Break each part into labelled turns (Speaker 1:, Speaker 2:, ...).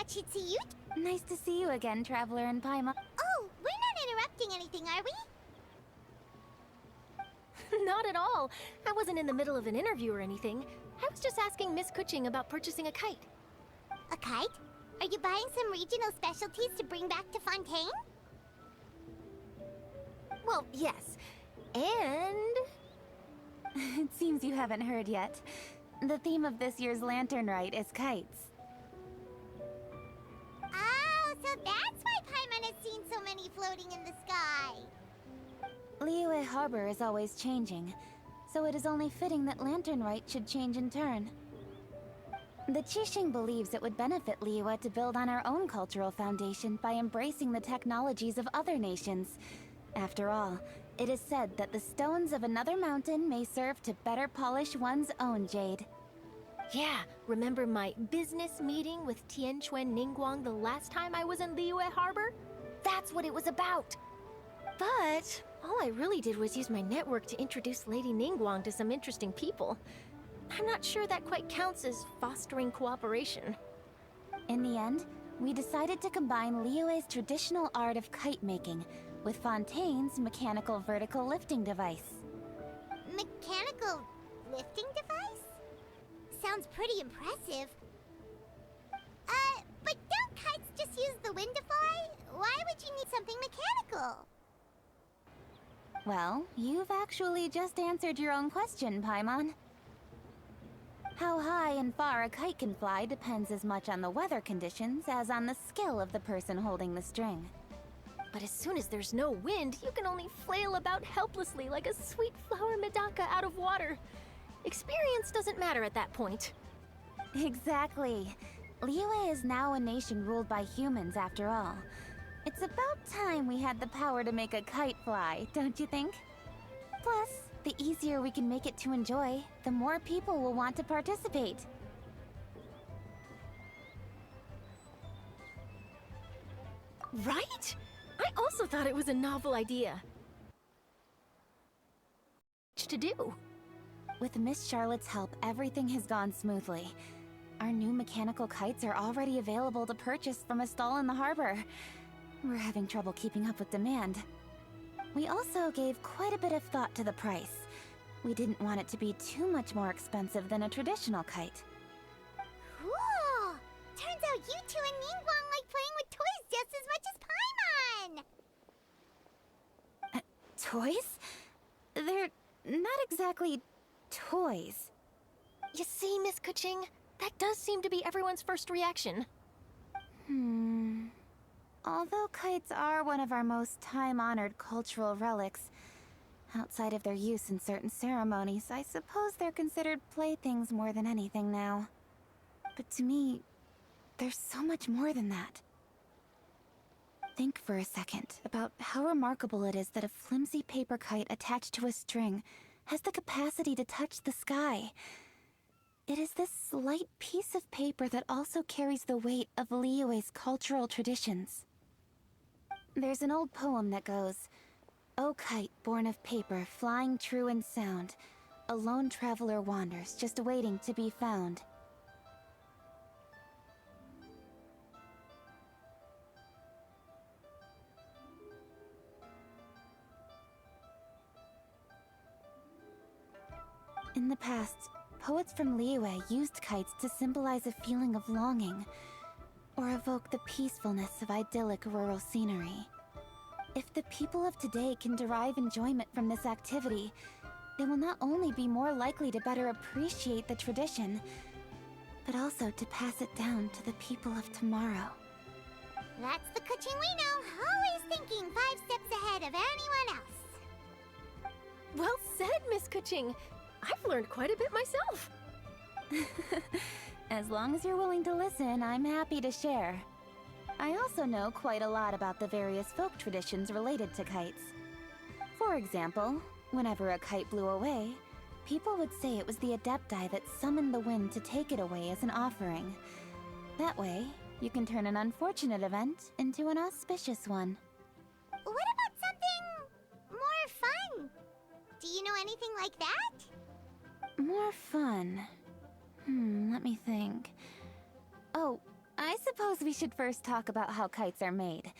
Speaker 1: Chitsuyut?
Speaker 2: Nice to see you again, Traveler and Paimon.
Speaker 1: Oh, we're not interrupting anything, are we?
Speaker 3: Not at all. I wasn't in the middle of an interview or anything. I was just asking Miss Kuching about purchasing a kite.
Speaker 1: A kite? Are you buying some regional specialties to bring back to Fontaine?
Speaker 3: Well, yes. And...
Speaker 2: It seems you haven't heard yet. The theme of this year's Lantern Rite is kites.
Speaker 1: Oh, so that's why Paimon has seen so many floating in the sky.
Speaker 2: Liyue Harbor is always changing, so it is only fitting that Lantern Rite should change in turn. The Qixing believes it would benefit Liyue to build on our own cultural foundation by embracing the technologies of other nations. After all, it is said that the stones of another mountain may serve to better polish one's own jade.
Speaker 3: Yeah, remember my business meeting with Tianquan Ningguang the last time I was in Liyue Harbor? That's what it was about. But all I really did was use my network to introduce Lady Ningguang to some interesting people. I'm not sure that quite counts as fostering cooperation.
Speaker 2: In the end, we decided to combine Liyue's traditional art of kite making with Fontaine's mechanical vertical lifting device.
Speaker 1: Mechanical lifting device? Sounds pretty impressive. But don't kites just use the wind to fly? Why would you need something mechanical?
Speaker 2: Well, you've actually just answered your own question, Paimon. How high and far a kite can fly depends as much on the weather conditions as on the skill of the person holding the string.
Speaker 3: But as soon as there's no wind, you can only flail about helplessly like a sweet flower medaka out of water. Experience doesn't matter at that point.
Speaker 2: Exactly. Liyue is now a nation ruled by humans after all. It's about time we had the power to make a kite fly, don't you think? Plus, the easier we can make it to enjoy, the more people will want to participate.
Speaker 3: Right? I also thought it was a novel idea. To do.
Speaker 2: With Miss Charlotte's help, everything has gone smoothly. Our new mechanical kites are already available to purchase from a stall in the harbor. We're having trouble keeping up with demand. We also gave quite a bit of thought to the price. We didn't want it to be too much more expensive than a traditional kite.
Speaker 1: Cool! Turns out you two and Ningguang like playing with toys just as much as Paimon!
Speaker 2: Toys? They're not exactly toys.
Speaker 3: You see, Miss Kuching, that does seem to be everyone's first reaction.
Speaker 2: Although kites are one of our most time-honored cultural relics, outside of their use in certain ceremonies, I suppose they're considered playthings more than anything now. But to me, there's so much more than that. Think for a second about how remarkable it is that a flimsy paper kite attached to a string has the capacity to touch the sky. It is this slight piece of paper that also carries the weight of Liyue's cultural traditions. There's an old poem that goes, "O kite born of paper, flying true in sound, a lone traveler wanders, just waiting to be found." In the past, poets from Liyue used kites to symbolize a feeling of longing, or evoke the peacefulness of idyllic rural scenery. If the people of today can derive enjoyment from this activity, they will not only be more likely to better appreciate the tradition, but also to pass it down to the people of tomorrow.
Speaker 1: That's the Kuching we know, always thinking 5 steps ahead of anyone else.
Speaker 3: Well said, Miss Kuching. I've learned quite a bit myself.
Speaker 2: As long as you're willing to listen, I'm happy to share. I also know quite a lot about the various folk traditions related to kites. For example, whenever a kite blew away, people would say it was the Adepti that summoned the wind to take it away as an offering. That way, you can turn an unfortunate event into an auspicious one.
Speaker 1: What about something more fun? Do you know anything like that?
Speaker 2: More fun. Let me think. Oh, I suppose we should first talk about how kites are made.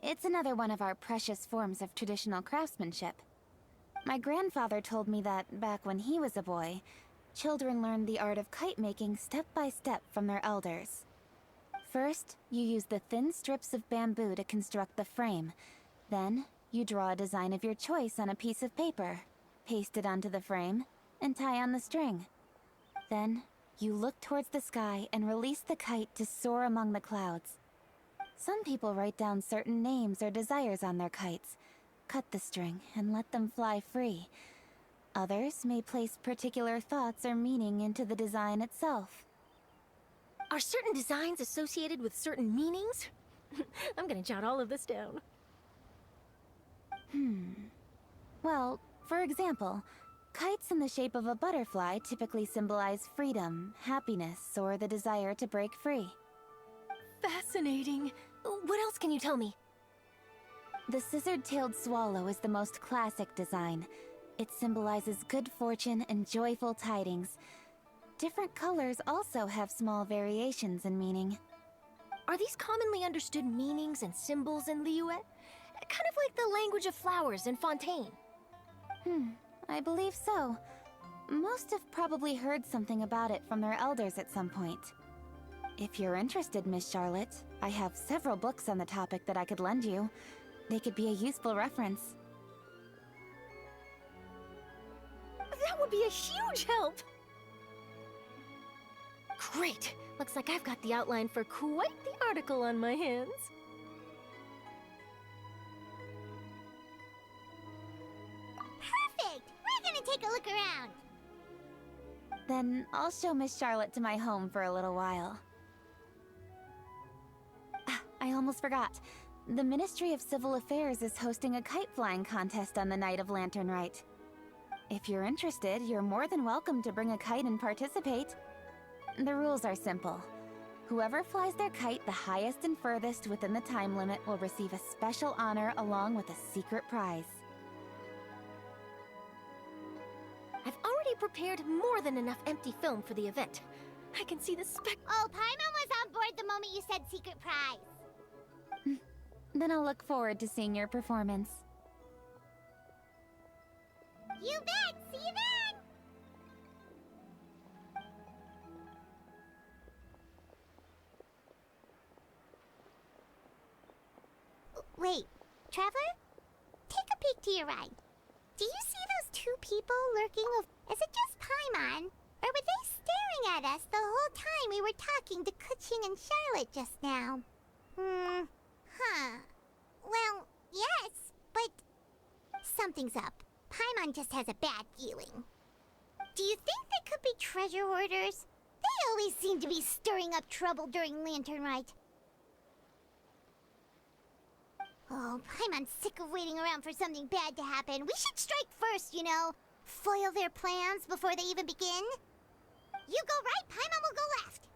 Speaker 2: It's another one of our precious forms of traditional craftsmanship. My grandfather told me that, back when he was a boy, children learned the art of kite making step by step from their elders. First, you use the thin strips of bamboo to construct the frame. Then, you draw a design of your choice on a piece of paper, paste it onto the frame, and tie on the string. Then, you look towards the sky and release the kite to soar among the clouds. Some people write down certain names or desires on their kites, cut the string, and let them fly free. Others may place particular thoughts or meaning into the design itself.
Speaker 3: Are certain designs associated with certain meanings? I'm gonna jot all of this down.
Speaker 2: Well, for example, kites in the shape of a butterfly typically symbolize freedom, happiness, or the desire to break free.
Speaker 3: Fascinating. What else can you tell me?
Speaker 2: The scissor-tailed swallow is the most classic design. It symbolizes good fortune and joyful tidings. Different colors also have small variations in meaning.
Speaker 3: Are these commonly understood meanings and symbols in Liyue? Kind of like the language of flowers in Fontaine.
Speaker 2: I believe so. Most have probably heard something about it from their elders at some point. If you're interested, Miss Charlotte, I have several books on the topic that I could lend you. They could be a useful reference.
Speaker 3: That would be a huge help! Great! Looks like I've got the outline for quite the article on my hands.
Speaker 1: Perfect! We're gonna take a look around.
Speaker 2: Then I'll show Miss Charlotte to my home for a little while. I almost forgot. The Ministry of Civil Affairs is hosting a kite flying contest on the night of Lantern Rite. If you're interested, you're more than welcome to bring a kite and participate. The rules are simple. Whoever flies their kite the highest and furthest within the time limit will receive a special honor along with a secret prize.
Speaker 3: I've already prepared more than enough empty film for the event. I can see the
Speaker 1: Oh, Paimon was on board the moment you said secret prize.
Speaker 2: Then I'll look forward to seeing your performance.
Speaker 1: You bet! See you then! Wait, Traveler? Take a peek to your right. Do you see those two people lurking Is it just Paimon? Or were they staring at us the whole time we were talking to Kuching and Charlotte just now? Well, yes, but something's up. Paimon just has a bad feeling. Do you think they could be treasure hoarders? They always seem to be stirring up trouble during Lantern Rite. Oh, Paimon's sick of waiting around for something bad to happen. We should strike first, you know. Foil their plans before they even begin. You go right, Paimon will go left.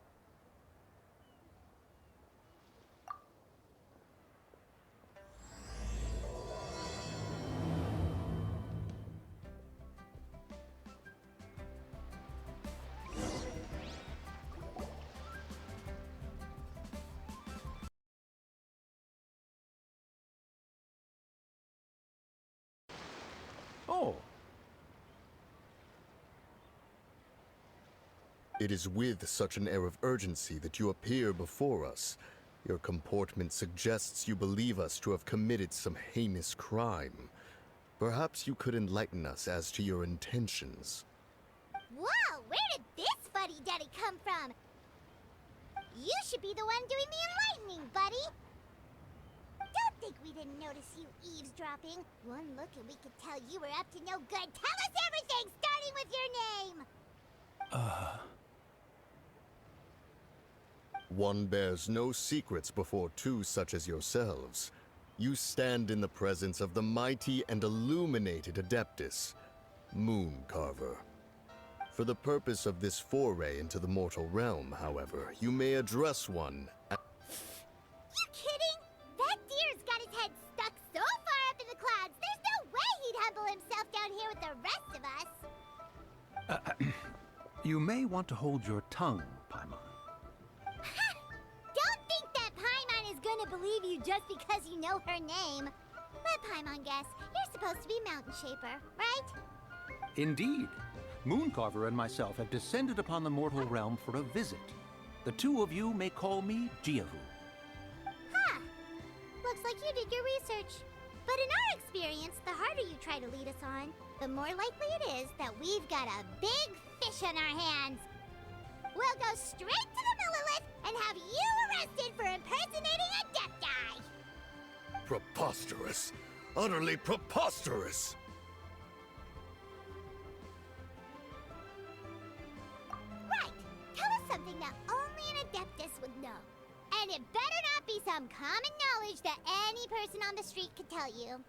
Speaker 4: Oh.
Speaker 5: It is with such an air of urgency that you appear before us. Your comportment suggests you believe us to have committed some heinous crime. Perhaps you could enlighten us as to your intentions.
Speaker 1: Whoa, where did this fuddy-duddy come from? You should be the one doing the enlightening, buddy. Don't think we didn't notice you eavesdropping. One look and we could tell you were up to no good. Tell us everything, starting with your name.
Speaker 5: One bears no secrets before two such as yourselves. You stand in the presence of the mighty and illuminated Adeptus, Moon Carver. For the purpose of this foray into the mortal realm, however, you may address one.
Speaker 1: You kidding? That deer's got his head stuck so far up in the clouds, there's no way he'd humble himself down here with the rest of us.
Speaker 4: You may want to hold your tongue, Paimon.
Speaker 1: Don't know her name. Let Paimon guess. You're supposed to be Mountain Shaper, right?
Speaker 4: Indeed. Mooncarver and myself have descended upon the mortal realm for a visit. The two of you may call me Jiahu.
Speaker 1: Huh. Looks like you did your research. But in our experience, the harder you try to lead us on, the more likely it is that we've got a big fish on our hands. We'll go straight to the Millilith and have you arrested for impersonating a Adepti!
Speaker 5: Preposterous! Utterly preposterous!
Speaker 1: Right! Tell us something that only an Adeptus would know. And it better not be some common knowledge that any person on the street could tell you.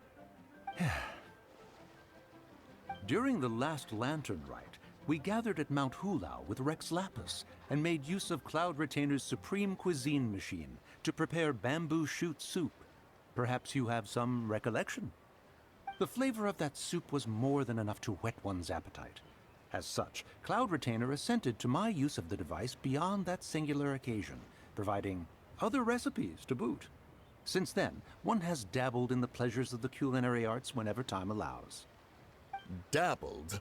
Speaker 4: During the last lantern rite, we gathered at Mount Hulao with Rex Lapis and made use of Cloud Retainer's supreme cuisine machine to prepare bamboo shoot soup. Perhaps you have some recollection? The flavor of that soup was more than enough to whet one's appetite. As such, Cloud Retainer assented to my use of the device beyond that singular occasion, providing other recipes to boot. Since then, one has dabbled in the pleasures of the culinary arts whenever time allows.
Speaker 5: Dabbled?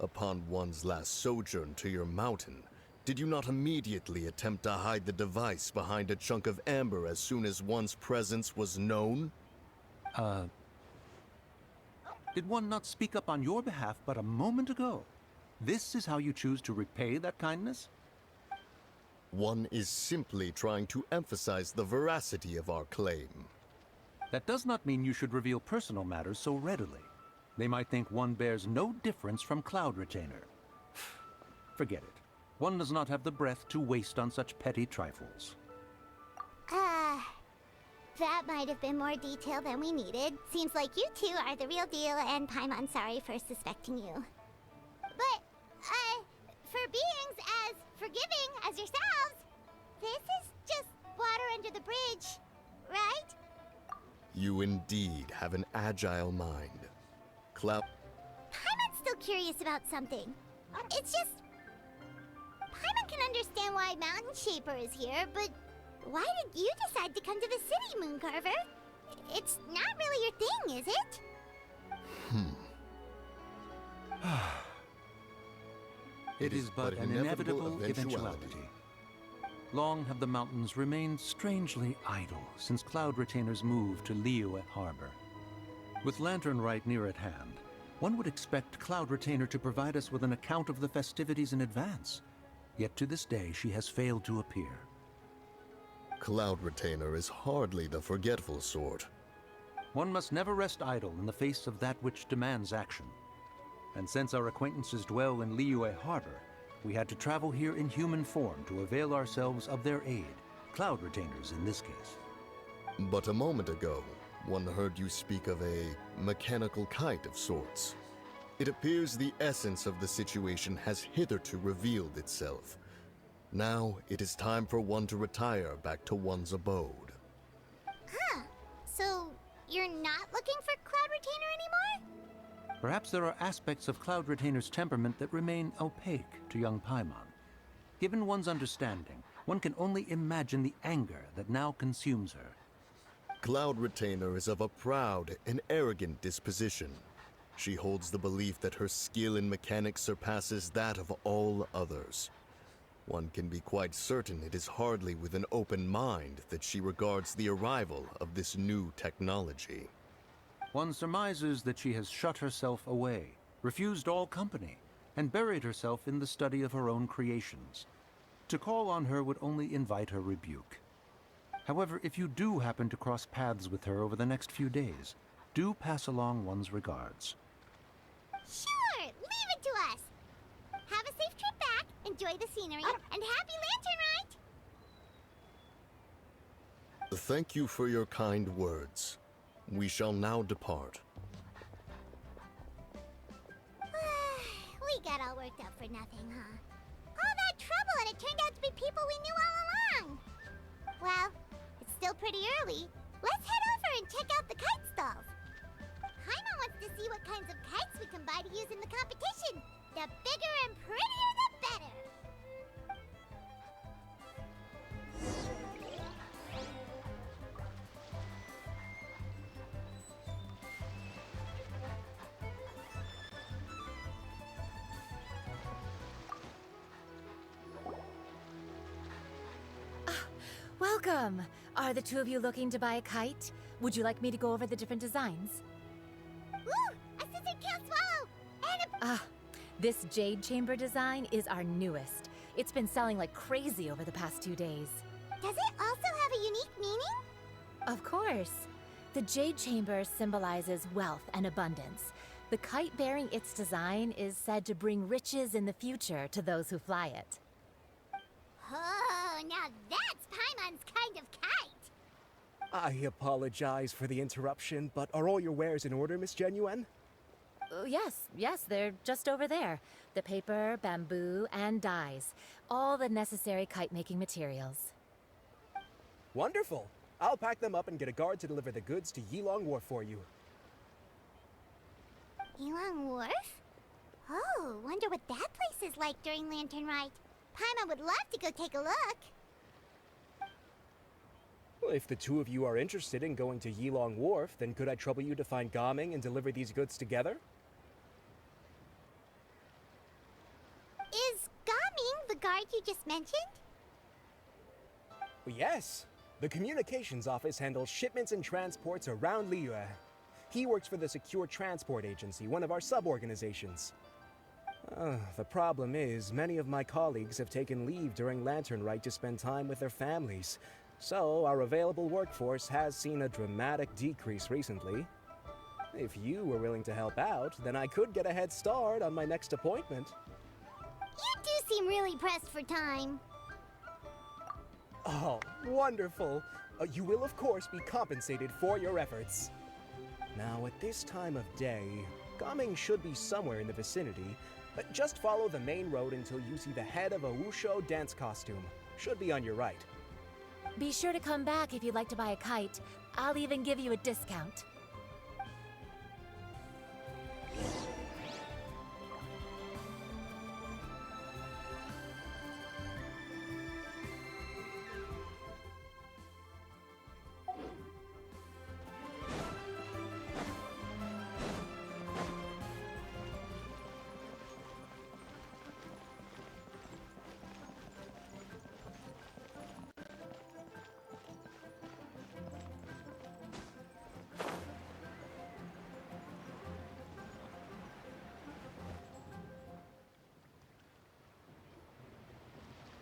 Speaker 5: Upon one's last sojourn to your mountain, did you not immediately attempt to hide the device behind a chunk of amber as soon as one's presence was known?
Speaker 4: Did one not speak up on your behalf but a moment ago? This is how you choose to repay that kindness?
Speaker 5: One is simply trying to emphasize the veracity of our claim.
Speaker 4: That does not mean you should reveal personal matters so readily. They might think one bears no difference from Cloud Retainer. Forget it. One does not have the breath to waste on such petty trifles.
Speaker 1: That might have been more detail than we needed. Seems like you two are the real deal, and Paimon sorry for suspecting you. But, for beings as forgiving as yourselves, this is just water under the bridge, right?
Speaker 5: You indeed have an agile mind.
Speaker 1: Paimon's still curious about something. It's just... Paimon can understand why Mountain Shaper is here, but why did you decide to come to the city, Mooncarver? It's not really your thing, is it?
Speaker 4: It is but an inevitable eventuality. Long have the mountains remained strangely idle since Cloud Retainer's move to Liyue Harbor. With Lantern Rite near at hand, one would expect Cloud Retainer to provide us with an account of the festivities in advance. Yet to this day, she has failed to appear.
Speaker 5: Cloud Retainer is hardly the forgetful sort.
Speaker 4: One must never rest idle in the face of that which demands action. And since our acquaintances dwell in Liyue Harbor, we had to travel here in human form to avail ourselves of their aid, Cloud Retainers in this case.
Speaker 5: But a moment ago, one heard you speak of a mechanical kite of sorts. It appears the essence of the situation has hitherto revealed itself. Now it is time for one to retire back to one's abode.
Speaker 1: Huh. So, you're not looking for Cloud Retainer anymore?
Speaker 4: Perhaps there are aspects of Cloud Retainer's temperament that remain opaque to young Paimon. Given one's understanding, one can only imagine the anger that now consumes her.
Speaker 5: Cloud Retainer is of a proud and arrogant disposition. She holds the belief that her skill in mechanics surpasses that of all others. One can be quite certain it is hardly with an open mind that she regards the arrival of this new technology.
Speaker 4: One surmises that she has shut herself away, refused all company, and buried herself in the study of her own creations. To call on her would only invite her rebuke. However, if you do happen to cross paths with her over the next few days, do pass along one's regards.
Speaker 1: Sure, leave it to us. Have a safe trip back, enjoy the scenery, and happy Lantern Rite!
Speaker 5: Thank you for your kind words. We shall now depart.
Speaker 1: We got all worked up for nothing, huh? All that trouble and it turned out to be people we knew all along. Well, it's still pretty early. Let's head over and check out the kite stalls. Paimon wants to see what kinds of kites we can buy to use in the competition. The bigger and prettier, the better.
Speaker 6: Welcome! Are the two of you looking to buy a kite? Would you like me to go over the different designs?
Speaker 1: Woo! Assistant can't swallow! And a...
Speaker 6: This jade chamber design is our newest. It's been selling like crazy over the past 2 days.
Speaker 1: Does it also have a unique meaning?
Speaker 6: Of course. The jade chamber symbolizes wealth and abundance. The kite bearing its design is said to bring riches in the future to those who fly it.
Speaker 1: Oh, now that's Paimon's kind of kite!
Speaker 7: I apologize for the interruption, but are all your wares in order, Miss Genuine?
Speaker 6: Yes, they're just over there. The paper, bamboo, and dyes. All the necessary kite-making materials.
Speaker 7: Wonderful! I'll pack them up and get a guard to deliver the goods to Yilong Wharf for you.
Speaker 1: Yilong Wharf? Oh, wonder what that place is like during Lantern Rite. Paimon would love to go take a look.
Speaker 7: Well, if the two of you are interested in going to Yilong Wharf, then could I trouble you to find Gaming and deliver these goods together?
Speaker 1: Is Gaming the guard you just mentioned?
Speaker 7: Well, yes. The communications office handles shipments and transports around Liyue. He works for the Secure Transport Agency, one of our sub-organizations. The problem is, many of my colleagues have taken leave during Lantern Rite to spend time with their families. So, our available workforce has seen a dramatic decrease recently. If you were willing to help out, then I could get a head start on my next appointment.
Speaker 1: You do seem really pressed for time.
Speaker 7: Oh, wonderful! You will, of course, be compensated for your efforts. Now, at this time of day, Gaming should be somewhere in the vicinity. Just follow the main road until you see the head of a Wushu dance costume. Should be on your right.
Speaker 6: Be sure to come back if you'd like to buy a kite. I'll even give you a discount.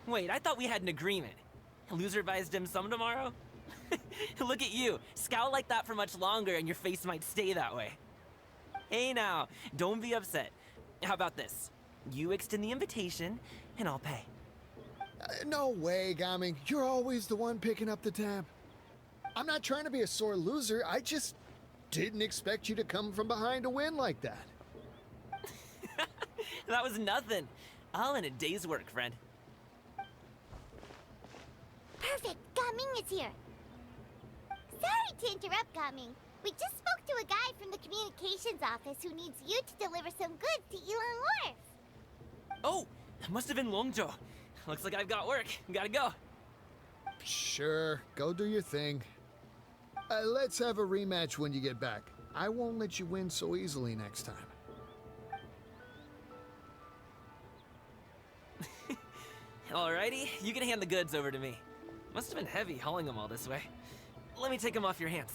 Speaker 8: Wait, I thought we had an agreement. Loser buys dim sum tomorrow? Look at you. Scowl like that for much longer and your face might stay that way. Hey now, don't be upset. How about this? You extend the invitation, and I'll pay.
Speaker 9: No way, Gaming. You're always the one picking up the tab. I'm not trying to be a sore loser. I just didn't expect you to come from behind to win like that.
Speaker 8: That was nothing. All in a day's work, friend.
Speaker 1: Perfect, Gaming is here. Sorry to interrupt, Gaming. We just spoke to a guy from the communications office who needs you to deliver some goods to Yilong Wharf.
Speaker 8: Oh, that must have been Longzhou. Looks like I've got work. Gotta go.
Speaker 9: Sure, go do your thing. Let's have a rematch when you get back. I won't let you win so easily next time.
Speaker 8: Alrighty, you can hand the goods over to me. Must have been heavy hauling them all this way. Let me take them off your hands.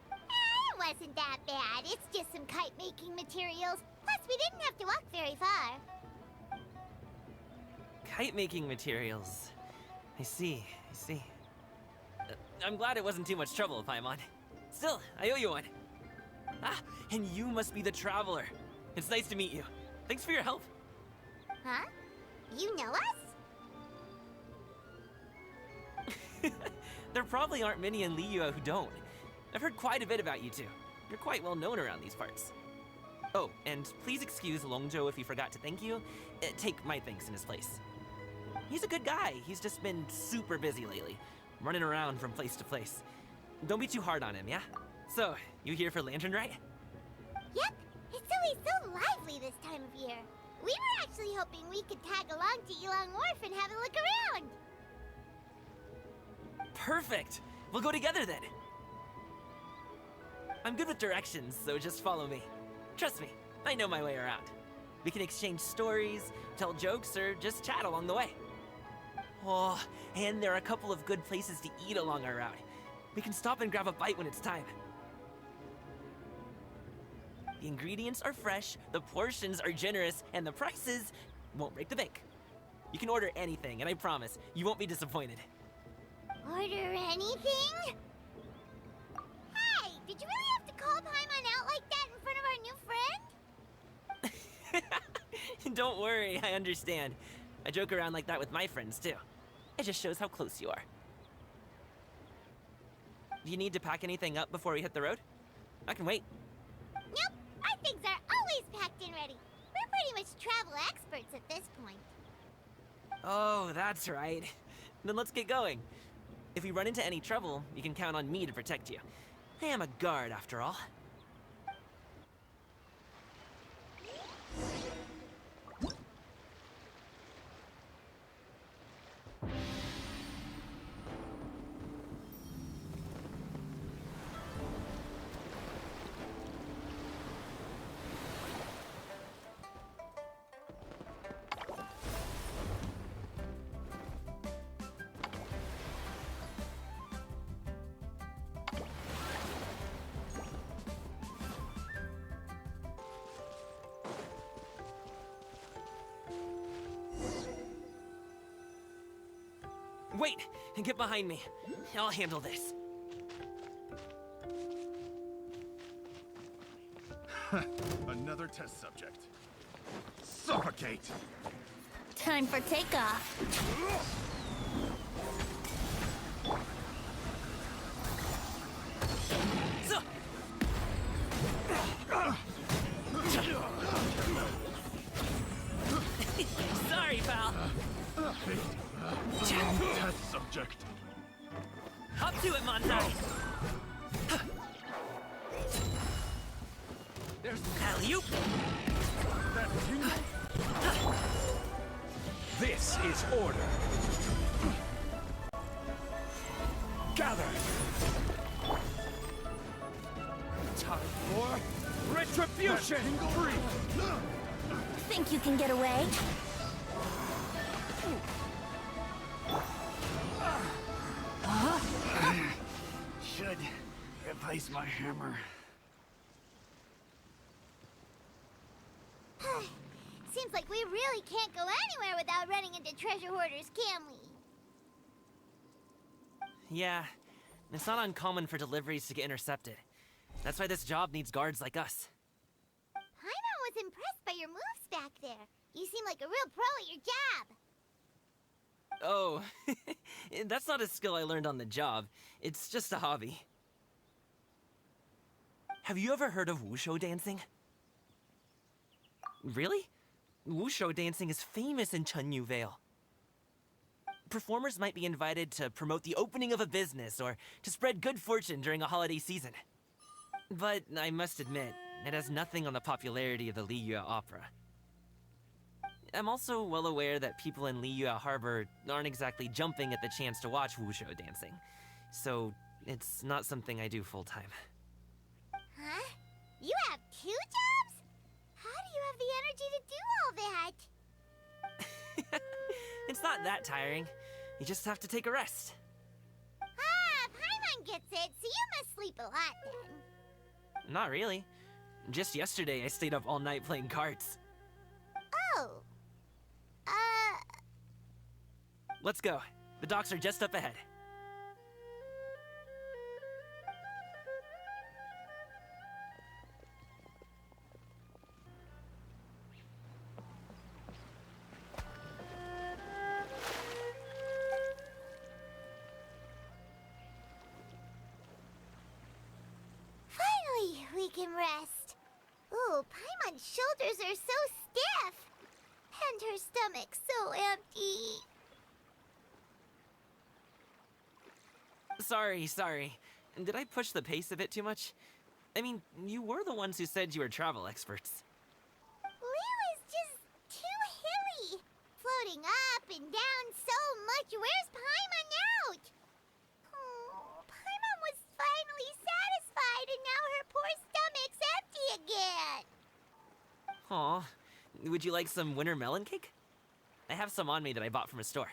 Speaker 1: It wasn't that bad. It's just some kite-making materials. Plus, we didn't have to walk very far.
Speaker 8: Kite-making materials. I see. I'm glad it wasn't too much trouble, Paimon. Still, I owe you one. Ah, and you must be the traveler. It's nice to meet you. Thanks for your help.
Speaker 1: Huh? You know us?
Speaker 8: There probably aren't many in Liyue who don't. I've heard quite a bit about you two. You're quite well known around these parts. Oh, and please excuse Longzhou if he forgot to thank you. Take my thanks in his place. He's a good guy. He's just been super busy lately, running around from place to place. Don't be too hard on him, yeah? So, you here for Lantern Rite?
Speaker 1: Yep. It's always so lively this time of year. We were actually hoping we could tag along to Yilong Wharf and have a look around.
Speaker 8: Perfect! We'll go together then. I'm good with directions, so just follow me. Trust me, I know my way around. We can exchange stories, tell jokes, or just chat along the way. Oh, and there are a couple of good places to eat along our route. We can stop and grab a bite when it's time. The ingredients are fresh, the portions are generous, and the prices won't break the bank. You can order anything, and I promise, you won't be disappointed.
Speaker 1: Order anything? Hey, did you really have to call Paimon out like that in front of our new friend?
Speaker 8: Don't worry, I understand. I joke around like that with my friends, too. It just shows how close you are. Do you need to pack anything up before we hit the road? I can wait.
Speaker 1: Nope, our things are always packed and ready. We're pretty much travel experts at this point.
Speaker 8: Oh, that's right. Then let's get going. If we run into any trouble, you can count on me to protect you. I am a guard, after all. Wait! Get behind me. I'll handle this.
Speaker 10: Another test subject. Suffocate!
Speaker 1: Time for takeoff.
Speaker 8: Sorry, pal.
Speaker 10: Test subject.
Speaker 8: Up to it, Montai.
Speaker 10: There's
Speaker 8: Alley-oop.
Speaker 10: that tingle.
Speaker 7: This is order. Gather. Time for retribution.
Speaker 10: Free.
Speaker 1: Think you can get away?
Speaker 10: Should replace my hammer.
Speaker 1: Seems like we really can't go anywhere without running into treasure hoarders, can we?
Speaker 8: Yeah, it's not uncommon for deliveries to get intercepted. That's why this job needs guards like us.
Speaker 1: Paimon was impressed by your moves back there. You seem like a real pro at your job.
Speaker 8: Oh, that's not a skill I learned on the job. It's just a hobby. Have you ever heard of wushu dancing? Really? Wushu dancing is famous in Chunyu Vale. Performers might be invited to promote the opening of a business or to spread good fortune during a holiday season. But I must admit, it has nothing on the popularity of the Liyue opera. I'm also well aware that people in Liyue Harbor aren't exactly jumping at the chance to watch wushu dancing. So, it's not something I do full-time.
Speaker 1: Huh? You have 2 jobs? How do you have the energy to do all that?
Speaker 8: It's not that tiring. You just have to take a rest.
Speaker 1: Ah, Paimon gets it, so you must sleep a lot then.
Speaker 8: Not really. Just yesterday, I stayed up all night playing cards.
Speaker 1: Oh.
Speaker 8: Let's go. The docks are just up ahead.
Speaker 1: Finally, we can rest. Ooh, Paimon's shoulders are so stiff. And her stomach so empty.
Speaker 8: Sorry. Did I push the pace a bit too much? I mean, you were the ones who said you were travel experts.
Speaker 1: Liyue is just too hilly. Floating up and down so much. Where's Paimon out? Oh, Paimon was finally satisfied and now her poor stomach's empty again.
Speaker 8: Aw. Would you like some winter melon cake? I have some on me that I bought from a store.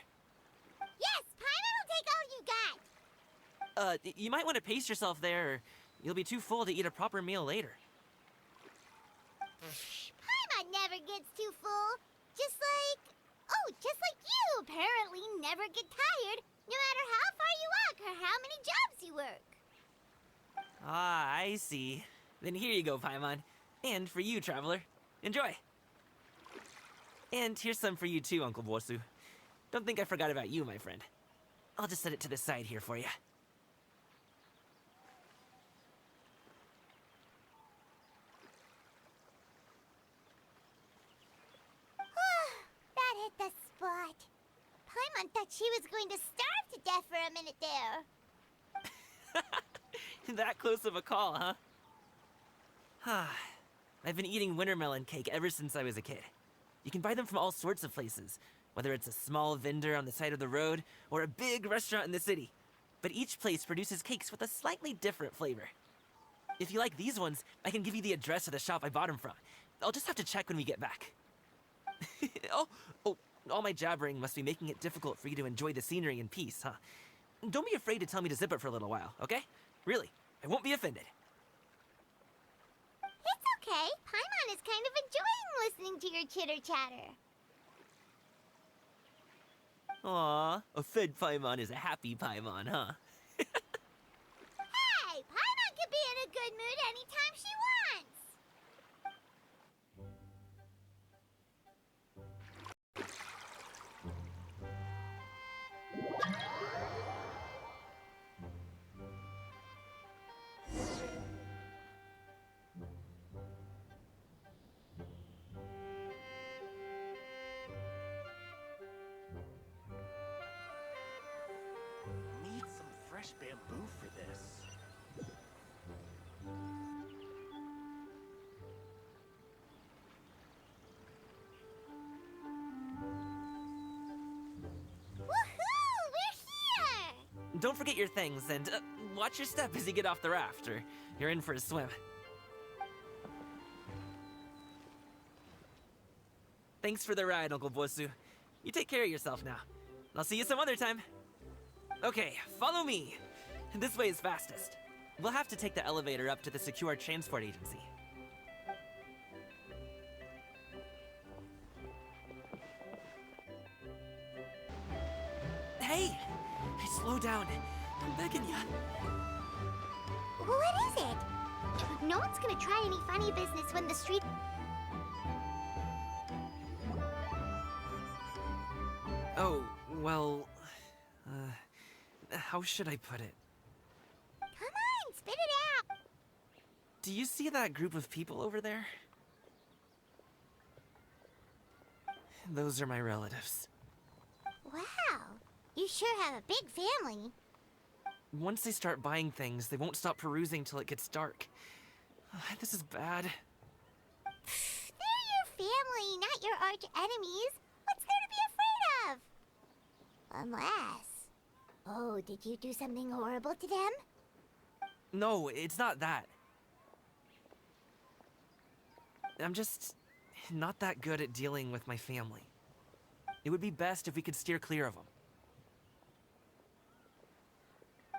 Speaker 8: You might want to pace yourself there, or you'll be too full to eat a proper meal later.
Speaker 1: Paimon never gets too full. Just like you apparently never get tired, no matter how far you walk or how many jobs you work.
Speaker 8: Ah, I see. Then here you go, Paimon. And for you, traveler. Enjoy. And here's some for you too, Uncle Bosu. Don't think I forgot about you, my friend. I'll just set it to the side here for you.
Speaker 1: That hit the spot. Paimon thought she was going to starve to death for a minute there.
Speaker 8: That close of a call, huh? I've been eating wintermelon cake ever since I was a kid. You can buy them from all sorts of places, whether it's a small vendor on the side of the road or a big restaurant in the city. But each place produces cakes with a slightly different flavor. If you like these ones, I can give you the address of the shop I bought them from. I'll just have to check when we get back. Oh, all my jabbering must be making it difficult for you to enjoy the scenery in peace, huh? Don't be afraid to tell me to zip it for a little while, okay? Really, I won't be offended.
Speaker 1: It's okay. Paimon is kind of enjoying listening to your chitter-chatter.
Speaker 8: Aw, a fed Paimon is a happy Paimon, huh?
Speaker 1: Hey, Paimon can be in a good mood anytime she wants.
Speaker 10: Need some fresh bamboo for this.
Speaker 1: Woohoo! We're here!
Speaker 8: Don't forget your things, and watch your step as you get off the raft, or you're in for a swim. Thanks for the ride, Uncle Bosu. You take care of yourself now. I'll see you some other time. Okay, follow me. This way is fastest. We'll have to take the elevator up to the secure transport agency. Hey! Slow down. I'm begging ya.
Speaker 1: What is it? No one's gonna try any funny business when the street...
Speaker 8: Oh, well... how should I put it?
Speaker 1: Come on, spit it out!
Speaker 8: Do you see that group of people over there? Those are my relatives.
Speaker 1: Wow, you sure have a big family.
Speaker 8: Once they start buying things, they won't stop perusing till it gets dark. This is bad.
Speaker 1: They're your family, not your arch enemies. What's there to be afraid of? Unless... Oh, did you do something horrible to them?
Speaker 8: No, it's not that. I'm just not that good at dealing with my family. It would be best if we could steer clear of them.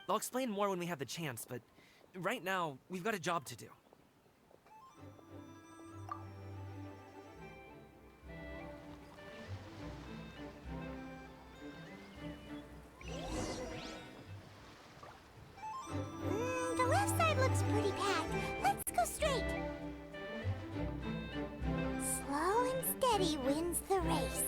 Speaker 8: I'll explain more when we have the chance, but right now, we've got a job to do.
Speaker 1: The left side looks pretty packed. Let's go straight. Slow and steady wins the race.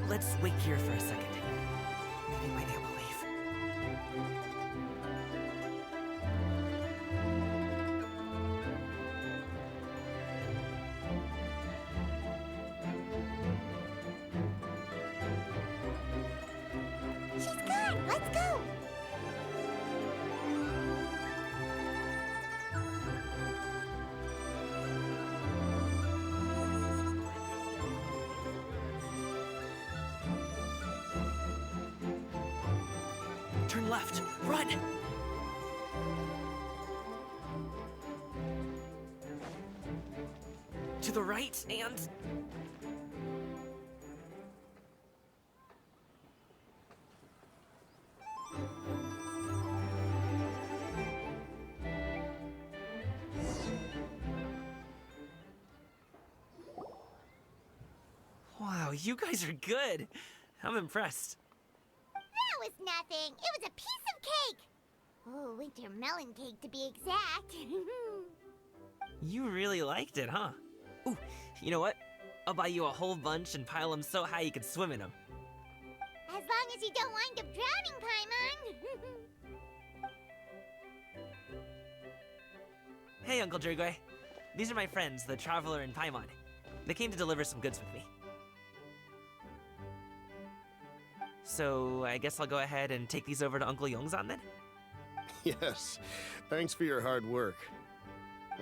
Speaker 8: Let's wait here for a second. Maybe my aunt will leave.
Speaker 1: She's gone.
Speaker 8: Turn left. Run! To the right and... Wow, you guys are good. I'm impressed.
Speaker 1: That was nothing. It was a piece of cake. Oh, winter melon cake to be exact.
Speaker 8: You really liked it, huh? Ooh, you know what? I'll buy you a whole bunch and pile them so high you could swim in them.
Speaker 1: As long as you don't wind up drowning, Paimon.
Speaker 8: Hey, Uncle Drugway. These are my friends, the Traveler and Paimon. They came to deliver some goods with me. So, I guess I'll go ahead and take these over to Uncle Yongzan then?
Speaker 11: Yes, thanks for your hard work.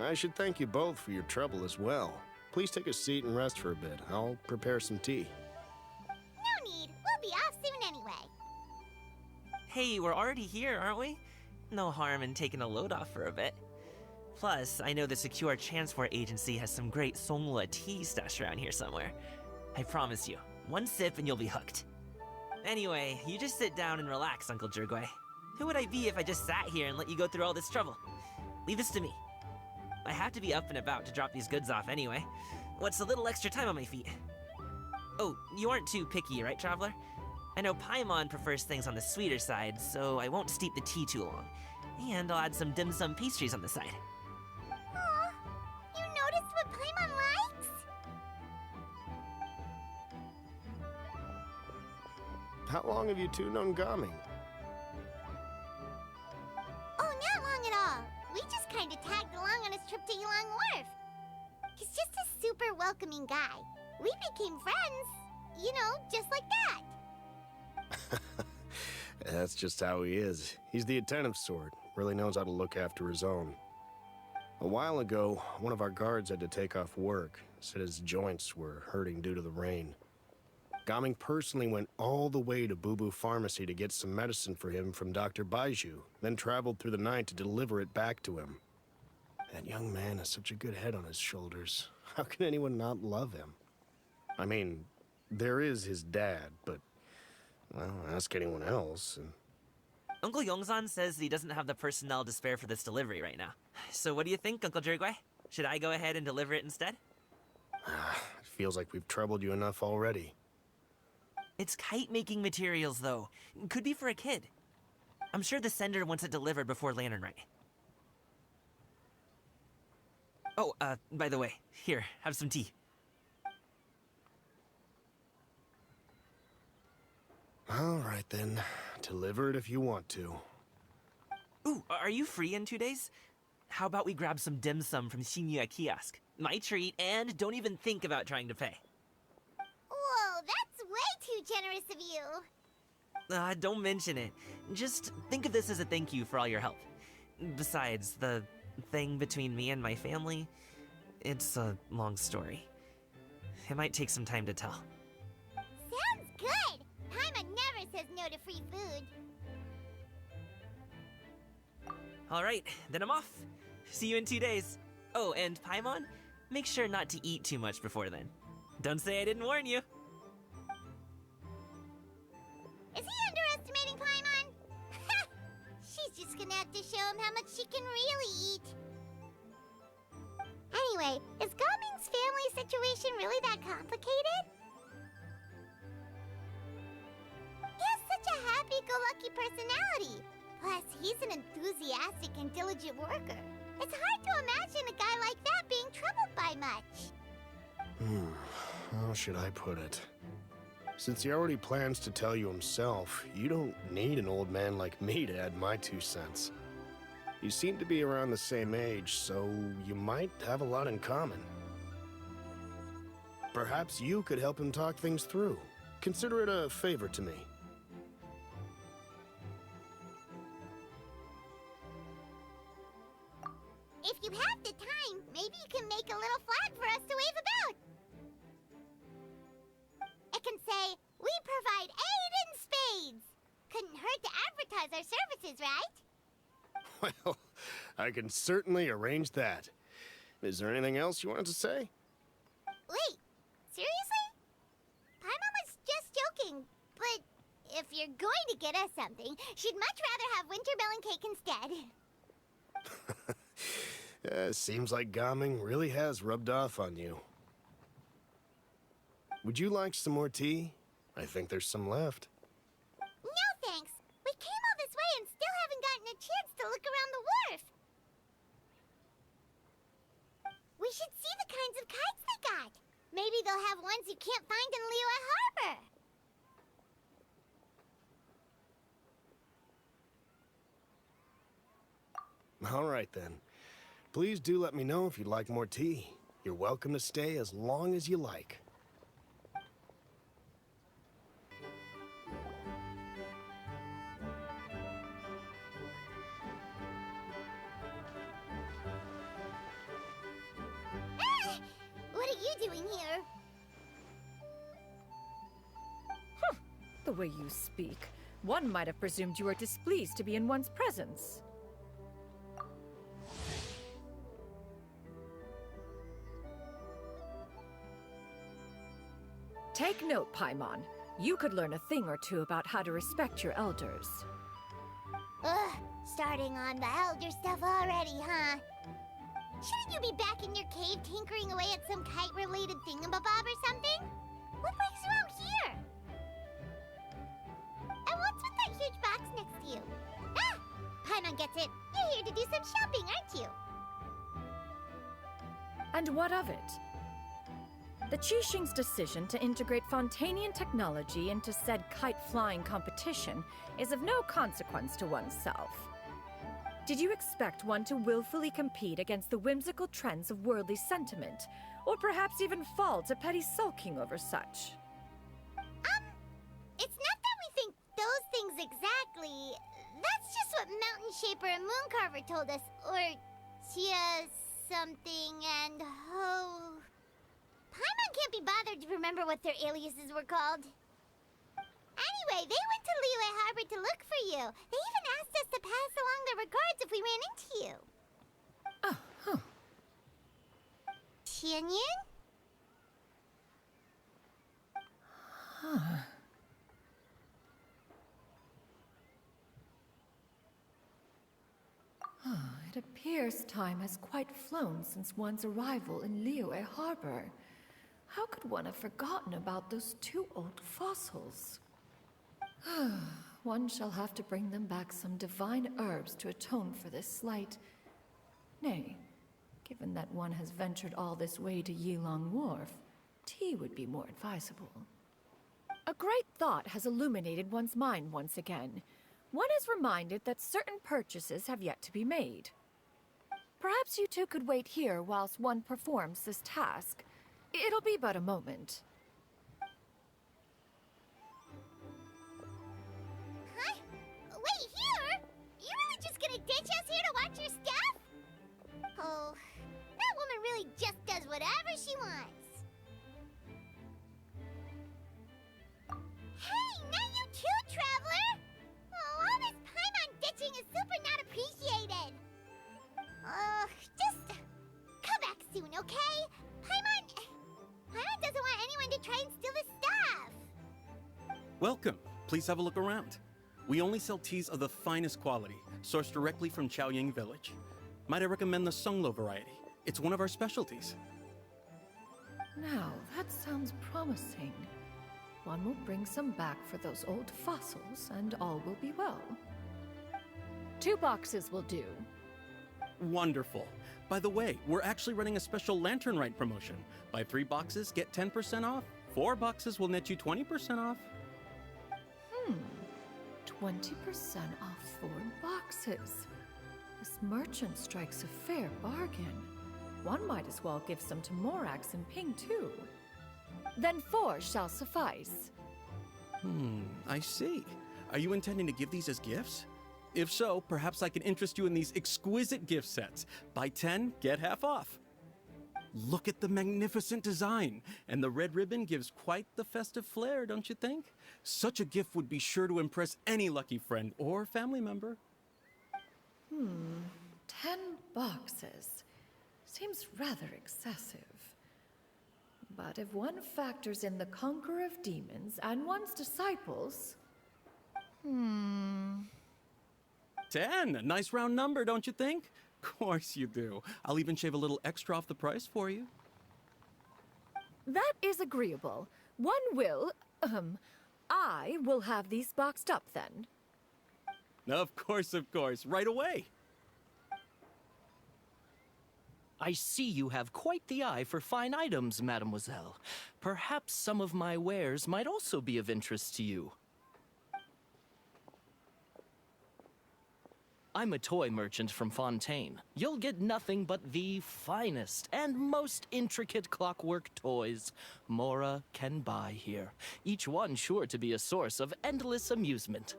Speaker 11: I should thank you both for your trouble as well. Please take a seat and rest for a bit. I'll prepare some tea.
Speaker 1: No need. We'll be off soon anyway.
Speaker 8: Hey, we're already here, aren't we? No harm in taking a load off for a bit. Plus, I know the Secure Transport Agency has some great Songhua tea stashed around here somewhere. I promise you, one sip and you'll be hooked. Anyway, you just sit down and relax, Uncle Drugway. Who would I be if I just sat here and let you go through all this trouble? Leave this to me. I have to be up and about to drop these goods off anyway. What's a little extra time on my feet? Oh, you aren't too picky, right, Traveler? I know Paimon prefers things on the sweeter side, so I won't steep the tea too long. And I'll add some dim sum pastries on the side.
Speaker 1: Aw, you noticed what Paimon likes?
Speaker 11: How long have you two known Gaming?
Speaker 1: Oh, not long at all. We just kind of tagged along on his trip to Yulong Wharf. He's just a super welcoming guy. We became friends, you know, just like that.
Speaker 11: That's just how he is. He's the attentive sort. Really knows how to look after his own. A while ago, one of our guards had to take off work. Said his joints were hurting due to the rain. Gaming personally went all the way to Boo Boo Pharmacy to get some medicine for him from Dr. Baiju, then traveled through the night to deliver it back to him. That young man has such a good head on his shoulders. How can anyone not love him? I mean, there is his dad, but, well, ask anyone else, and...
Speaker 8: Uncle Yongzan says he doesn't have the personnel to spare for this delivery right now. So what do you think, Uncle Drugway? Should I go ahead and deliver it instead?
Speaker 11: It feels like we've troubled you enough already.
Speaker 8: It's kite-making materials, though. Could be for a kid. I'm sure the sender wants it delivered before Lantern Rite. Oh, by the way, here, have some tea.
Speaker 11: All right, then. Deliver it if you want to.
Speaker 8: Ooh, are you free in 2 days? How about we grab some dim sum from Shinya Kiosk? My treat, and don't even think about trying to pay.
Speaker 1: Whoa, that's way too generous of you.
Speaker 8: Don't mention it. Just think of this as a thank you for all your help. Besides, the thing between me and my family, it's a long story. It might take some time to tell.
Speaker 1: Sounds good. Paimon never says no to free food.
Speaker 8: Alright, then I'm off. See you in 2 days. Oh, and Paimon, make sure not to eat too much before then. Don't say I didn't warn you.
Speaker 1: Is he underestimating Paimon? She's just gonna have to show him how much she can really eat. Anyway, is Gaming's family situation really that complicated? He has such a happy-go-lucky personality. Plus, he's an enthusiastic and diligent worker. It's hard to imagine a guy like that being troubled by much.
Speaker 11: How should I put it? Since he already plans to tell you himself, you don't need an old man like me to add my 2 cents. You seem to be around the same age, so you might have a lot in common. Perhaps you could help him talk things through. Consider it a favor to me.
Speaker 1: If you have the time, maybe you can make a little flag for us to wave about. It can say, "We provide aid in spades." couldn't hurt to advertise our services, right?
Speaker 11: Well, I can certainly arrange that. Is there anything else you wanted to say?
Speaker 1: Wait, seriously? Paimon was just joking, but if you're going to get us something, she'd much rather have winter melon cake instead.
Speaker 11: Seems like Gaming really has rubbed off on you. Would you like some more tea? I think there's some left.
Speaker 1: No thanks. We came all this way and still haven't gotten a chance to look around the wharf. We should see the kinds of kites they got. Maybe they'll have ones you can't find in Liyue Harbor.
Speaker 11: All right then. Please do let me know if you'd like more tea. You're welcome to stay as long as you like.
Speaker 1: What are you doing here?
Speaker 12: The way you speak, one might have presumed you were displeased to be in one's presence. Take note, Paimon. You could learn a thing or two about how to respect your elders.
Speaker 1: Ugh, starting on the elder stuff already, huh? Shouldn't you be back in your cave tinkering away at some kite-related thingamabob or something? What brings you out here? And what's with that huge box next to you? Ah! Paimon gets it. You're here to do some shopping, aren't you?
Speaker 12: And what of it? The Qixing's decision to integrate Fontanian technology into said kite-flying competition is of no consequence to oneself. Did you expect one to willfully compete against the whimsical trends of worldly sentiment, or perhaps even fall to petty sulking over such?
Speaker 1: It's not that we think those things exactly. That's just what Mountain Shaper and Moon Carver told us, or Tia something and Ho. Paimon can't be bothered to remember what their aliases were called. Anyway, they went to Liyue Harbor to look for you. They even asked us to pass along their regards if we ran into you.
Speaker 12: Oh, huh.
Speaker 1: Tianyin?
Speaker 12: Huh. It appears time has quite flown since one's arrival in Liyue Harbor. How could one have forgotten about those two old fossils? One shall have to bring them back some divine herbs to atone for this slight. Nay, given that one has ventured all this way to Yilong Wharf, tea would be more advisable. A great thought has illuminated one's mind once again. One is reminded that certain purchases have yet to be made. Perhaps you two could wait here whilst one performs this task. It'll be but a moment.
Speaker 1: Huh? Wait, here? You really just gonna ditch us here to watch your stuff? Oh, that woman really just does whatever she wants. Hey, not you too, Traveler! Oh, all this Paimon ditching is super not appreciated. Just come back soon, okay? Paimon doesn't want anyone to try and steal his stuff.
Speaker 13: Welcome. Please have a look around. We only sell teas of the finest quality, sourced directly from Chaoying Village. Might I recommend the Songlo variety? It's one of our specialties.
Speaker 12: Now, that sounds promising. One will bring some back for those old fossils, and all will be well. 2 boxes will do.
Speaker 13: Wonderful. By the way, we're actually running a special Lantern Rite promotion. Buy 3 boxes, get 10% off. 4 boxes will net you 20% off.
Speaker 12: 20% off 4 boxes. This merchant strikes a fair bargain. One might as well give some to Morax and Ping, too. Then 4 shall suffice.
Speaker 13: I see. Are you intending to give these as gifts? If so, perhaps I can interest you in these exquisite gift sets. Buy 10, get half off. Look at the magnificent design. And the red ribbon gives quite the festive flair, don't you think? Such a gift would be sure to impress any lucky friend or family member.
Speaker 12: 10 boxes. Seems rather excessive. But if one factors in the conqueror of demons and one's disciples...
Speaker 13: 10. A nice round number, don't you think? Of course you do. I'll even shave a little extra off the price for you.
Speaker 12: That is agreeable. One will, I will have these boxed up then.
Speaker 13: Of course, right away.
Speaker 14: I see you have quite the eye for fine items, mademoiselle. Perhaps some of my wares might also be of interest to you. I'm a toy merchant from Fontaine. You'll get nothing but the finest and most intricate clockwork toys Mora can buy here. Each one sure to be a source of endless amusement.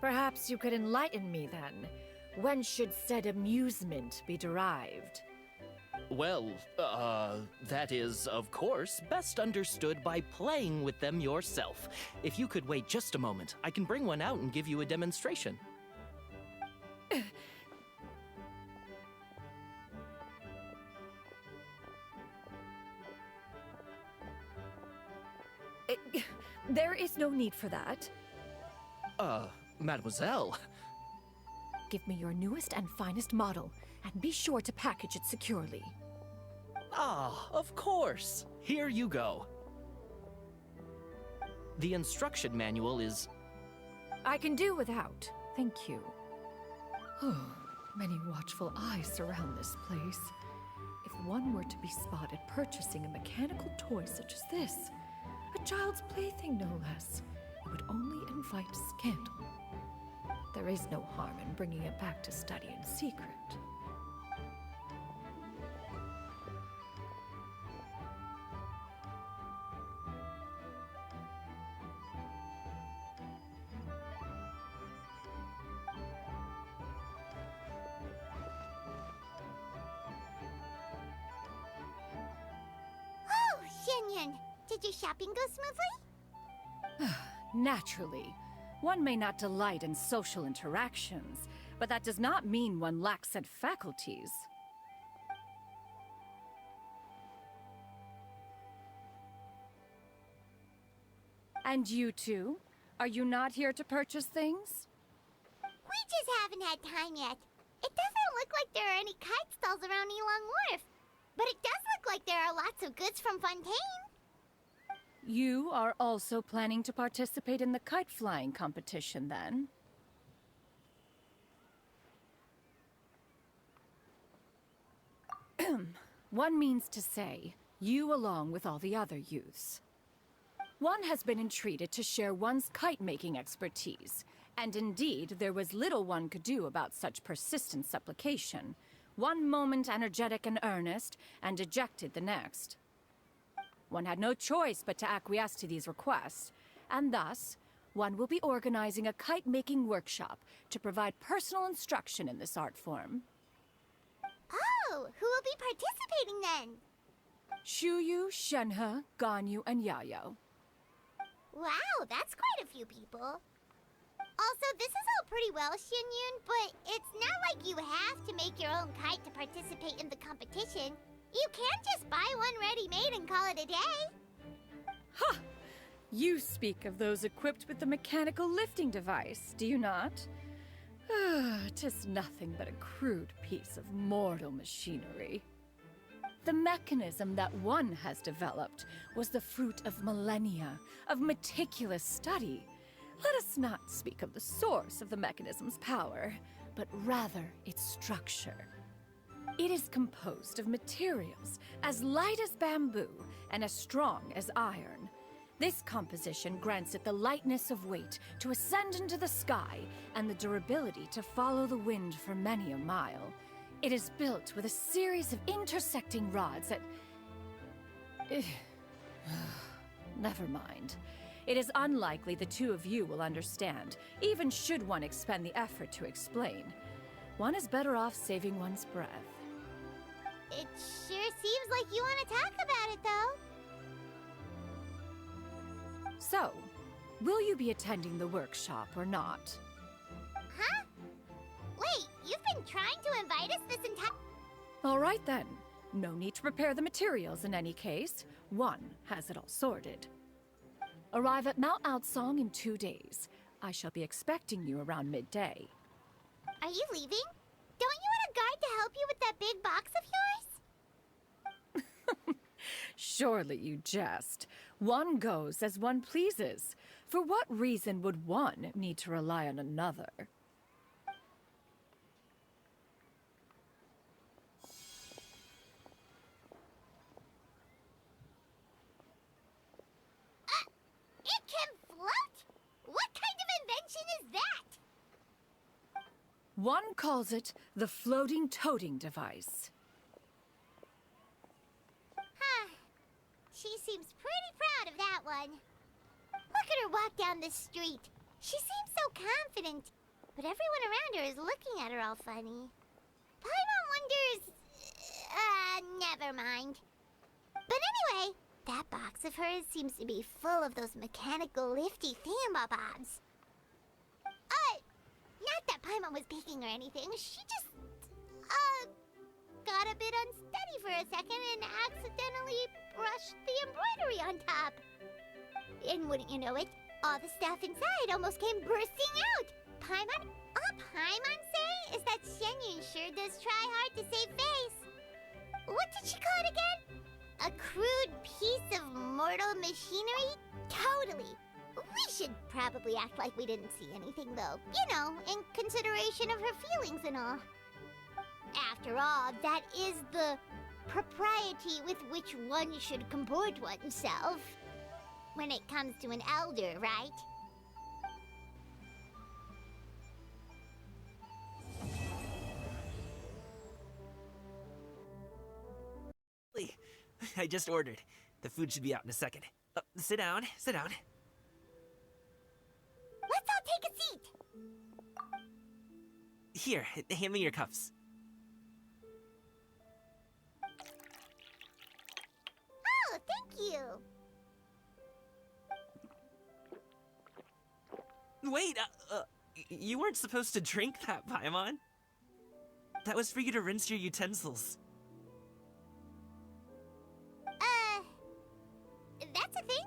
Speaker 12: Perhaps you could enlighten me then. When should said amusement be derived?
Speaker 14: Well, that is, of course, best understood by playing with them yourself. If you could wait just a moment, I can bring one out and give you a demonstration.
Speaker 12: There is no need for that.
Speaker 14: Mademoiselle.
Speaker 12: Give me your newest and finest model, and be sure to package it securely.
Speaker 14: Ah, of course. Here you go. The instruction manual is...
Speaker 12: I can do without, thank you. Many watchful eyes surround this place. If one were to be spotted purchasing a mechanical toy such as this, a child's plaything no less, it would only invite scandal. There is no harm in bringing it back to study in secret.
Speaker 1: Oh, Xianyun, did your shopping go smoothly?
Speaker 12: Naturally. One may not delight in social interactions, but that does not mean one lacks said faculties. And you two? Are you not here to purchase things?
Speaker 1: We just haven't had time yet. It doesn't look like there are any kite stalls around Elong Wharf, but it does look like there are lots of goods from Fontaine.
Speaker 12: You are also planning to participate in the kite flying competition, then? One means to say, you along with all the other youths. One has been entreated to share one's kite-making expertise, and indeed, there was little one could do about such persistent supplication. One moment energetic and earnest, and dejected the next. One had no choice but to acquiesce to these requests, and thus, one will be organizing a kite-making workshop to provide personal instruction in this art form.
Speaker 1: Oh, who will be participating then?
Speaker 12: Shuyu, Shenhe, Ganyu, and Yayo.
Speaker 1: Wow, that's quite a few people. Also, this is all pretty well, Xianyun, but it's not like you have to make your own kite to participate in the competition. You can't just buy one ready-made and call it a day.
Speaker 12: Ha! You speak of those equipped with the mechanical lifting device, do you not? 'Tis nothing but a crude piece of mortal machinery. The mechanism that one has developed was the fruit of millennia of meticulous study. Let us not speak of the source of the mechanism's power, but rather its structure. It is composed of materials as light as bamboo and as strong as iron. This composition grants it the lightness of weight to ascend into the sky and the durability to follow the wind for many a mile. It is built with a series of intersecting rods that... Never mind. It is unlikely the two of you will understand, even should one expend the effort to explain. One is better off saving one's breath.
Speaker 1: It sure seems like you want to talk about it, though.
Speaker 12: So, will you be attending the workshop or not?
Speaker 1: Huh? Wait, you've been trying to invite us this entire...
Speaker 12: All right then. No need to prepare the materials in any case. One has it all sorted. Arrive at Mount Outsong in 2 days. I shall be expecting you around midday.
Speaker 1: Are you leaving? Don't you want a guard to help you with that big box of yours?
Speaker 12: Surely you jest. One goes as one pleases. For what reason would one need to rely on another?
Speaker 1: It can float? What kind of invention is that?
Speaker 12: One calls it the floating toting device.
Speaker 1: Huh. She seems pretty proud of that one. Look at her walk down the street. She seems so confident. But everyone around her is looking at her all funny. Paimon wonders... never mind. But anyway, that box of hers seems to be full of those mechanical lifty thingamabobs. Not that Paimon was peeking or anything. She just, got a bit unsteady for a second and accidentally brushed the embroidery on top. And wouldn't you know it, all the stuff inside almost came bursting out. Paimon, all Paimon say is that Shenyun sure does try hard to save face. What did she call it again? A crude piece of mortal machinery? Totally. We should probably act like we didn't see anything, though. You know, in consideration of her feelings and all. After all, that is the propriety with which one should comport oneself. When it comes to an elder, right?
Speaker 8: I just ordered. The food should be out in a second. Sit down, sit down.
Speaker 1: Let's all take a seat!
Speaker 8: Here, hand me your cups.
Speaker 1: Oh, thank you!
Speaker 8: Wait, you weren't supposed to drink that, Paimon. That was for you to rinse your utensils.
Speaker 1: That's a thing?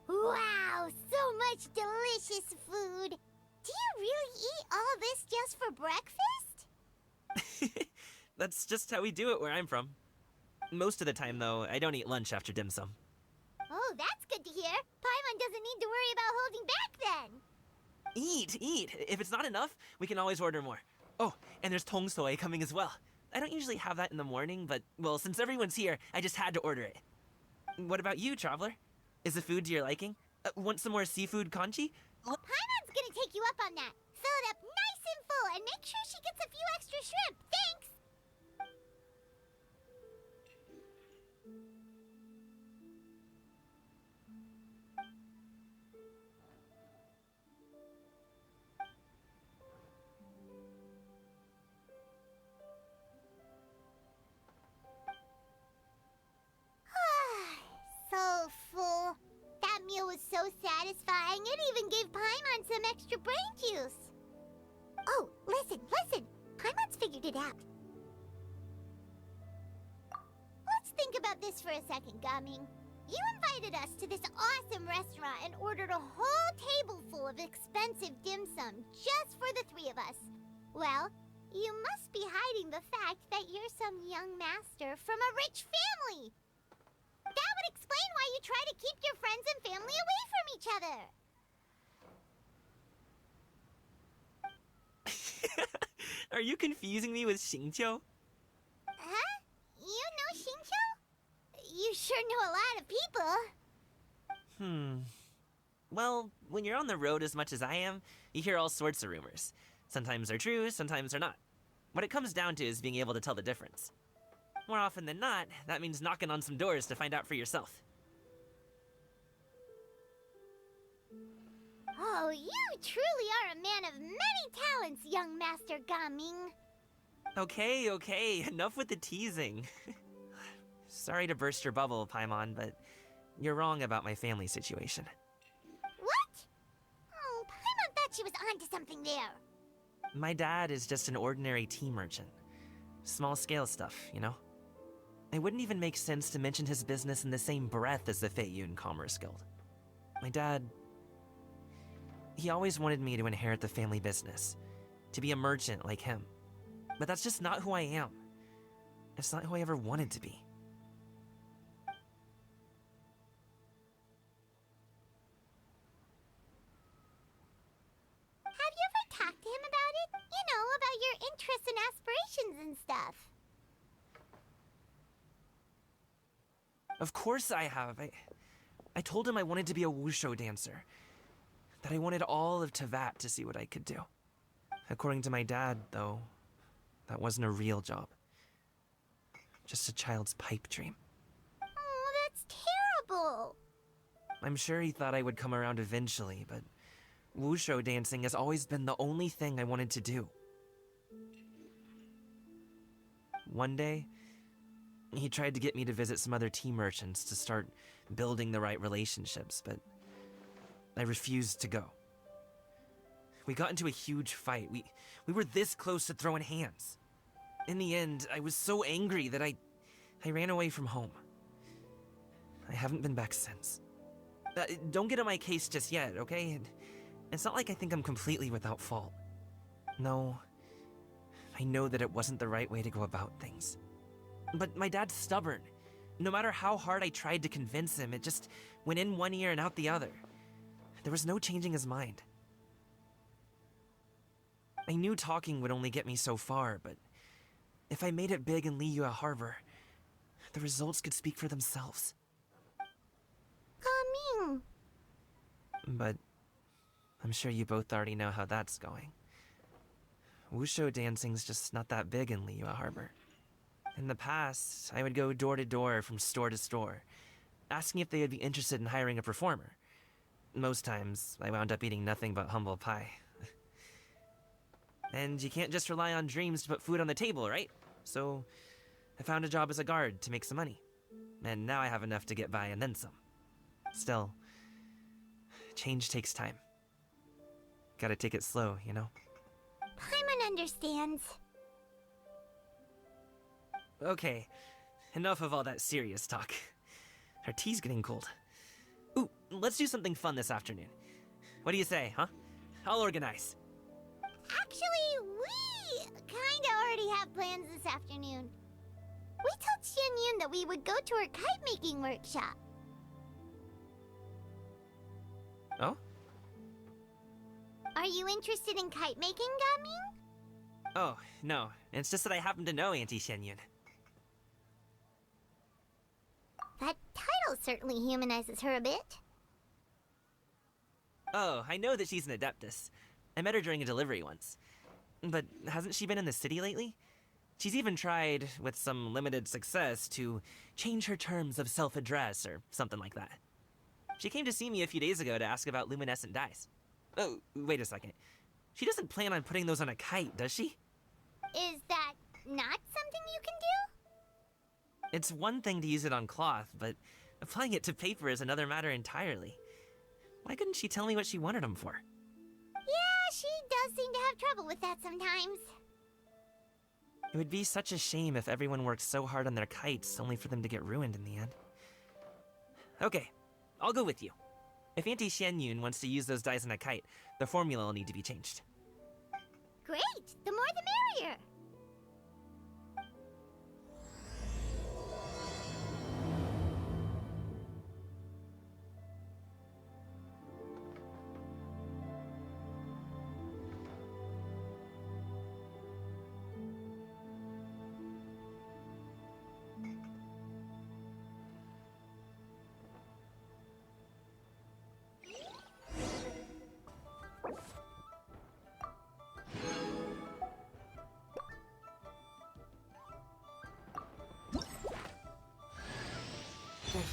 Speaker 1: Wow, so much delicious food! Do you really eat all this just for breakfast?
Speaker 8: That's just how we do it where I'm from. Most of the time, though, I don't eat lunch after dim sum.
Speaker 1: Oh, that's good to hear. Paimon doesn't need to worry about holding back then.
Speaker 8: Eat, eat. If it's not enough, we can always order more. Oh, and there's tong soy coming as well. I don't usually have that in the morning, but, well, since everyone's here, I just had to order it. What about you, Traveler? Is the food to your liking? Want some more seafood congee?
Speaker 1: Paimon's gonna take you up on that. Fill it up nice and full and make sure she gets a few extra shrimp. Thanks! So full. That meal was so satisfying, it even gave Paimon some extra brain juice. Oh, listen, listen. Paimon's figured it out. Let's think about this for a second, Gaming. You invited us to this awesome restaurant and ordered a whole table full of expensive dim sum just for the three of us. Well, you must be hiding the fact that you're some young master from a rich family. That would explain why you try to keep your friends and family away from each other.
Speaker 8: Are you confusing me with Xingqiu?
Speaker 1: Huh? You know Xingqiu? You sure know a lot of people.
Speaker 8: Well, when you're on the road as much as I am, you hear all sorts of rumors. Sometimes they're true, sometimes they're not. What it comes down to is being able to tell the difference. More often than not, that means knocking on some doors to find out for yourself.
Speaker 1: Oh, you truly are a man of many talents, young Master Gaming.
Speaker 8: Okay, enough with the teasing. Sorry to burst your bubble, Paimon, but you're wrong about my family situation.
Speaker 1: What? Oh, Paimon thought she was onto something there.
Speaker 8: My dad is just an ordinary tea merchant. Small-scale stuff, you know? It wouldn't even make sense to mention his business in the same breath as the Feiyun Commerce Guild. My dad... he always wanted me to inherit the family business, to be a merchant like him. But that's just not who I am. It's not who I ever wanted to be.
Speaker 1: Have you ever talked to him about it? You know, about your interests and aspirations and stuff.
Speaker 8: Of course I have. I told him I wanted to be a wushu dancer. That I wanted all of Tevat to see what I could do. According to my dad, though, that wasn't a real job. Just a child's pipe dream.
Speaker 1: Oh, that's terrible.
Speaker 8: I'm sure he thought I would come around eventually, but wushu dancing has always been the only thing I wanted to do. One day, he tried to get me to visit some other tea merchants to start building the right relationships, but I refused to go. We got into a huge fight. We were this close to throwing hands. In the end, I was so angry that I ran away from home. I haven't been back since. Don't get on my case just yet, okay? It's not like I think I'm completely without fault. No, I know that it wasn't the right way to go about things. But my dad's stubborn. No matter how hard I tried to convince him, it just went in one ear and out the other. There was no changing his mind. I knew talking would only get me so far, but if I made it big in Liyue Harbor, the results could speak for themselves.
Speaker 1: Gaming.
Speaker 8: But I'm sure you both already know how that's going. Wushu dancing's just not that big in Liyue Harbor. In the past, I would go door to door from store to store, asking if they would be interested in hiring a performer. Most times, I wound up eating nothing but humble pie. And you can't just rely on dreams to put food on the table, right? So, I found a job as a guard to make some money. And now I have enough to get by and then some. Still, change takes time. Gotta take it slow, you know?
Speaker 1: Paimon understands.
Speaker 8: Okay, enough of all that serious talk. Our tea's getting cold. Ooh, let's do something fun this afternoon. What do you say, huh? I'll organize.
Speaker 1: Actually, we kinda already have plans this afternoon. We told Xianyun that we would go to her kite-making workshop.
Speaker 8: Oh?
Speaker 1: Are you interested in kite-making, Gaming?
Speaker 8: Oh, no. It's just that I happen to know Auntie Xianyun.
Speaker 1: That title certainly humanizes her a bit.
Speaker 8: Oh, I know that she's an Adeptus. I met her during a delivery once. But hasn't she been in the city lately? She's even tried, with some limited success, to change her terms of self-address or something like that. She came to see me a few days ago to ask about luminescent dyes. Oh, wait a second. She doesn't plan on putting those on a kite, does she?
Speaker 1: Is that not something you can do?
Speaker 8: It's one thing to use it on cloth, but applying it to paper is another matter entirely. Why couldn't she tell me what she wanted them for?
Speaker 1: Yeah, she does seem to have trouble with that sometimes.
Speaker 8: It would be such a shame if everyone worked so hard on their kites only for them to get ruined in the end. Okay, I'll go with you. If Auntie Xianyun wants to use those dyes on a kite, the formula will need to be changed.
Speaker 1: Great! The more the merrier!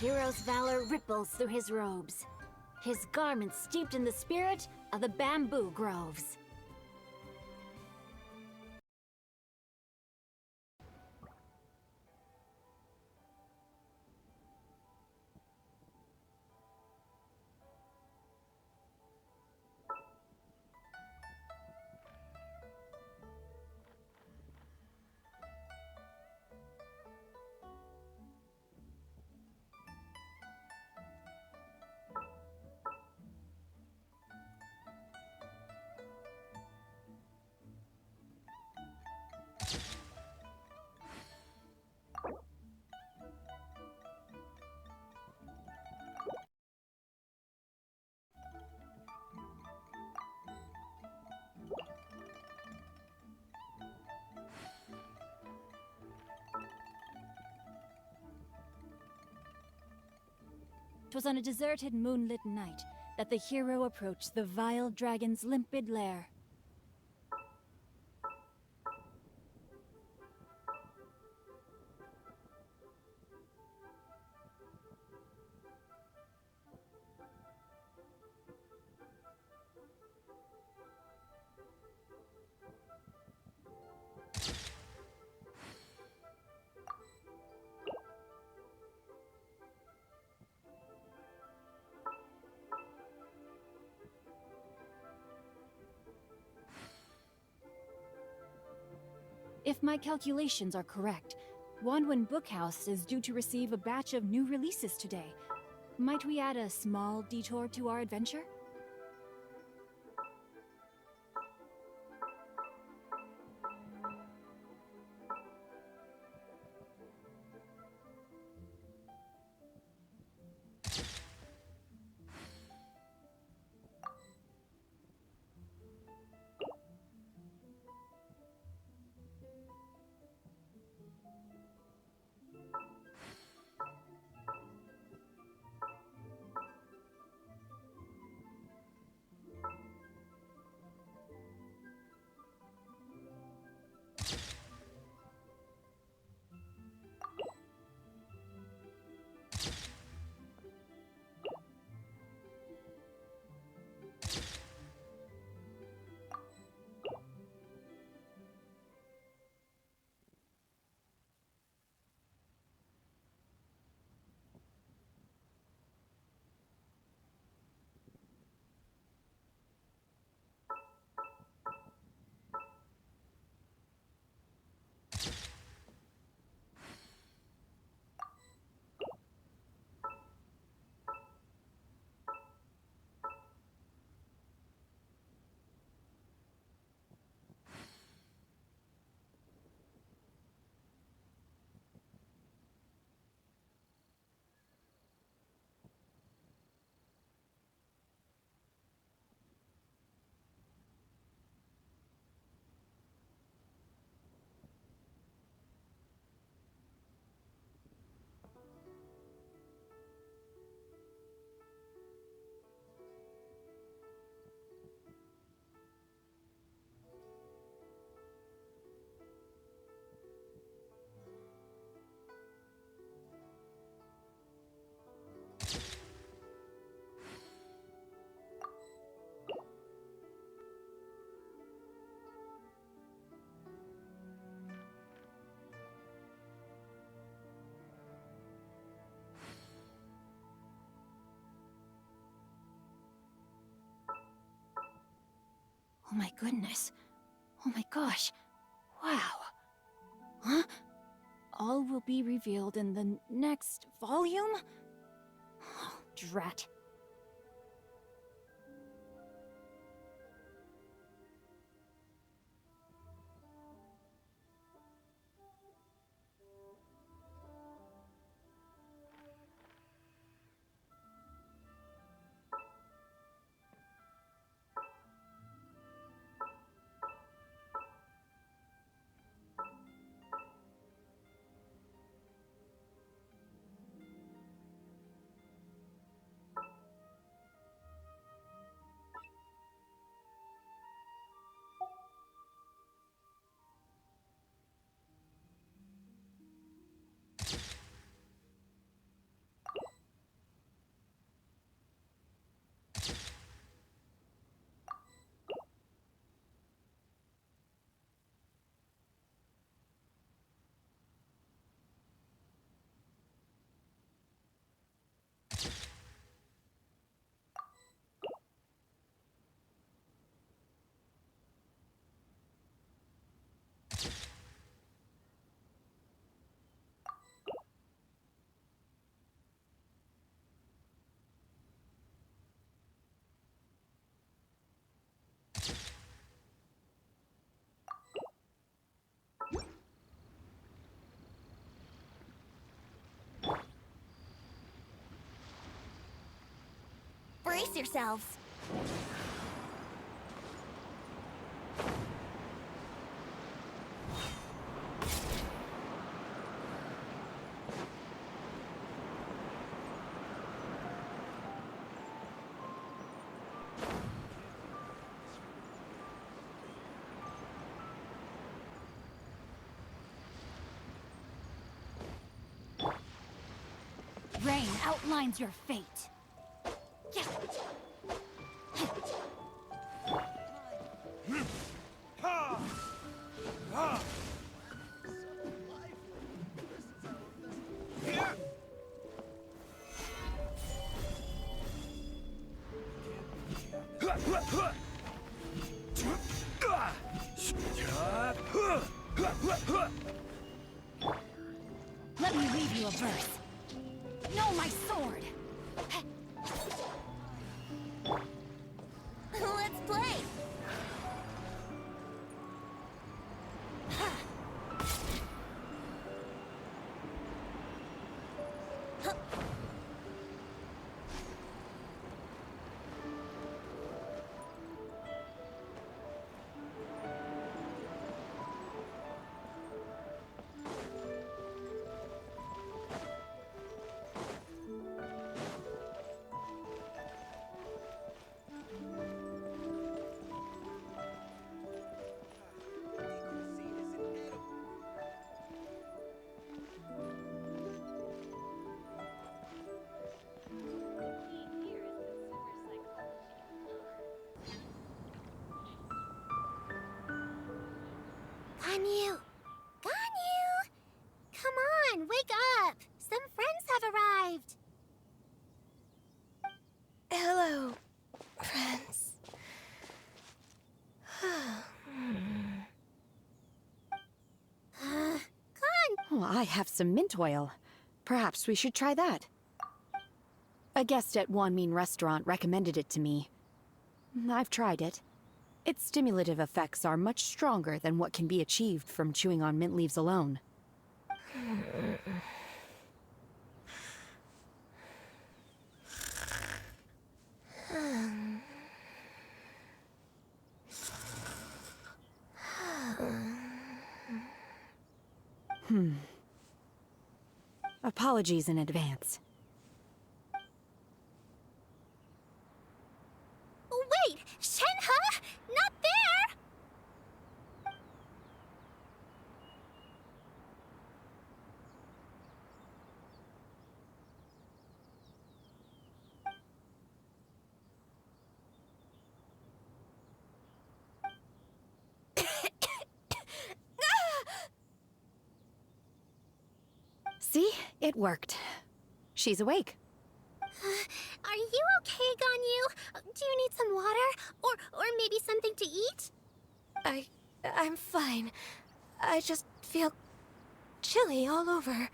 Speaker 15: hero's valor ripples through his robes. His garments steeped in the spirit of the bamboo groves.
Speaker 16: Twas on a deserted moonlit night that the hero approached the vile dragon's limpid lair. If my calculations are correct, Wanwen Bookhouse is due to receive a batch of new releases today. Might we add a small detour to our adventure? Oh my goodness. Oh my gosh. Wow. Huh? All will be revealed in the next volume? Oh, drat.
Speaker 3: Brace yourselves.
Speaker 16: Rain outlines your fate. Let me read you a verse. Know my sword!
Speaker 3: Let's play!
Speaker 1: Ganyu! Ganyu! Come on, wake up! Some friends have arrived!
Speaker 3: Hello, friends.
Speaker 17: Oh, I have some mint oil. Perhaps we should try that. A guest at Wanmin Restaurant recommended it to me. I've tried it. Its stimulative effects are much stronger than what can be achieved from chewing on mint leaves alone. Apologies in advance.
Speaker 1: Wait! Shenhe? Not there!
Speaker 17: See? It worked. She's awake.
Speaker 1: Are you okay, Ganyu? Do you need some water? Or maybe something to eat?
Speaker 3: I'm fine. I just feel chilly all over.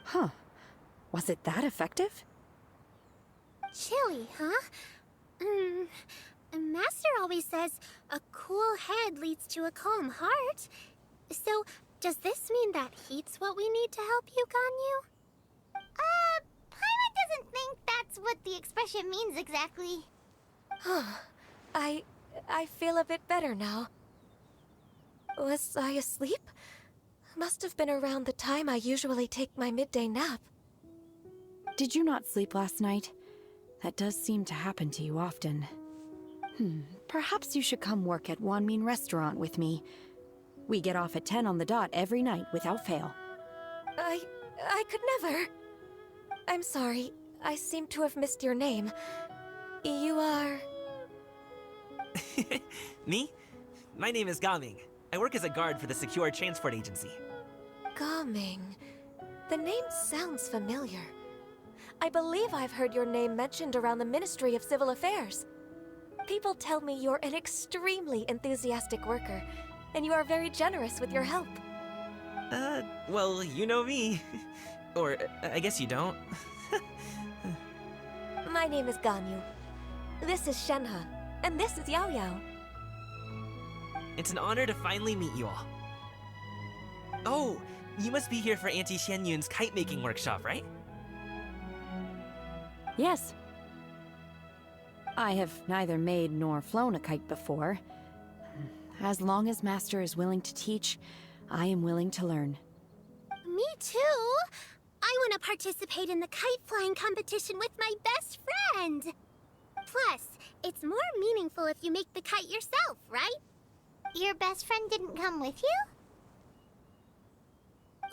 Speaker 17: Huh. Was it that effective?
Speaker 1: Chilly, huh? Master always says a cool head leads to a calm heart. So, does this mean that heat's what we need to help you, Ganyu? Paimon doesn't think that's what the expression means exactly.
Speaker 3: I feel a bit better now. Was I asleep? Must have been around the time I usually take my midday nap.
Speaker 17: Did you not sleep last night? That does seem to happen to you often. Perhaps you should come work at Wanmin Restaurant with me. We get off at 10 on the dot every night without fail.
Speaker 3: I could never. I'm sorry. I seem to have missed your name. You are...
Speaker 8: Me? My name is Gaming. I work as a guard for the Secure Transport Agency.
Speaker 3: Gaming. The name sounds familiar. I believe I've heard your name mentioned around the Ministry of Civil Affairs. People tell me you're an extremely enthusiastic worker, and you are very generous with your help.
Speaker 8: Well, you know me. Or, I guess you don't.
Speaker 3: My name is Ganyu. This is Shenhe, and this is Yao Yao.
Speaker 8: It's an honor to finally meet you all. Oh, you must be here for Auntie Xianyun's kite-making workshop, right?
Speaker 17: Yes. I have neither made nor flown a kite before. As long as Master is willing to teach, I am willing to learn.
Speaker 1: Me too. I want to participate in the kite flying competition with my best friend. Plus, it's more meaningful if you make the kite yourself, right? Your best friend didn't come with you?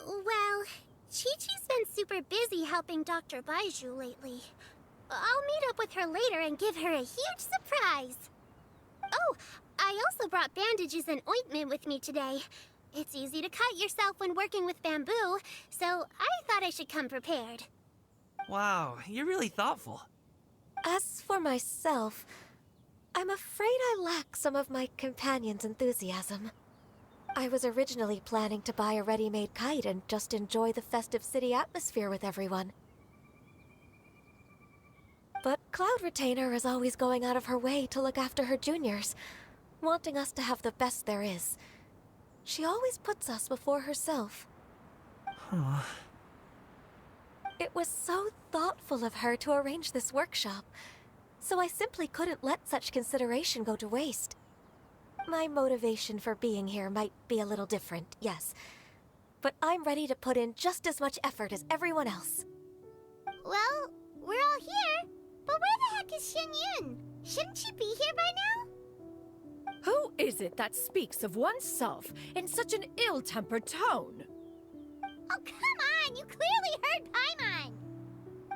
Speaker 1: Well, Chi-Chi's been super busy helping Dr. Baiju lately. I'll meet up with her later and give her a huge surprise. Oh, I also brought bandages and ointment with me today. It's easy to cut yourself when working with bamboo, so I thought I should come prepared.
Speaker 8: Wow, you're really thoughtful.
Speaker 3: As for myself, I'm afraid I lack some of my companion's enthusiasm. I was originally planning to buy a ready-made kite and just enjoy the festive city atmosphere with everyone. But Cloud Retainer is always going out of her way to look after her juniors, wanting us to have the best there is. She always puts us before herself.
Speaker 8: Huh.
Speaker 3: It was so thoughtful of her to arrange this workshop, so I simply couldn't let such consideration go to waste. My motivation for being here might be a little different, yes, but I'm ready to put in just as much effort as everyone else.
Speaker 1: Well, we're all here, but where the heck is Xianyun? Shouldn't she be here by now?
Speaker 6: Who is it that speaks of oneself in such an ill-tempered tone?
Speaker 1: Oh, come on! You clearly heard Paimon!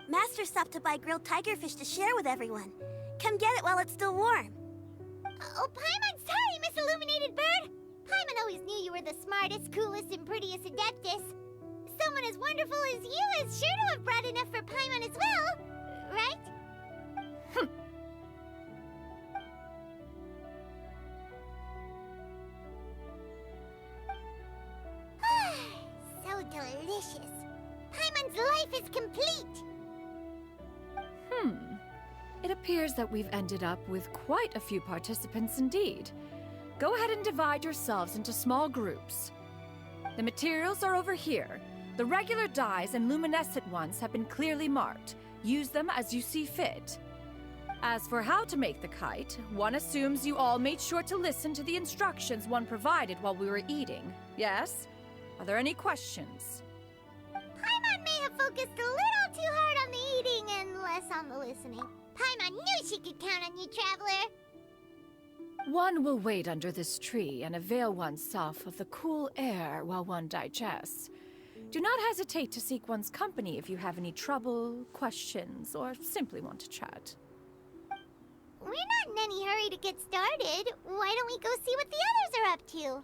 Speaker 1: Master stopped to buy grilled tigerfish to share with everyone. Come get it while it's still warm. Oh, Paimon, sorry, Miss Illuminated Bird! Paimon always knew you were the smartest, coolest, and prettiest Adeptus. Someone as wonderful as you is sure to have brought enough for Paimon as well, right? So delicious. Paimon's life is complete.
Speaker 12: It appears that we've ended up with quite a few participants indeed. Go ahead and divide yourselves into small groups. The materials are over here. The regular dyes and luminescent ones have been clearly marked. Use them as you see fit. As for how to make the kite, one assumes you all made sure to listen to the instructions one provided while we were eating. Yes? Are there any questions?
Speaker 1: Paimon may have focused a little too hard on the eating and less on the listening. Paimon knew she could count on you, Traveler.
Speaker 12: One will wait under this tree and avail oneself of the cool air while one digests. Do not hesitate to seek one's company if you have any trouble, questions, or simply want to chat.
Speaker 1: We're not in any hurry to get started. Why don't we go see what the others are up to?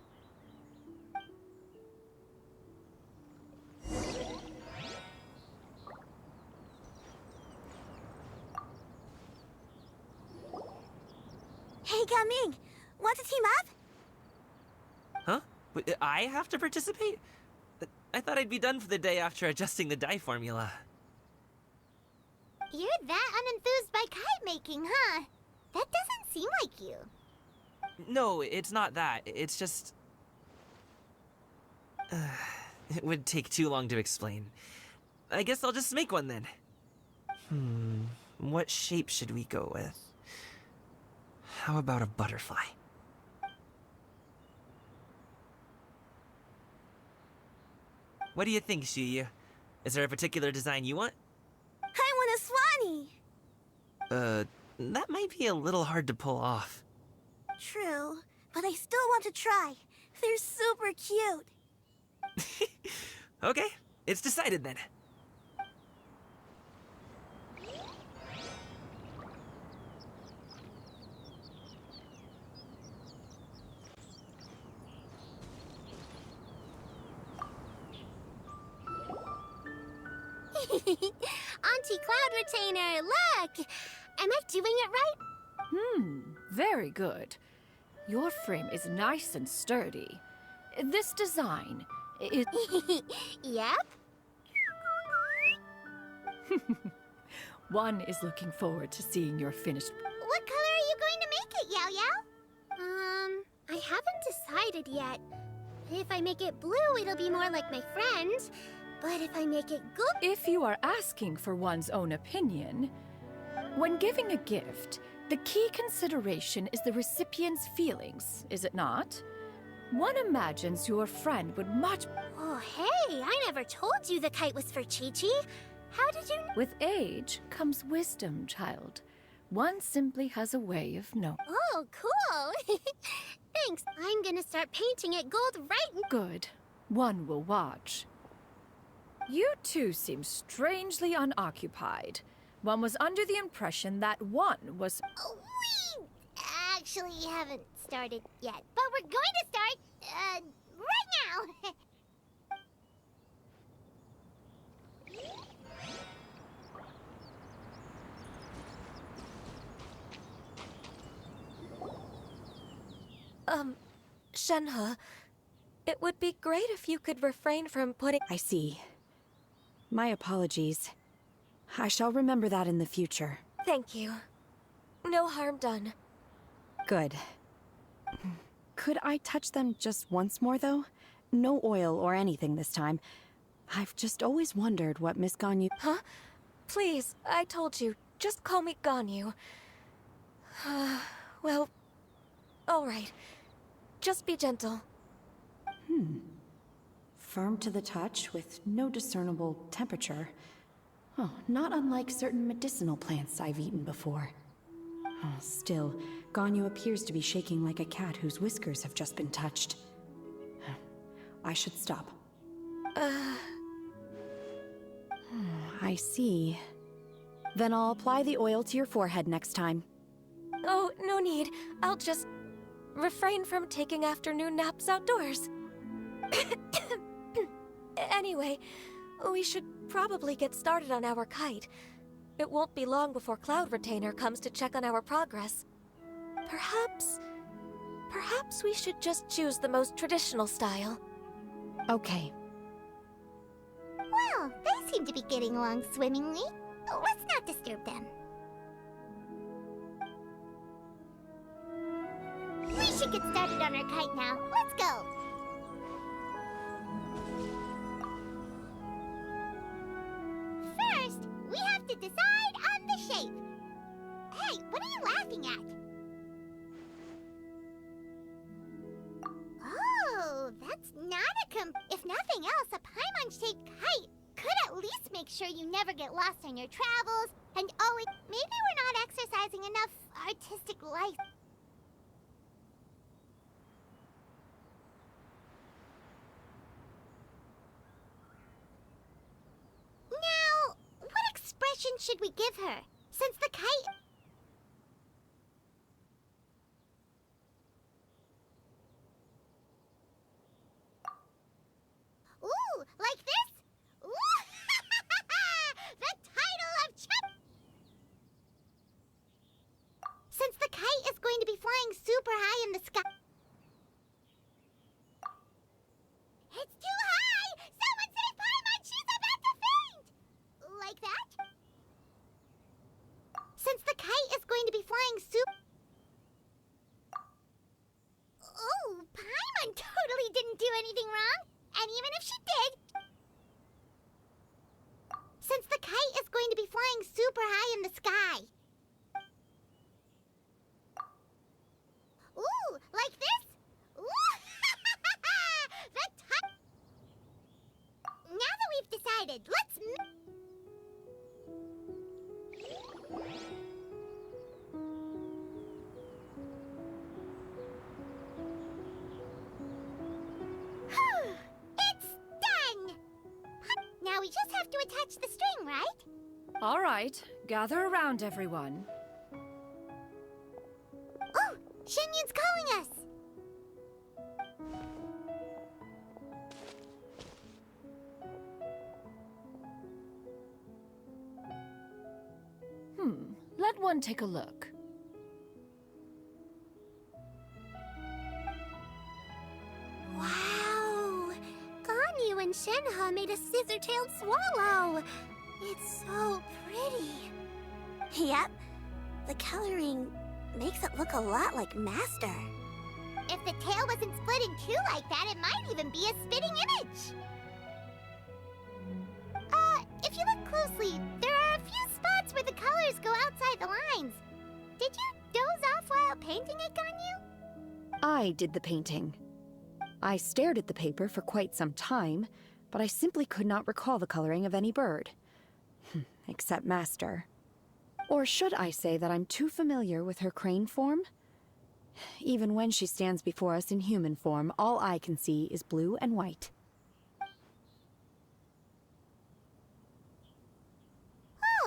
Speaker 1: Hey, Gaming! Want to team up?
Speaker 8: Huh? Wait, I have to participate? I thought I'd be done for the day after adjusting the dye formula.
Speaker 1: You're that unenthused by kite making, huh? That doesn't seem like you.
Speaker 8: No, it's not that. It's just... it would take too long to explain. I guess I'll just make one then. What shape should we go with? How about a butterfly? What do you think, Shuyu? Is there a particular design you want?
Speaker 1: I want a swanee!
Speaker 8: That might be a little hard to pull off.
Speaker 1: True, but I still want to try. They're super cute.
Speaker 8: Okay, it's decided then.
Speaker 1: Auntie Cloud Retainer, look! Am I doing it right?
Speaker 12: Very good. Your frame is nice and sturdy. This design is...
Speaker 1: Yep.
Speaker 12: One is looking forward to seeing your finished...
Speaker 1: What color are you going to make it, Yao Yao? I haven't decided yet. If I make it blue, it'll be more like my friend. But if I make it gold...
Speaker 12: If you are asking for one's own opinion, When giving a gift, the key consideration is the recipient's feelings, is it not? One imagines your friend would much...
Speaker 3: Oh, hey, I never told you the kite was for Chi-Chi. How did you...
Speaker 12: With age comes wisdom, child. One simply has a way of knowing.
Speaker 3: Oh, cool. Thanks. I'm gonna start painting it gold right...
Speaker 12: Good. One will watch. You two seem strangely unoccupied. One was under the impression that one was...
Speaker 1: We actually haven't started yet, but we're going to start, right now.
Speaker 3: Shenhe, it would be great if you could refrain from putting...
Speaker 17: I see. My apologies. I shall remember that in the future.
Speaker 3: Thank you. No harm done.
Speaker 17: Good. Could I touch them just once more, though? No oil or anything this time. I've just always wondered what Miss Ganyu...
Speaker 3: Huh? Please, I told you. Just call me Ganyu. Well, all right. Just be gentle.
Speaker 17: Firm to the touch with no discernible temperature. Oh, not unlike certain medicinal plants I've eaten before. Oh, still, Ganyu appears to be shaking like a cat whose whiskers have just been touched. I should stop. I see. Then I'll apply the oil to your forehead next time.
Speaker 3: Oh, no need. I'll just refrain from taking afternoon naps outdoors. Anyway, we should probably get started on our kite. It won't be long before Cloud Retainer comes to check on our progress. Perhaps we should just choose the most traditional style.
Speaker 17: Okay.
Speaker 1: Well, they seem to be getting along swimmingly. Let's not disturb them. We should get started on our kite now. Let's go. First, we have to decide on the shape. Hey, what are you laughing at? Oh, that's not if nothing else, a Paimon-shaped kite could at least make sure you never get lost on your travels, and maybe we're not exercising enough artistic life. Now, what expression should we give her? Since the kite... Ooh, like this? Ooh! The title of Since the kite is going to be flying super high in the sky... It's too high! Someone save Paimon! She's about to faint! Like that? Since the kite is going to be flying super... Oh, Paimon totally didn't do anything wrong! And even if she did... Since the kite is going to be flying super high in the sky... Ooh, like this? Ooh! Now that we've decided, let's... It's done! Now we just have to attach the string, right?
Speaker 12: All right, gather around, everyone.
Speaker 1: Oh, Shenyun's calling us!
Speaker 12: Let one take a look.
Speaker 3: Wow! Ganyu and Shenhe made a scissor-tailed swallow! It's so pretty. Yep. The coloring makes it look a lot like Master.
Speaker 1: If the tail wasn't split in two like that, it might even be a spitting image. If you look closely, there are a few spots where the colors colors go outside the lines. Did you doze off while painting it, Ganyu?
Speaker 17: I did the painting. I stared at the paper for quite some time, but I simply could not recall the coloring of any bird. Except Master. Or should I say that I'm too familiar with her crane form? Even when she stands before us in human form, all I can see is blue and white.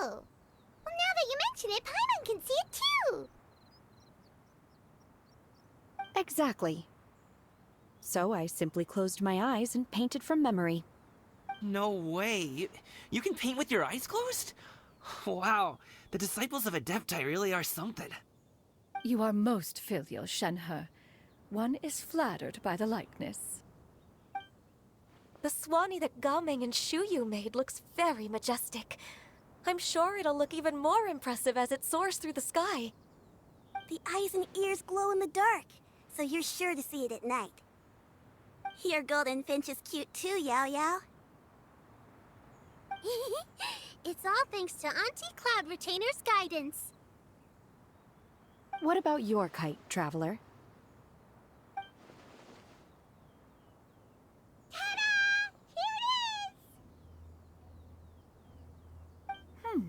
Speaker 1: Oh, well, now that you mention it, Paimon can see it too.
Speaker 17: Exactly. So I simply closed my eyes and painted from memory.
Speaker 8: No way. You can paint with your eyes closed? Wow, the disciples of Adepti really are something.
Speaker 12: You are most filial, Shenhe. One is flattered by the likeness.
Speaker 3: The Swanee that Gaming and Shuyu made looks very majestic. I'm sure it'll look even more impressive as it soars through the sky.
Speaker 1: The eyes and ears glow in the dark, so you're sure to see it at night. Your golden finch is cute too, Yao Yao. It's all thanks to Auntie Cloud Retainer's guidance.
Speaker 17: What about your kite, Traveler?
Speaker 1: Ta-da! Here it is!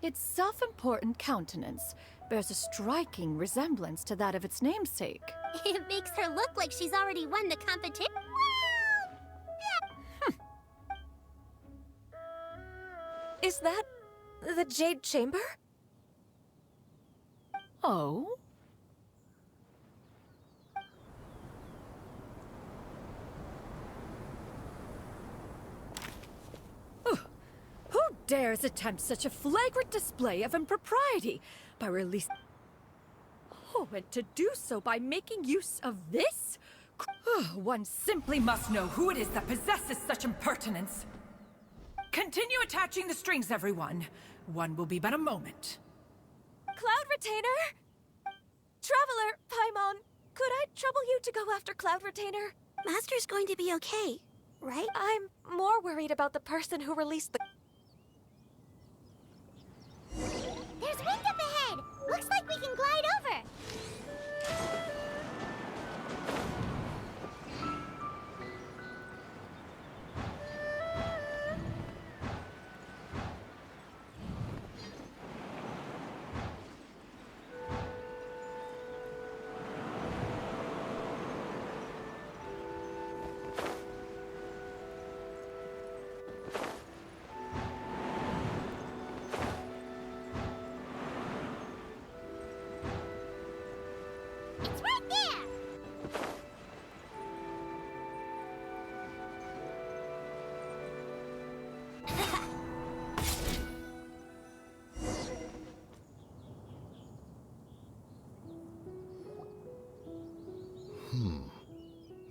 Speaker 12: Its self-important countenance bears a striking resemblance to that of its namesake.
Speaker 1: It makes her look like she's already won the competition.
Speaker 3: Is that the Jade Chamber?
Speaker 12: Oh? Who dares attempt such a flagrant display of impropriety by releasing... Oh, and to do so by making use of this? One simply must know who it is that possesses such impertinence. Continue attaching the strings, everyone. One will be but a moment.
Speaker 3: Cloud Retainer? Traveler, Paimon, could I trouble you to go after Cloud Retainer?
Speaker 1: Master's going to be okay, right?
Speaker 3: I'm more worried about the person who released the...
Speaker 1: There's wind up ahead! Looks like we can glide over! It's right there!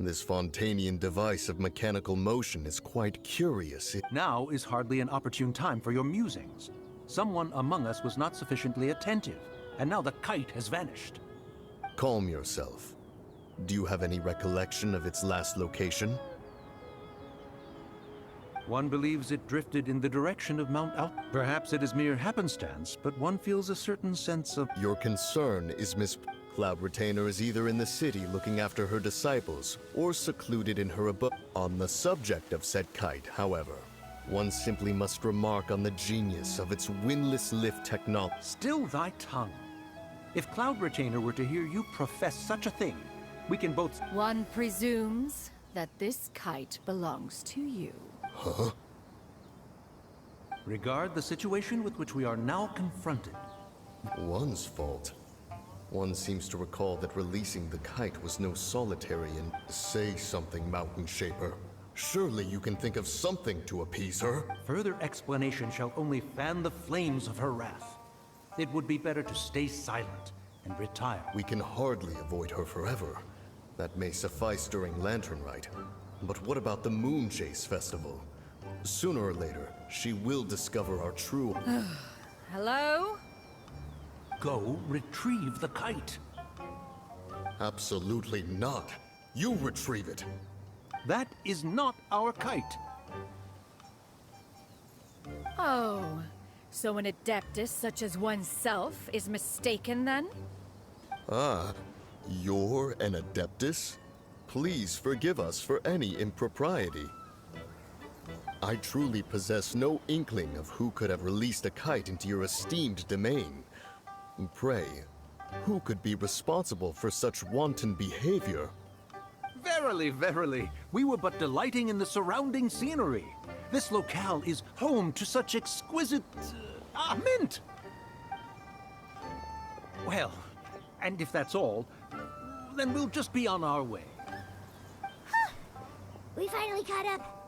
Speaker 5: This Fontanian device of mechanical motion is quite curious.
Speaker 4: Now is hardly an opportune time for your musings. Someone among us was not sufficiently attentive, and now the kite has vanished.
Speaker 5: Calm yourself. Do you have any recollection of its last location?
Speaker 4: One believes it drifted in the direction of Mount Out. Perhaps it is mere happenstance, but one feels a certain sense of...
Speaker 5: Your concern is Cloud Retainer is either in the city looking after her disciples, or secluded in her abode. On the subject of said kite, however, one simply must remark on the genius of its windless lift technology.
Speaker 4: Still thy tongue. If Cloud Retainer were to hear you profess such a thing, we can both...
Speaker 12: One presumes that this kite belongs to you.
Speaker 5: Huh?
Speaker 4: Regard the situation with which we are now confronted.
Speaker 5: One's fault. One seems to recall that releasing the kite was no solitary and... Say something, Mountain Shaper. Surely you can think of something to appease her.
Speaker 4: Further explanation shall only fan the flames of her wrath. It would be better to stay silent and retire.
Speaker 5: We can hardly avoid her forever. That may suffice during Lantern Rite. But what about the Moon Chase Festival? Sooner or later, she will discover our true...
Speaker 12: Hello?
Speaker 4: Go retrieve the kite.
Speaker 5: Absolutely not. You retrieve it.
Speaker 4: That is not our kite.
Speaker 12: Oh, So an adeptus such as oneself is mistaken then?
Speaker 5: Ah, you're an adeptus? Please forgive us for any impropriety. I truly possess no inkling of who could have released a kite into your esteemed domain. Pray, who could be responsible for such wanton behavior?
Speaker 4: Verily, verily, we were but delighting in the surrounding scenery. This locale is home to such exquisite... mint! Well, and if that's all, then we'll just be on our way.
Speaker 1: We finally caught up.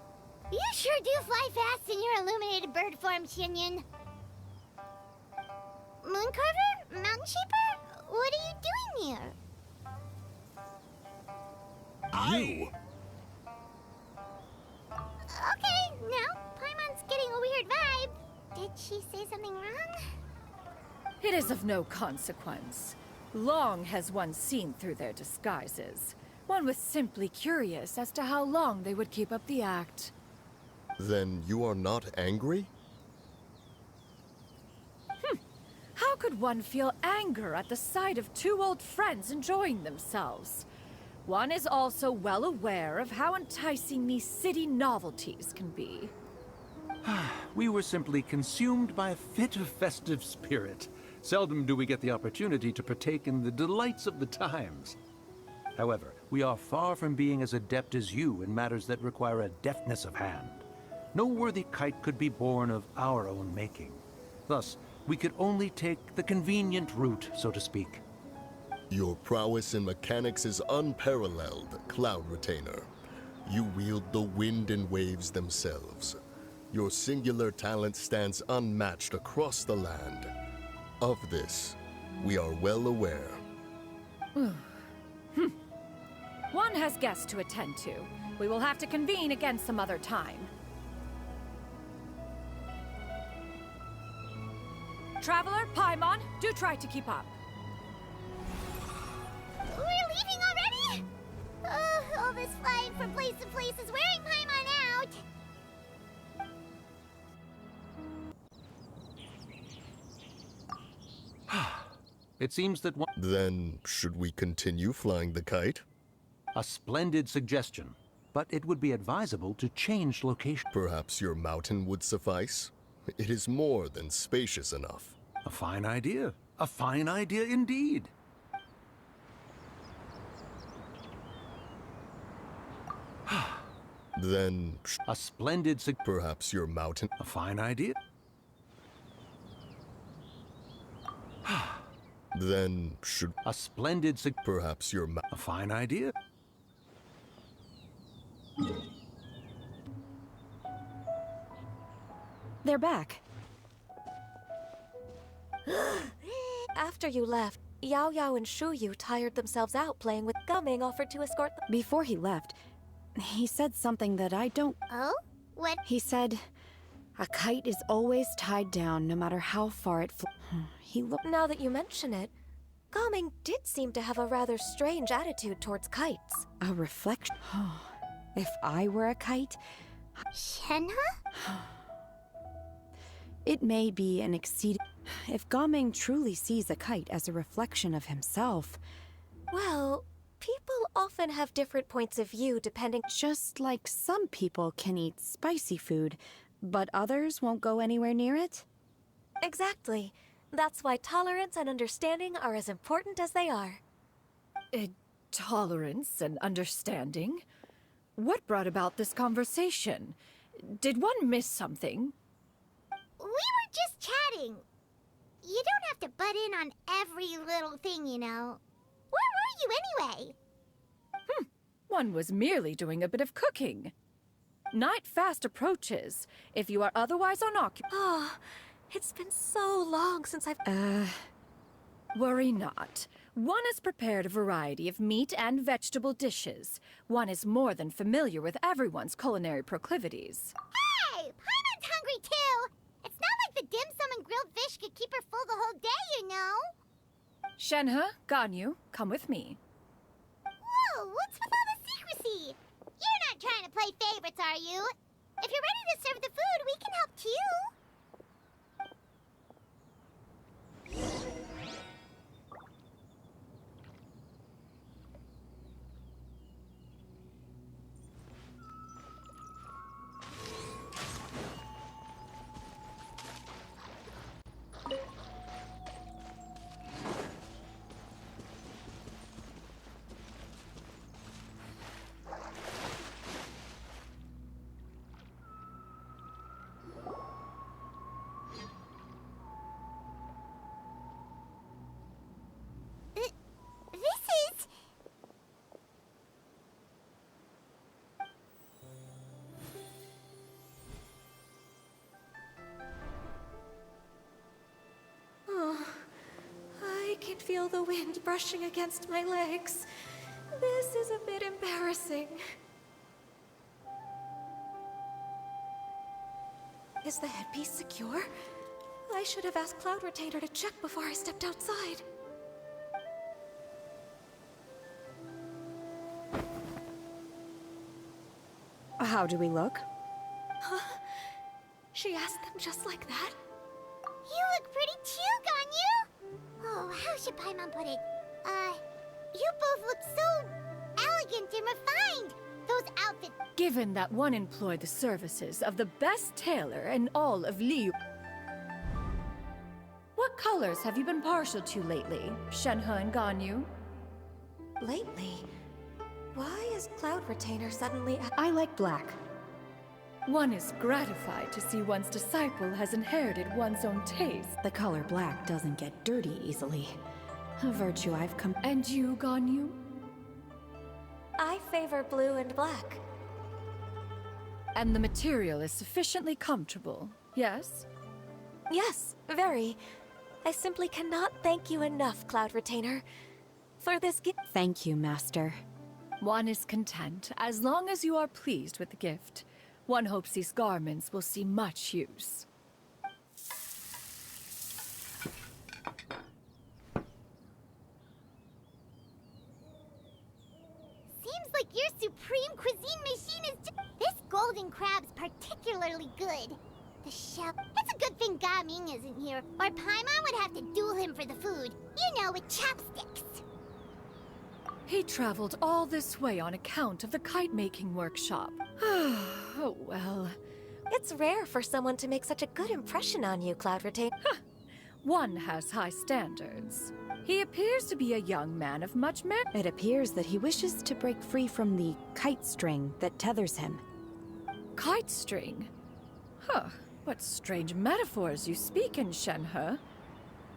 Speaker 1: You sure do fly fast in your illuminated bird form, Shinyan. Mooncarver? Mountain Shaper? What are you doing here?
Speaker 5: You?
Speaker 1: Okay, now Paimon's getting a weird vibe. Did she say something wrong?
Speaker 12: It is of no consequence. Long has one seen through their disguises. One was simply curious as to how long they would keep up the act.
Speaker 5: Then you are not angry?
Speaker 12: How could one feel anger at the sight of two old friends enjoying themselves? One is also well aware of how enticing these city novelties can be.
Speaker 4: We were simply consumed by a fit of festive spirit. Seldom do we get the opportunity to partake in the delights of the times. However, we are far from being as adept as you in matters that require a deftness of hand. No worthy kite could be born of our own making. Thus, we could only take the convenient route, so to speak.
Speaker 5: Your prowess in mechanics is unparalleled, Cloud Retainer. You wield the wind and waves themselves. Your singular talent stands unmatched across the land. Of this, we are well aware.
Speaker 12: One has guests to attend to. We will have to convene again some other time. Traveler, Paimon, do try to keep up.
Speaker 1: We're leaving already? All this flying from place to place is wearing Paimon out.
Speaker 4: It seems that one...
Speaker 5: Then, should we continue flying the kite?
Speaker 4: A splendid suggestion, but it would be advisable to change location.
Speaker 5: Perhaps your mountain would suffice? It is more than spacious enough.
Speaker 4: A fine idea. A fine idea indeed.
Speaker 5: Then...
Speaker 4: A splendid
Speaker 5: Perhaps your mountain...
Speaker 4: A fine idea.
Speaker 5: Then, should...
Speaker 4: A splendid
Speaker 5: Perhaps your...
Speaker 4: A fine idea.
Speaker 17: They're back.
Speaker 3: After you left, Yao Yao and Shu Yu tired themselves out playing with Gumming offered to escort them.
Speaker 17: Before he left, he said something that I don't...
Speaker 1: Oh? What?
Speaker 17: He said, a kite is always tied down no matter how far it He looked...
Speaker 3: Now that you mention it, Gumming did seem to have a rather strange attitude towards kites.
Speaker 17: A reflection? If I were a kite...
Speaker 1: Shenhe?
Speaker 17: It may be an exceeding... If Gaming truly sees a kite as a reflection of himself...
Speaker 3: Well, people often have different points of view depending...
Speaker 17: Just like some people can eat spicy food, but others won't go anywhere near it?
Speaker 3: Exactly. That's why tolerance and understanding are as important as they are.
Speaker 12: Tolerance and understanding? What brought about this conversation? Did one miss something?
Speaker 1: We were just chatting. You don't have to butt in on every little thing, you know. Where were you anyway?
Speaker 12: One was merely doing a bit of cooking. Night fast approaches. If you are otherwise unoccupied...
Speaker 3: Oh, it's been so long since I've...
Speaker 12: Worry not. One has prepared a variety of meat and vegetable dishes. One is more than familiar with everyone's culinary proclivities.
Speaker 1: Hey! Paimon's hungry too! It's not like the dim sum and grilled fish could keep her full the whole day, you know?
Speaker 12: Shenhe, Ganyu, come with me.
Speaker 1: Whoa, what's with all the secrecy? You're not trying to play favorites, are you? If you're ready to serve the food, we can help too.
Speaker 12: can feel the wind brushing against my legs. This is a bit embarrassing. Is the headpiece secure? I should have asked Cloud Retainer to check before I stepped outside.
Speaker 17: How do we look?
Speaker 12: Huh? She asked them just like that?
Speaker 1: You look pretty too, Ganyu! Oh, how should Paimon put it? You both look so elegant and refined. Those outfits...
Speaker 12: Given that one employed the services of the best tailor in all of Liu... What colors have you been partial to lately, Shenhe and Ganyu? Lately? Why is Cloud Retainer suddenly...
Speaker 17: I like black.
Speaker 12: One is gratified to see one's disciple has inherited one's own taste.
Speaker 17: The color black doesn't get dirty easily. A virtue I've come...
Speaker 12: And you, Ganyu?
Speaker 3: I favor blue and black.
Speaker 12: And the material is sufficiently comfortable, yes?
Speaker 3: Yes, very. I simply cannot thank you enough, Cloud Retainer, for this gift.
Speaker 17: Thank you, Master.
Speaker 12: One is content, as long as you are pleased with the gift. One hopes these garments will see much use.
Speaker 1: Seems like your supreme cuisine machine is... This golden crab's particularly good. The chef... It's a good thing Gaming isn't here, or Paimon would have to duel him for the food. You know, with chopsticks.
Speaker 12: He traveled all this way on account of the kite-making workshop. Oh, well.
Speaker 3: It's rare for someone to make such a good impression on you, Cloud Retainer.
Speaker 12: One has high standards. He appears to be a young man of much merit.
Speaker 17: It appears that he wishes to break free from the kite string that tethers him.
Speaker 12: Kite string? Huh. What strange metaphors you speak in, Shenhe.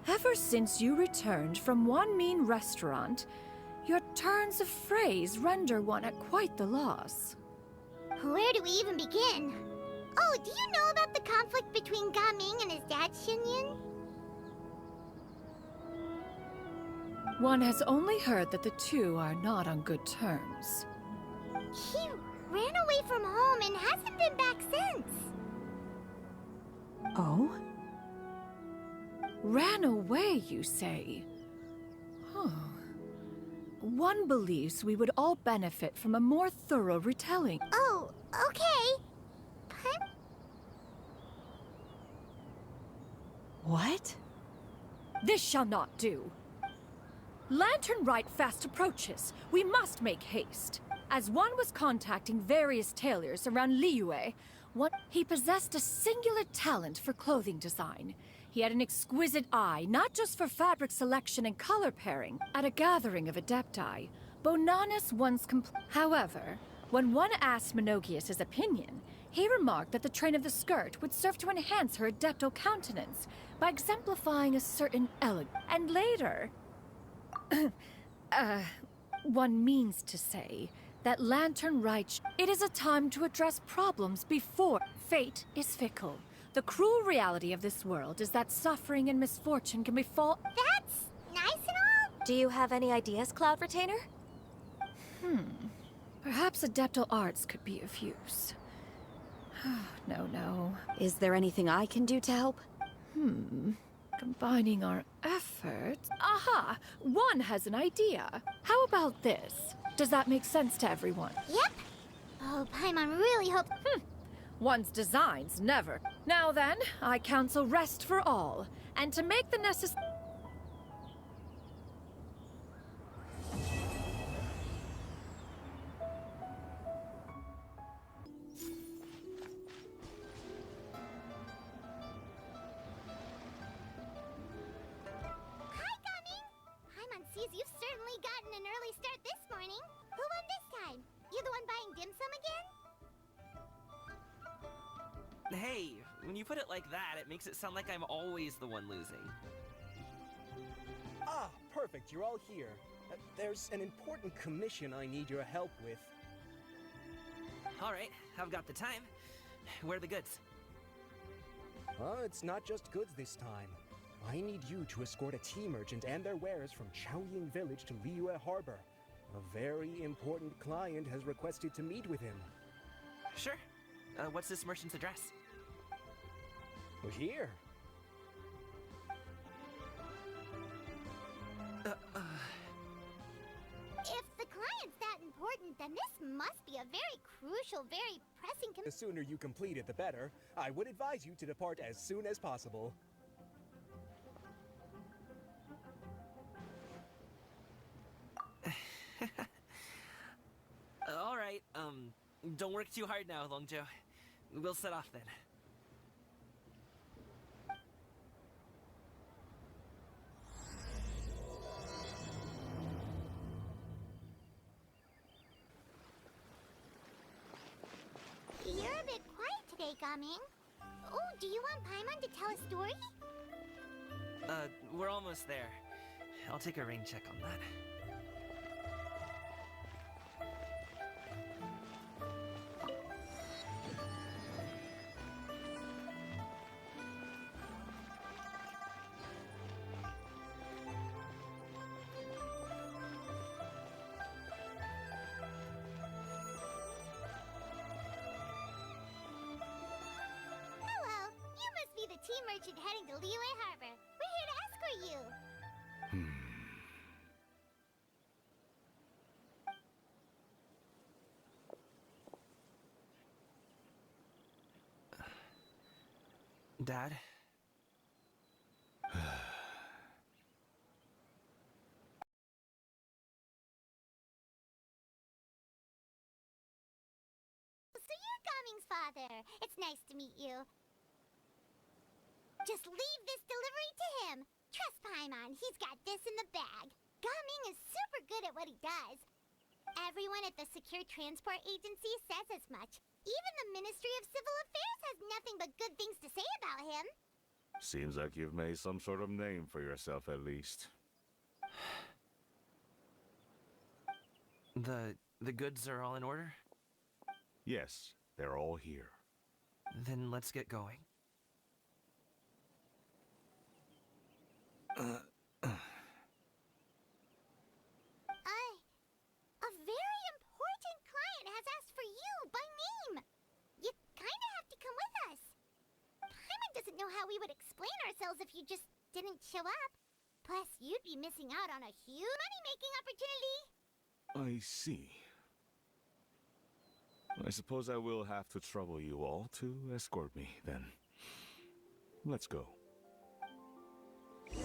Speaker 12: Ever since you returned from one mean restaurant, your turns of phrase render one at quite the loss.
Speaker 1: Where do we even begin? Oh, do you know about the conflict between Gaming and his dad, Xinyan?
Speaker 12: One has only heard that the two are not on good terms.
Speaker 1: He ran away from home and hasn't been back since.
Speaker 17: Oh?
Speaker 12: Ran away, you say? Huh. One believes we would all benefit from a more thorough retelling.
Speaker 1: Oh, okay.
Speaker 17: What?
Speaker 12: This shall not do. Lantern Rite fast approaches. We must make haste. As one was contacting various tailors around Liyue, he possessed a singular talent for clothing design. He had an exquisite eye, not just for fabric selection and color pairing. At a gathering of Adepti, Bonanis once However, when one asked Menogias' opinion, he remarked that the train of the skirt would serve to enhance her adeptal countenance by exemplifying a certain elegance. And later... one means to say that Lantern Rite... It is a time to address problems before... Fate is fickle. The cruel reality of this world is that suffering and misfortune can befall...
Speaker 1: That's nice and all.
Speaker 3: Do you have any ideas, Cloud Retainer?
Speaker 12: Perhaps adeptal arts could be of use. No.
Speaker 17: Is there anything I can do to help?
Speaker 12: Combining our efforts... Aha! One has an idea. How about this? Does that make sense to everyone?
Speaker 1: Yep. Oh, Paimon really hopes...
Speaker 12: One's designs never. Now then, I counsel rest for all, and to make the necessary...
Speaker 1: Sees you've certainly gotten an early start this morning. Who won this time? You the one buying dim sum again?
Speaker 8: Hey, when you put it like that, it makes it sound like I'm always the one losing.
Speaker 7: Ah, perfect, you're all here. There's an important commission I need your help with.
Speaker 8: Alright, I've got the time. Where are the goods?
Speaker 7: It's not just goods this time. I need you to escort a tea merchant and their wares from Chaoying Village to Liyue Harbor. A very important client has requested to meet with him.
Speaker 8: Sure. What's this merchant's address?
Speaker 7: Here.
Speaker 1: If the client's that important, then this must be a very crucial, very pressing
Speaker 7: The sooner you complete it, the better. I would advise you to depart as soon as possible.
Speaker 8: All right, don't work too hard now, Longjo. We'll set off then.
Speaker 1: You're a bit quiet today, Gaming. Oh, do you want Paimon to tell a story?
Speaker 8: We're almost there. I'll take a rain check on that.
Speaker 1: Hello, you must be the tea merchant heading to Liyue Harbor. We're here to escort you.
Speaker 8: Dad?
Speaker 1: So you're Gaming's father. It's nice to meet you. Just leave this delivery to him. Trust Paimon, he's got this in the bag. Gaming is super good at what he does. Everyone at the Secure Transport Agency says as much. Even the Ministry of Civil Affairs has nothing but good things to say about him.
Speaker 18: Seems like you've made some sort of name for yourself at least.
Speaker 8: The goods are all in order?
Speaker 18: Yes, they're all here.
Speaker 8: Then let's get going.
Speaker 1: A very important client has asked for you by name. You kinda have to come with us. Paimon doesn't know how we would explain ourselves if you just didn't show up. Plus, you'd be missing out on a huge money-making opportunity.
Speaker 18: I see. I suppose I will have to trouble you all to escort me, then. Let's go.
Speaker 1: We've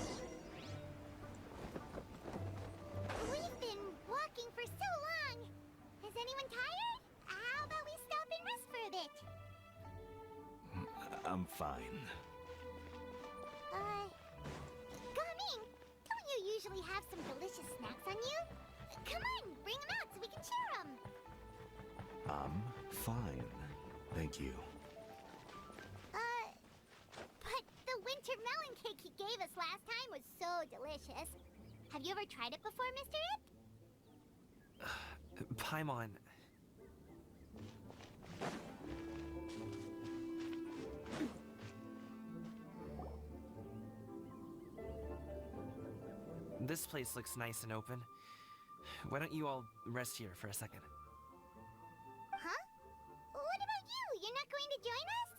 Speaker 1: been walking for so long. Is anyone tired? How about we stop and rest for a bit?
Speaker 18: I'm fine.
Speaker 1: Gaming, don't you usually have some delicious snacks on you? Come on, bring them out so we can share them.
Speaker 18: I'm fine. Thank you.
Speaker 1: But the winter melon cake he gave us last time was so delicious. Have you ever tried it before, Mr. Ip?
Speaker 8: Paimon. This place looks nice and open. Why don't you all rest here for a second?
Speaker 1: Huh? What about you? You're not going to join us?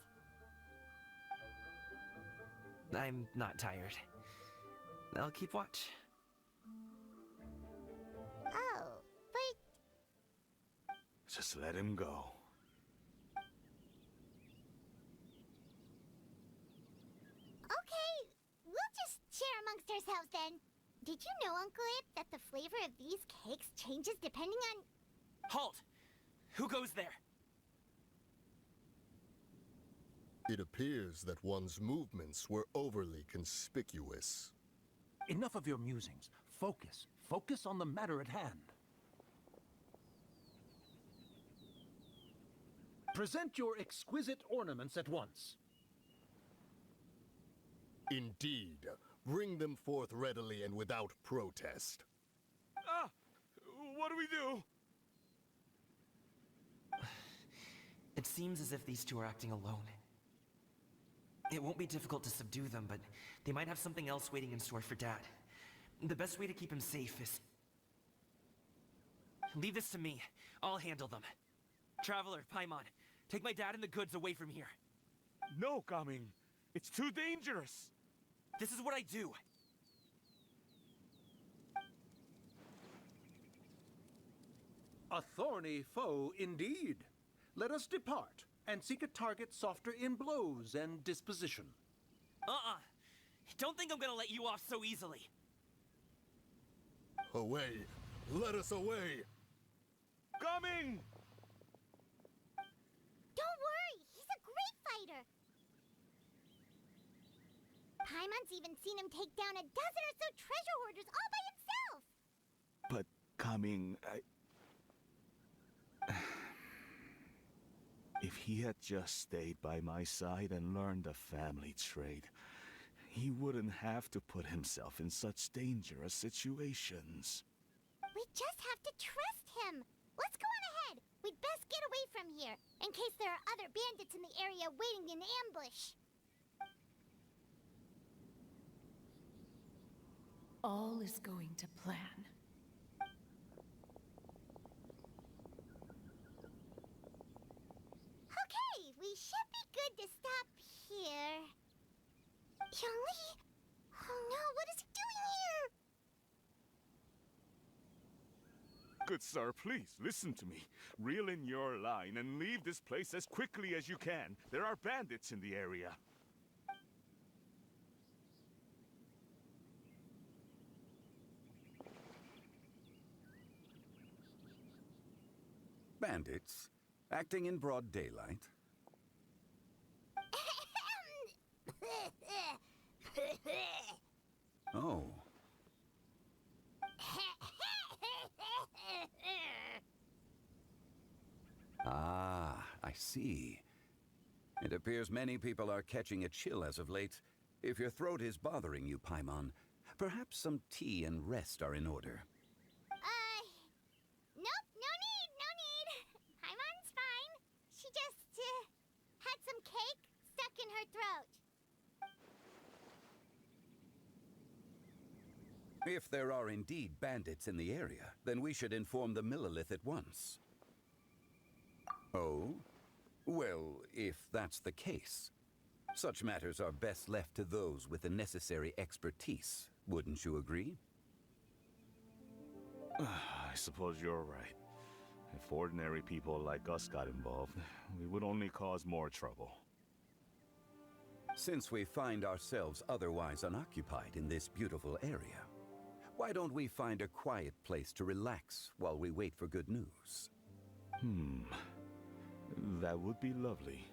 Speaker 8: I'm not tired. I'll keep watch.
Speaker 1: Oh, but...
Speaker 18: Just let him go.
Speaker 1: Okay, we'll just share amongst ourselves then. Did you know, Uncle Ip, that the flavor of these cakes changes depending on...
Speaker 8: Halt! Who goes there?
Speaker 5: It appears that one's movements were overly conspicuous.
Speaker 4: Enough of your musings. Focus. Focus on the matter at hand. Present your exquisite ornaments at once.
Speaker 5: Indeed. Bring them forth readily and without protest.
Speaker 18: Ah! What do we do?
Speaker 8: It seems as if these two are acting alone. It won't be difficult to subdue them, but they might have something else waiting in store for Dad. The best way to keep him safe is... Leave this to me. I'll handle them. Traveler, Paimon, take my dad and the goods away from here.
Speaker 18: No, Gaming. It's too dangerous.
Speaker 8: This is what I do.
Speaker 4: A thorny foe indeed. Let us depart and seek a target softer in blows and disposition.
Speaker 8: Don't think I'm gonna let you off so easily.
Speaker 5: Away! Let us away!
Speaker 18: Coming!
Speaker 1: Don't worry, he's a great fighter. Paimon's even seen him take down a dozen or so treasure hoarders all by himself.
Speaker 18: But Coming, If he had just stayed by my side and learned the family trade, he wouldn't have to put himself in such dangerous situations.
Speaker 1: We just have to trust him. Let's go on ahead. We'd best get away from here, in case there are other bandits in the area waiting in ambush.
Speaker 12: All is going to plan.
Speaker 1: Okay, we should be good to stop here. Yangli? Oh no, what is he doing here?
Speaker 18: Good sir, please, listen to me. Reel in your line and leave this place as quickly as you can. There are bandits in the area.
Speaker 4: Bandits? Acting in broad daylight? Oh. Ah, I see. It appears many people are catching a chill as of late. If your throat is bothering you, Paimon, perhaps some tea and rest are in order.
Speaker 1: Nope, no need. Paimon's fine. She just, had some cake stuck in her throat.
Speaker 4: If there are indeed bandits in the area, then we should inform the Millelith at once. Oh? Well, if that's the case, such matters are best left to those with the necessary expertise, wouldn't you agree?
Speaker 18: I suppose you're right. If ordinary people like us got involved, we would only cause more trouble.
Speaker 4: Since we find ourselves otherwise unoccupied in this beautiful area, why don't we find a quiet place to relax while we wait for good news?
Speaker 18: That would be lovely.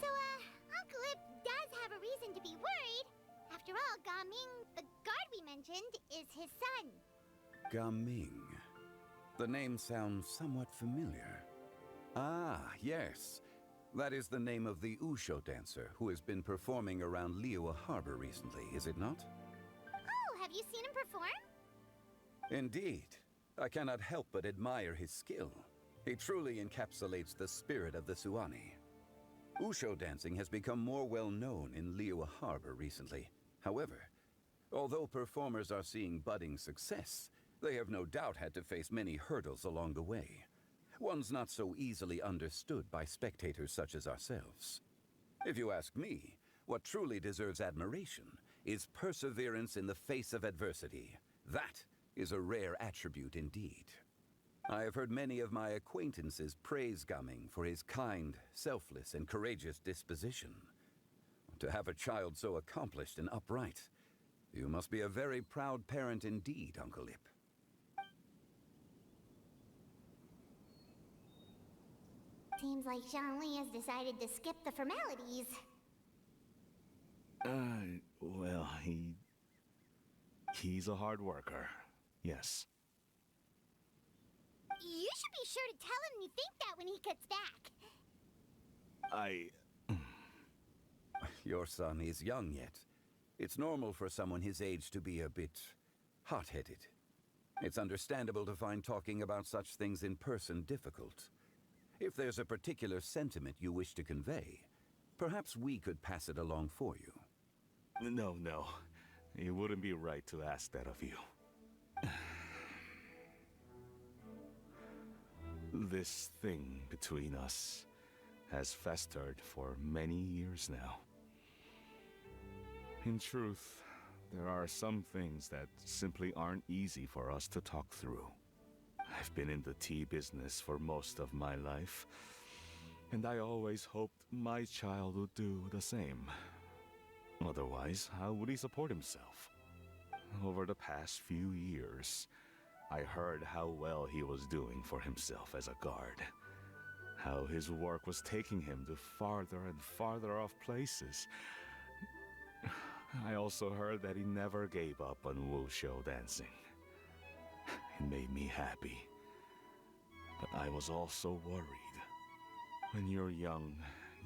Speaker 1: So, Uncle Ip does have a reason to be worried. After all, Gaming, the guard we mentioned, is his son.
Speaker 4: Gaming. The name sounds somewhat familiar. Ah, yes. That is the name of the Usho dancer who has been performing around Liyue Harbor recently, is it not?
Speaker 1: Oh, have you seen him perform?
Speaker 4: Indeed. I cannot help but admire his skill. He truly encapsulates the spirit of the Suani. Usho dancing has become more well known in Liyue Harbor recently. However, although performers are seeing budding success, they have no doubt had to face many hurdles along the way. Ones not so easily understood by spectators such as ourselves. If you ask me, what truly deserves admiration is perseverance in the face of adversity. That is a rare attribute indeed. I have heard many of my acquaintances praise Gaming for his kind, selfless, and courageous disposition. To have a child so accomplished and upright, you must be a very proud parent indeed, Uncle Ip.
Speaker 1: Seems like Zhongli has decided to skip the formalities.
Speaker 18: Well, he's a hard worker. Yes.
Speaker 1: You should be sure to tell him you think that when he gets back.
Speaker 19: Your son is young yet. It's normal for someone his age to be a bit hot-headed. It's understandable to find talking about such things in person difficult. If there's a particular sentiment you wish to convey, perhaps we could pass it along for you.
Speaker 18: No, no. It wouldn't be right to ask that of you. This thing between us has festered for many years now. In truth, there are some things that simply aren't easy for us to talk through. I've been in the tea business for most of my life, and I always hoped my child would do the same. Otherwise, how would he support himself? Over the past few years, I heard how well he was doing for himself as a guard. How his work was taking him to farther and farther off places. I also heard that he never gave up on wushou dancing. It made me happy. But I was also worried. When you're young,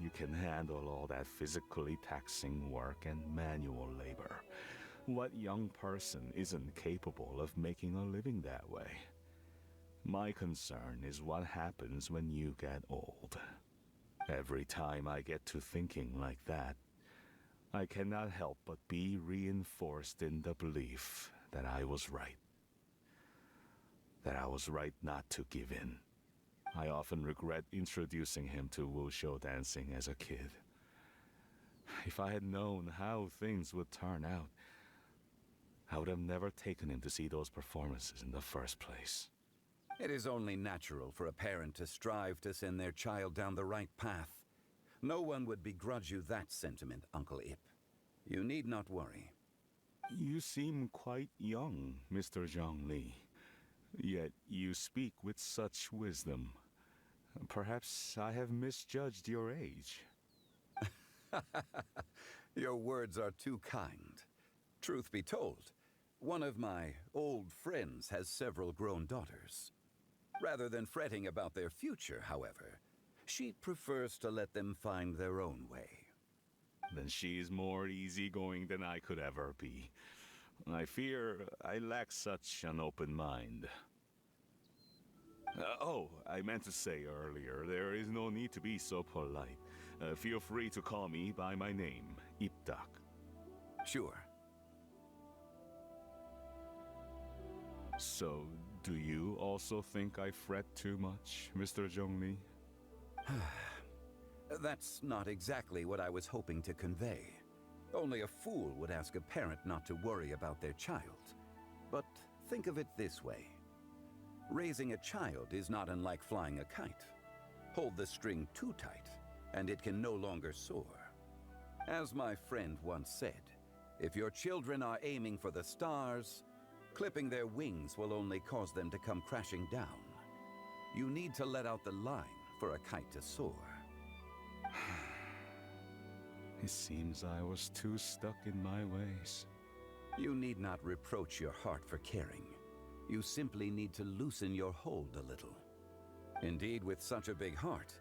Speaker 18: you can handle all that physically taxing work and manual labor. What young person isn't capable of making a living that way? My concern is what happens when you get old. Every time I get to thinking like that, I cannot help but be reinforced in the belief that I was right. That I was right not to give in. I often regret introducing him to wushou dancing as a kid. If I had known how things would turn out, I would have never taken him to see those performances in the first place.
Speaker 19: It is only natural for a parent to strive to send their child down the right path. No one would begrudge you that sentiment, Uncle Ip. You need not worry.
Speaker 18: You seem quite young, Mr. Zhongli. Yet you speak with such wisdom. Perhaps I have misjudged your age.
Speaker 19: Your words are too kind. Truth be told, one of my old friends has several grown daughters. Rather than fretting about their future, however, she prefers to let them find their own way.
Speaker 18: Then she's more easygoing than I could ever be. I fear I lack such an open mind. I meant to say earlier, there is no need to be so polite. Feel free to call me by my name, Ipdak.
Speaker 19: Sure.
Speaker 18: So, do you also think I fret too much, Mr. Zhongli?
Speaker 19: That's not exactly what I was hoping to convey. Only a fool would ask a parent not to worry about their child. But think of it this way. Raising a child is not unlike flying a kite. Hold the string too tight, and it can no longer soar. As my friend once said, if your children are aiming for the stars, clipping their wings will only cause them to come crashing down. You need to let out the line for a kite to soar.
Speaker 18: It seems I was too stuck in my ways.
Speaker 19: You need not reproach your heart for caring. You simply need to loosen your hold a little. Indeed, with such a big heart,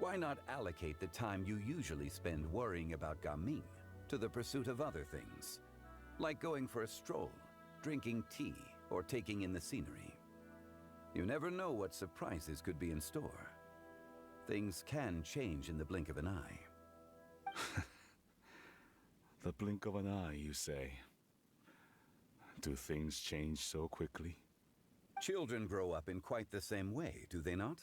Speaker 19: why not allocate the time you usually spend worrying about Gaming to the pursuit of other things, like going for a stroll, drinking tea, or taking in the scenery. You never know what surprises could be in store. Things can change in the blink of an eye.
Speaker 18: The blink of an eye, you say? Do things change so quickly?
Speaker 19: Children grow up in quite the same way, do they not?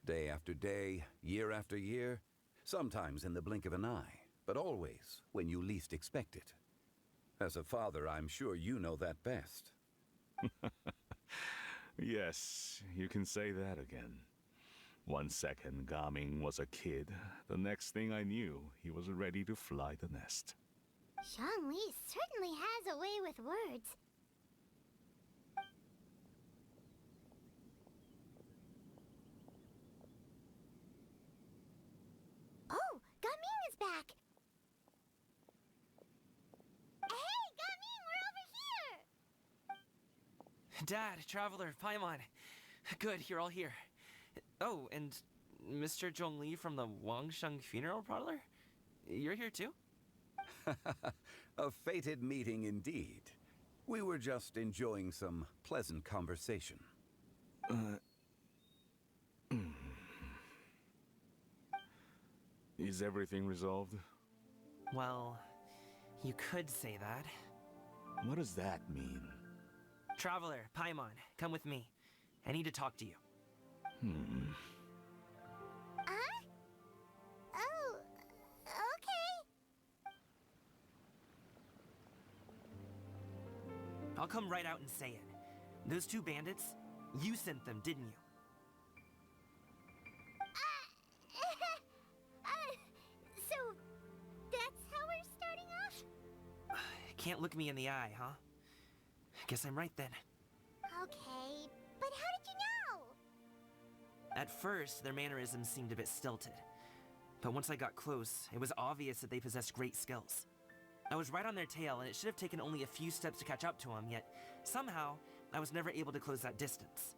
Speaker 19: Day after day, year after year, sometimes in the blink of an eye, but always when you least expect it. As a father, I'm sure you know that best.
Speaker 18: Yes, you can say that again. 1 second, Gaming was a kid. The next thing I knew, he was ready to fly the nest.
Speaker 1: Zhongli certainly has a way with words. Oh, Gaming is back! Hey, Gaming, we're over here!
Speaker 8: Dad, Traveler, Paimon. Good, you're all here. Oh, and Mr. Zhongli from the Wangsheng Funeral Parlor? You're here too?
Speaker 19: A fated meeting indeed. We were just enjoying some pleasant conversation.
Speaker 18: Is everything resolved?
Speaker 8: Well, you could say that.
Speaker 18: What does that mean?
Speaker 8: Traveler, Paimon, come with me. I need to talk to you.
Speaker 1: Oh, okay.
Speaker 8: I'll come right out and say it. Those two bandits, you sent them, didn't you?
Speaker 1: So, that's how we're starting off?
Speaker 8: Can't look me in the eye, huh? Guess I'm right then.
Speaker 1: Okay, but how did you know?
Speaker 8: At first, their mannerisms seemed a bit stilted. But once I got close, it was obvious that they possessed great skills. I was right on their tail, and it should have taken only a few steps to catch up to them, yet somehow, I was never able to close that distance.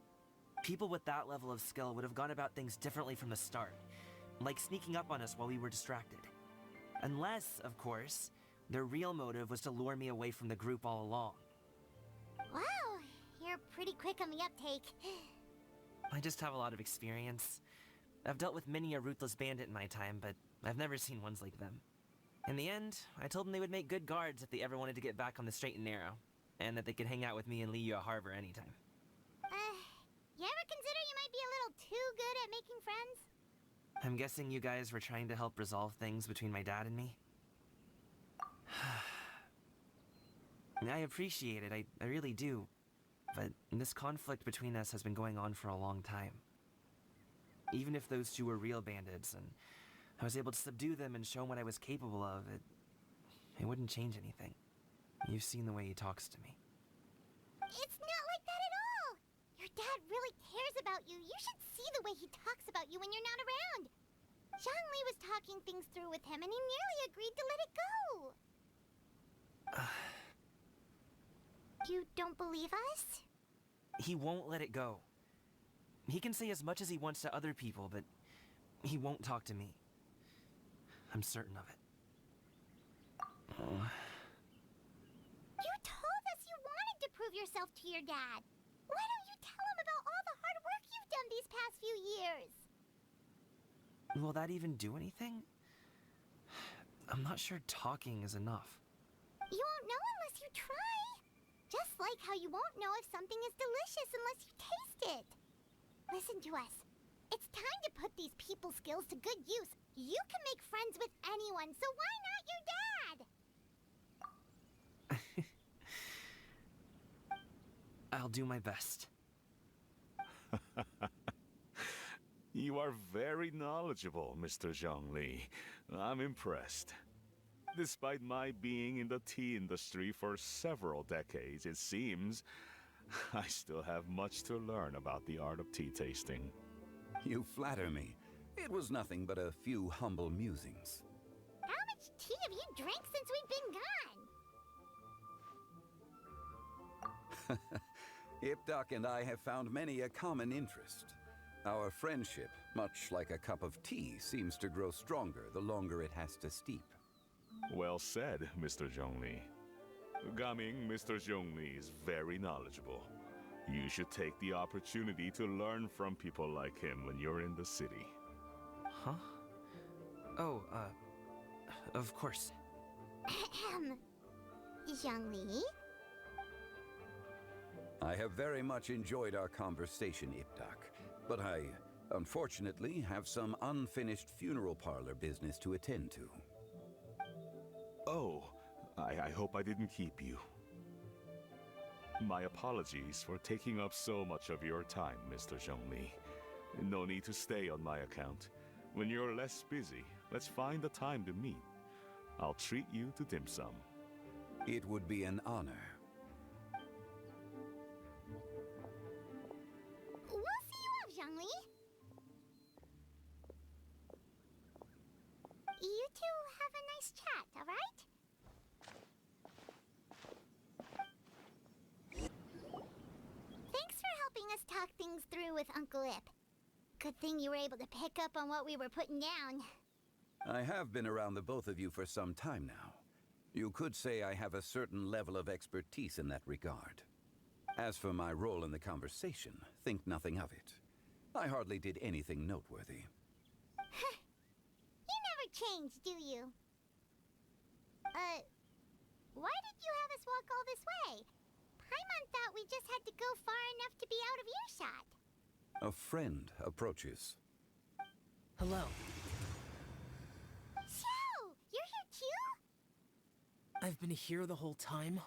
Speaker 8: People with that level of skill would have gone about things differently from the start, like sneaking up on us while we were distracted. Unless, of course, their real motive was to lure me away from the group all along.
Speaker 1: Wow, you're pretty quick on the uptake.
Speaker 8: I just have a lot of experience. I've dealt with many a ruthless bandit in my time, but I've never seen ones like them. In the end, I told them they would make good guards if they ever wanted to get back on the straight and narrow, and that they could hang out with me in Liyue Harbor anytime.
Speaker 1: You ever consider you might be a little too good at making friends?
Speaker 8: I'm guessing you guys were trying to help resolve things between my dad and me? I appreciate it, I really do. But this conflict between us has been going on for a long time. Even if those two were real bandits, and I was able to subdue them and show them what I was capable of, it wouldn't change anything. You've seen the way he talks to me.
Speaker 1: It's not like that at all! Your dad really cares about you. You should see the way he talks about you when you're not around. Zhongli was talking things through with him, and he nearly agreed to let it go. You don't believe us?
Speaker 8: He won't let it go. He can say as much as he wants to other people, but he won't talk to me. I'm certain of it.
Speaker 1: You told us you wanted to prove yourself to your dad. Why don't you tell him about all the hard work you've done these past few years?
Speaker 8: Will that even do anything? I'm not sure talking is enough.
Speaker 1: You won't know unless you try. Just like how you won't know if something is delicious unless you taste it. Listen to us. It's time to put these people skills to good use. You can make friends with anyone, so why not your dad?
Speaker 8: I'll do my best.
Speaker 18: You are very knowledgeable, Mr. Zhongli. I'm impressed. Despite my being in the tea industry for several decades, it seems I still have much to learn about the art of tea tasting.
Speaker 19: You flatter me. It was nothing but a few humble musings.
Speaker 1: How much tea have you drank since we've been gone?
Speaker 19: Ipdak and I have found many a common interest. Our friendship, much like a cup of tea, seems to grow stronger the longer it has to steep.
Speaker 18: Well said, Mr. Zhongli. Gaming, Mr. Zhongli is very knowledgeable. You should take the opportunity to learn from people like him when you're in the city.
Speaker 8: Huh? Oh, of course.
Speaker 1: Zhongli?
Speaker 19: I have very much enjoyed our conversation, Ipdak, but I, unfortunately, have some unfinished funeral parlor business to attend to.
Speaker 18: Oh, I hope I didn't keep you. My apologies for taking up so much of your time, Mr. Zhongli. No need to stay on my account. When you're less busy, let's find a time to meet. I'll treat you to dim sum.
Speaker 19: It would be an honor.
Speaker 1: We'll see you off, Zhongli. You two have a nice chat, all right? Thanks for helping us talk things through with Uncle Ip. Good thing you were able to pick up on what we were putting down.
Speaker 19: I have been around the both of you for some time now. You could say I have a certain level of expertise in that regard. As for my role in the conversation, think nothing of it. I hardly did anything noteworthy.
Speaker 1: You never change, do you? Why did you have us walk all this way? Paimon thought we just had to go far enough to be out of earshot.
Speaker 19: A friend approaches.
Speaker 20: Hello.
Speaker 1: Xiao! You're here too?
Speaker 20: I've been here the whole time.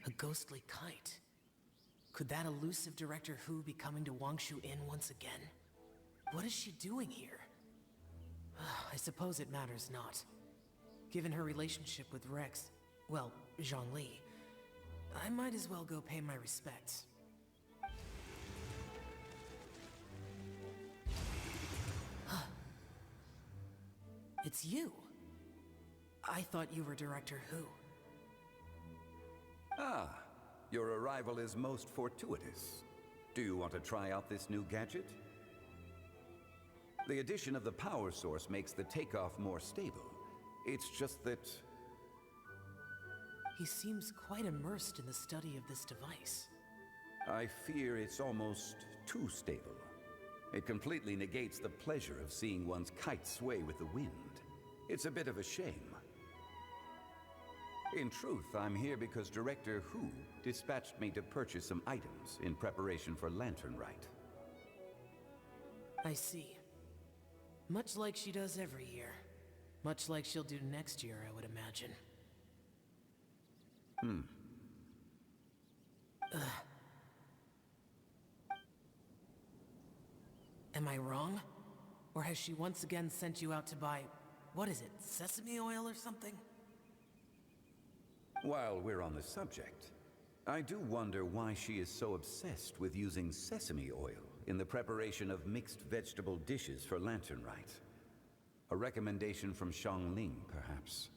Speaker 20: A ghostly kite. Could that elusive Director Hu be coming to Wangshu Inn once again? What is she doing here? I suppose it matters not. Given her relationship with Rex, well, Zhongli, I might as well go pay my respects. It's you. I thought you were Director Hu.
Speaker 19: Ah, your arrival is most fortuitous. Do you want to try out this new gadget? The addition of the power source makes the takeoff more stable. It's just that...
Speaker 20: He seems quite immersed in the study of this device.
Speaker 19: I fear it's almost too stable. It completely negates the pleasure of seeing one's kite sway with the wind. It's a bit of a shame. In truth, I'm here because Director Hu dispatched me to purchase some items in preparation for Lantern Rite.
Speaker 20: I see. Much like she does every year. Much like she'll do next year, I would imagine. Am I wrong? Or has she once again sent you out to buy, what is it, sesame oil or something?
Speaker 19: While we're on the subject, I do wonder why she is so obsessed with using sesame oil in the preparation of mixed vegetable dishes for Lantern Rite. A recommendation from Xiangling, perhaps.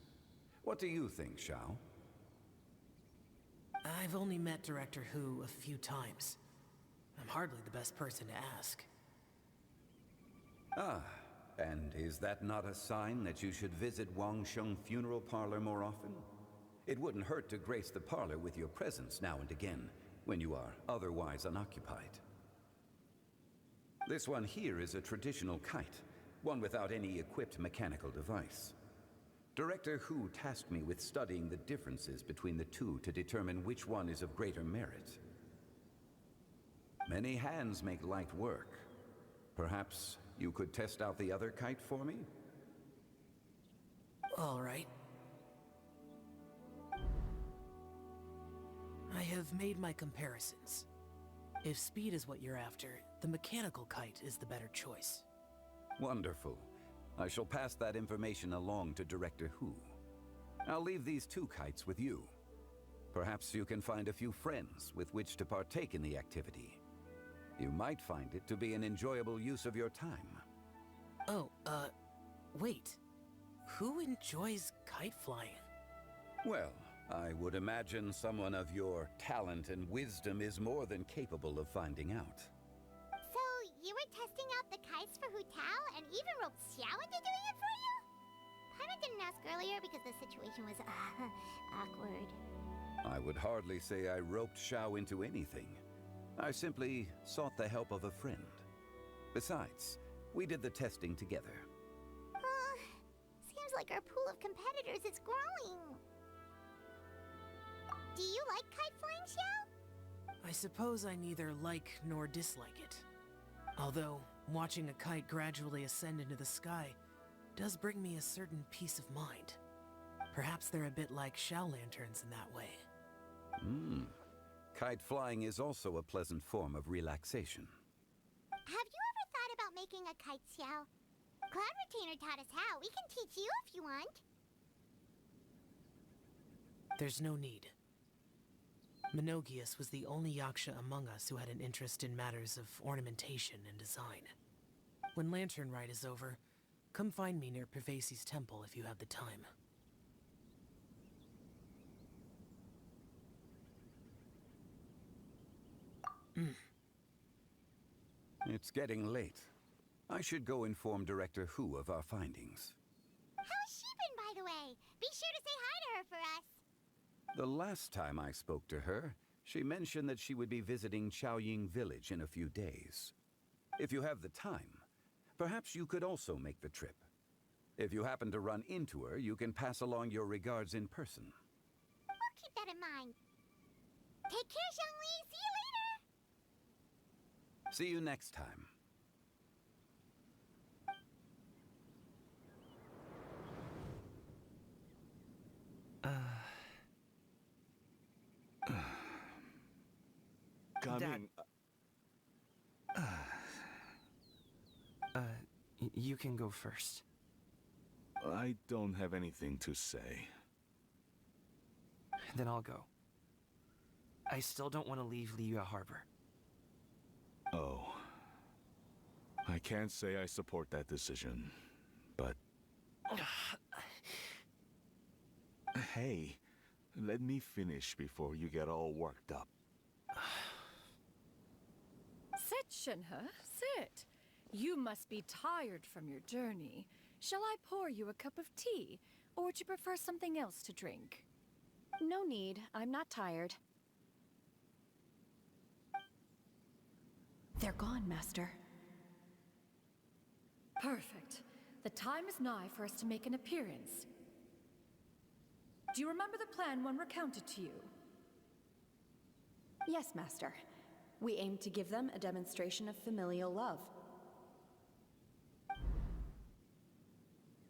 Speaker 19: What do you think, Xiao?
Speaker 20: I've only met Director Hu a few times. I'm hardly the best person to ask.
Speaker 19: Ah, and is that not a sign that you should visit Wangsheng Funeral Parlor more often? It wouldn't hurt to grace the parlor with your presence now and again, when you are otherwise unoccupied. This one here is a traditional kite, one without any equipped mechanical device. Director Hu tasked me with studying the differences between the two to determine which one is of greater merit. Many hands make light work. Perhaps you could test out the other kite for me?
Speaker 20: All right. I have made my comparisons. If speed is what you're after, the mechanical kite is the better choice.
Speaker 19: Wonderful. I shall pass that information along to Director Hu. I'll leave these two kites with you. Perhaps you can find a few friends with which to partake in the activity. You might find it to be an enjoyable use of your time.
Speaker 20: Oh, wait. Who enjoys kite flying?
Speaker 19: Well, I would imagine someone of your talent and wisdom is more than capable of finding out.
Speaker 1: So, you were testing out the kites for Hu Tao and even roped Xiao into doing it for you? Paimon didn't ask earlier because the situation was, awkward.
Speaker 19: I would hardly say I roped Xiao into anything. I simply sought the help of a friend. Besides, we did the testing together.
Speaker 1: Seems like our pool of competitors is growing. Do you like kite flying, Xiao?
Speaker 20: I suppose I neither like nor dislike it. Although, watching a kite gradually ascend into the sky does bring me a certain peace of mind. Perhaps they're a bit like Xiao lanterns in that way.
Speaker 19: Kite flying is also a pleasant form of relaxation.
Speaker 1: Have you ever thought about making a kite, Xiao? Cloud Retainer taught us how. We can teach you if you want.
Speaker 20: There's no need. Menogius was the only Yaksha among us who had an interest in matters of ornamentation and design. When Lantern Rite is over, come find me near Pervasi's temple if you have the time.
Speaker 19: It's getting late. I should go inform Director Hu of our findings.
Speaker 1: How's she been, by the way? Be sure to say hi to her for us.
Speaker 19: The last time I spoke to her, she mentioned that she would be visiting Chaoying Village in a few days. If you have the time, perhaps you could also make the trip. If you happen to run into her, you can pass along your regards in person.
Speaker 1: We'll keep that in mind. Take care, Zhongli. See you later.
Speaker 19: See you next time.
Speaker 18: Coming.
Speaker 8: You can go first.
Speaker 18: I don't have anything to say.
Speaker 8: Then I'll go. I still don't want to leave Liyue Harbor.
Speaker 18: Oh. I can't say I support that decision, but... Hey, let me finish before you get all worked up.
Speaker 12: Sit, Shenhe, sit. You must be tired from your journey. Shall I pour you a cup of tea, or would you prefer something else to drink?
Speaker 17: No need. I'm not tired. They're gone, Master.
Speaker 12: Perfect. The time is nigh for us to make an appearance. Do you remember the plan one recounted to you?
Speaker 17: Yes, Master. We aim to give them a demonstration of familial love.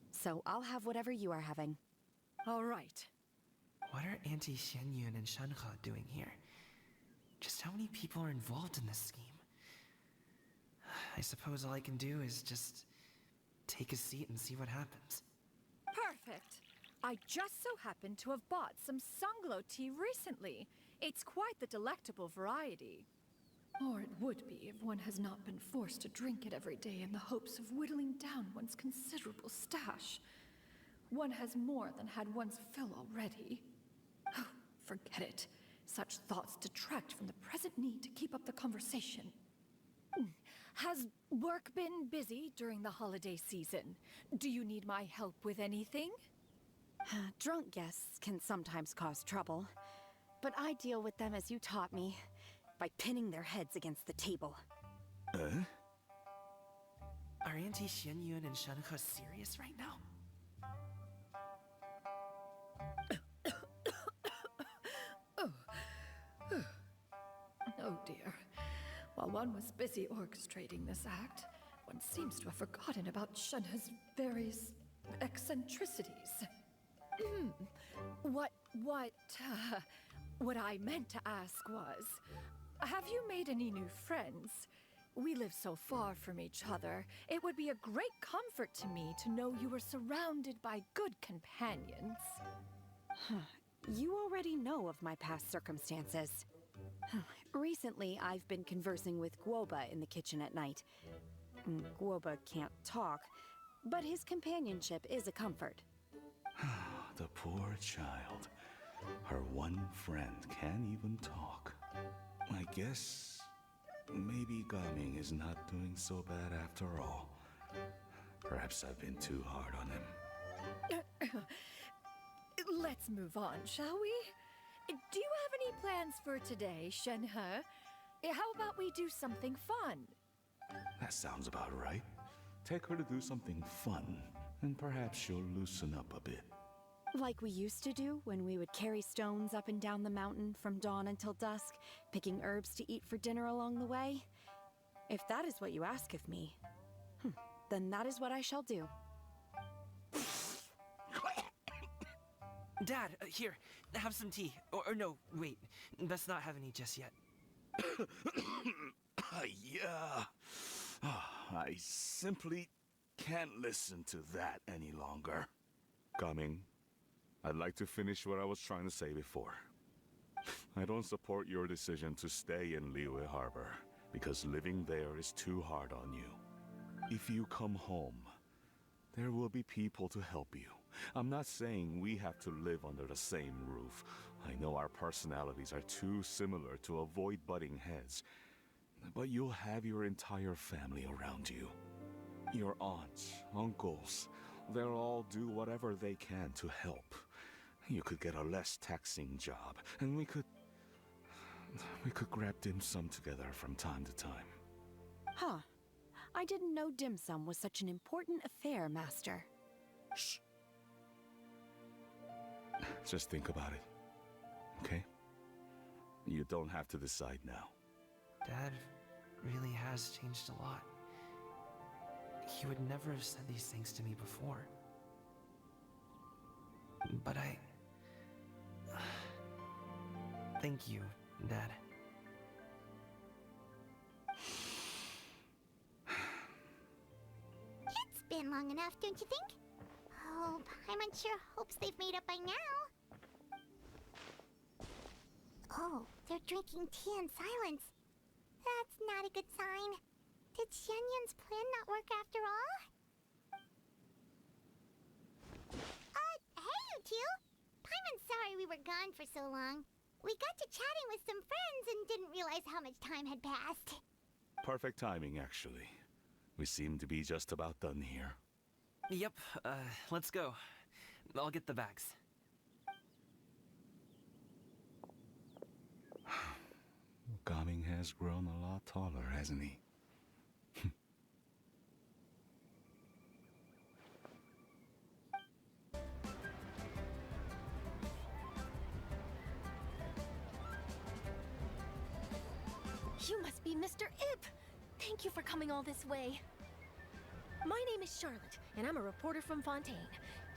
Speaker 17: So I'll have whatever you are having.
Speaker 12: All right.
Speaker 8: What are Auntie Xianyun and Shenhe doing here? Just how many people are involved in this scheme? I suppose all I can do is just take a seat and see what happens.
Speaker 12: Perfect. I just so happen to have bought some Sunglow tea recently. It's quite the delectable variety. Or it would be if one has not been forced to drink it every day in the hopes of whittling down one's considerable stash. One has more than had one's fill already. Oh, forget it. Such thoughts detract from the present need to keep up the conversation. Has work been busy during the holiday season? Do you need my help with anything?
Speaker 17: Drunk guests can sometimes cause trouble, but I deal with them as you taught me, by pinning their heads against the table.
Speaker 8: Are Auntie Xianyun and Shenhe serious right now?
Speaker 12: Oh dear. While one was busy orchestrating this act, one seems to have forgotten about Shenhe's various eccentricities. What I meant to ask was, have you made any new friends? We live so far from each other. It would be a great comfort to me to know you were surrounded by good companions.
Speaker 17: You already know of my past circumstances. Recently, I've been conversing with Guoba in the kitchen at night. Guoba can't talk, but his companionship is a comfort.
Speaker 18: The poor child. Her one friend can't even talk. I guess maybe Gaming is not doing so bad after all. Perhaps I've been too hard on him.
Speaker 12: Let's move on, shall we? Do you have any plans for today, Shenhe? How about we do something fun?
Speaker 18: That sounds about right. Take her to do something fun, and perhaps she'll loosen up a bit.
Speaker 17: Like we used to do when we would carry stones up and down the mountain from dawn until dusk, picking herbs to eat for dinner along the way? If that is what you ask of me, then that is what I shall do.
Speaker 8: Dad, here, have some tea. Or no, wait, let's not have any just yet.
Speaker 18: Yeah. I simply can't listen to that any longer. Coming. I'd like to finish what I was trying to say before. I don't support your decision to stay in Liyue Harbor, because living there is too hard on you. If you come home, there will be people to help you. I'm not saying we have to live under the same roof. I know our personalities are too similar to avoid butting heads. But you'll have your entire family around you. Your aunts, uncles, they'll all do whatever they can to help. You could get a less taxing job, and we could grab dim sum together from time to time.
Speaker 17: Huh. I didn't know dim sum was such an important affair, Master.
Speaker 18: Shh. Just think about it, okay? You don't have to decide now.
Speaker 8: Dad really has changed a lot. He would never have said these things to me before. But thank you, Dad.
Speaker 1: It's been long enough, don't you think? Oh, Paimon sure hopes they've made up by now. Oh, they're drinking tea in silence. That's not a good sign. Did Xianyun's plan not work after all? Hey you two! Paimon's sorry we were gone for so long. We got to chatting with some friends and didn't realize how much time had passed.
Speaker 18: Perfect timing, actually. We seem to be just about done here.
Speaker 8: Yep, let's go. I'll get the bags.
Speaker 18: Gaming has grown a lot taller, hasn't he?
Speaker 3: You must be Mr. Ip! Thank you for coming all this way. My name is Charlotte, and I'm a reporter from Fontaine.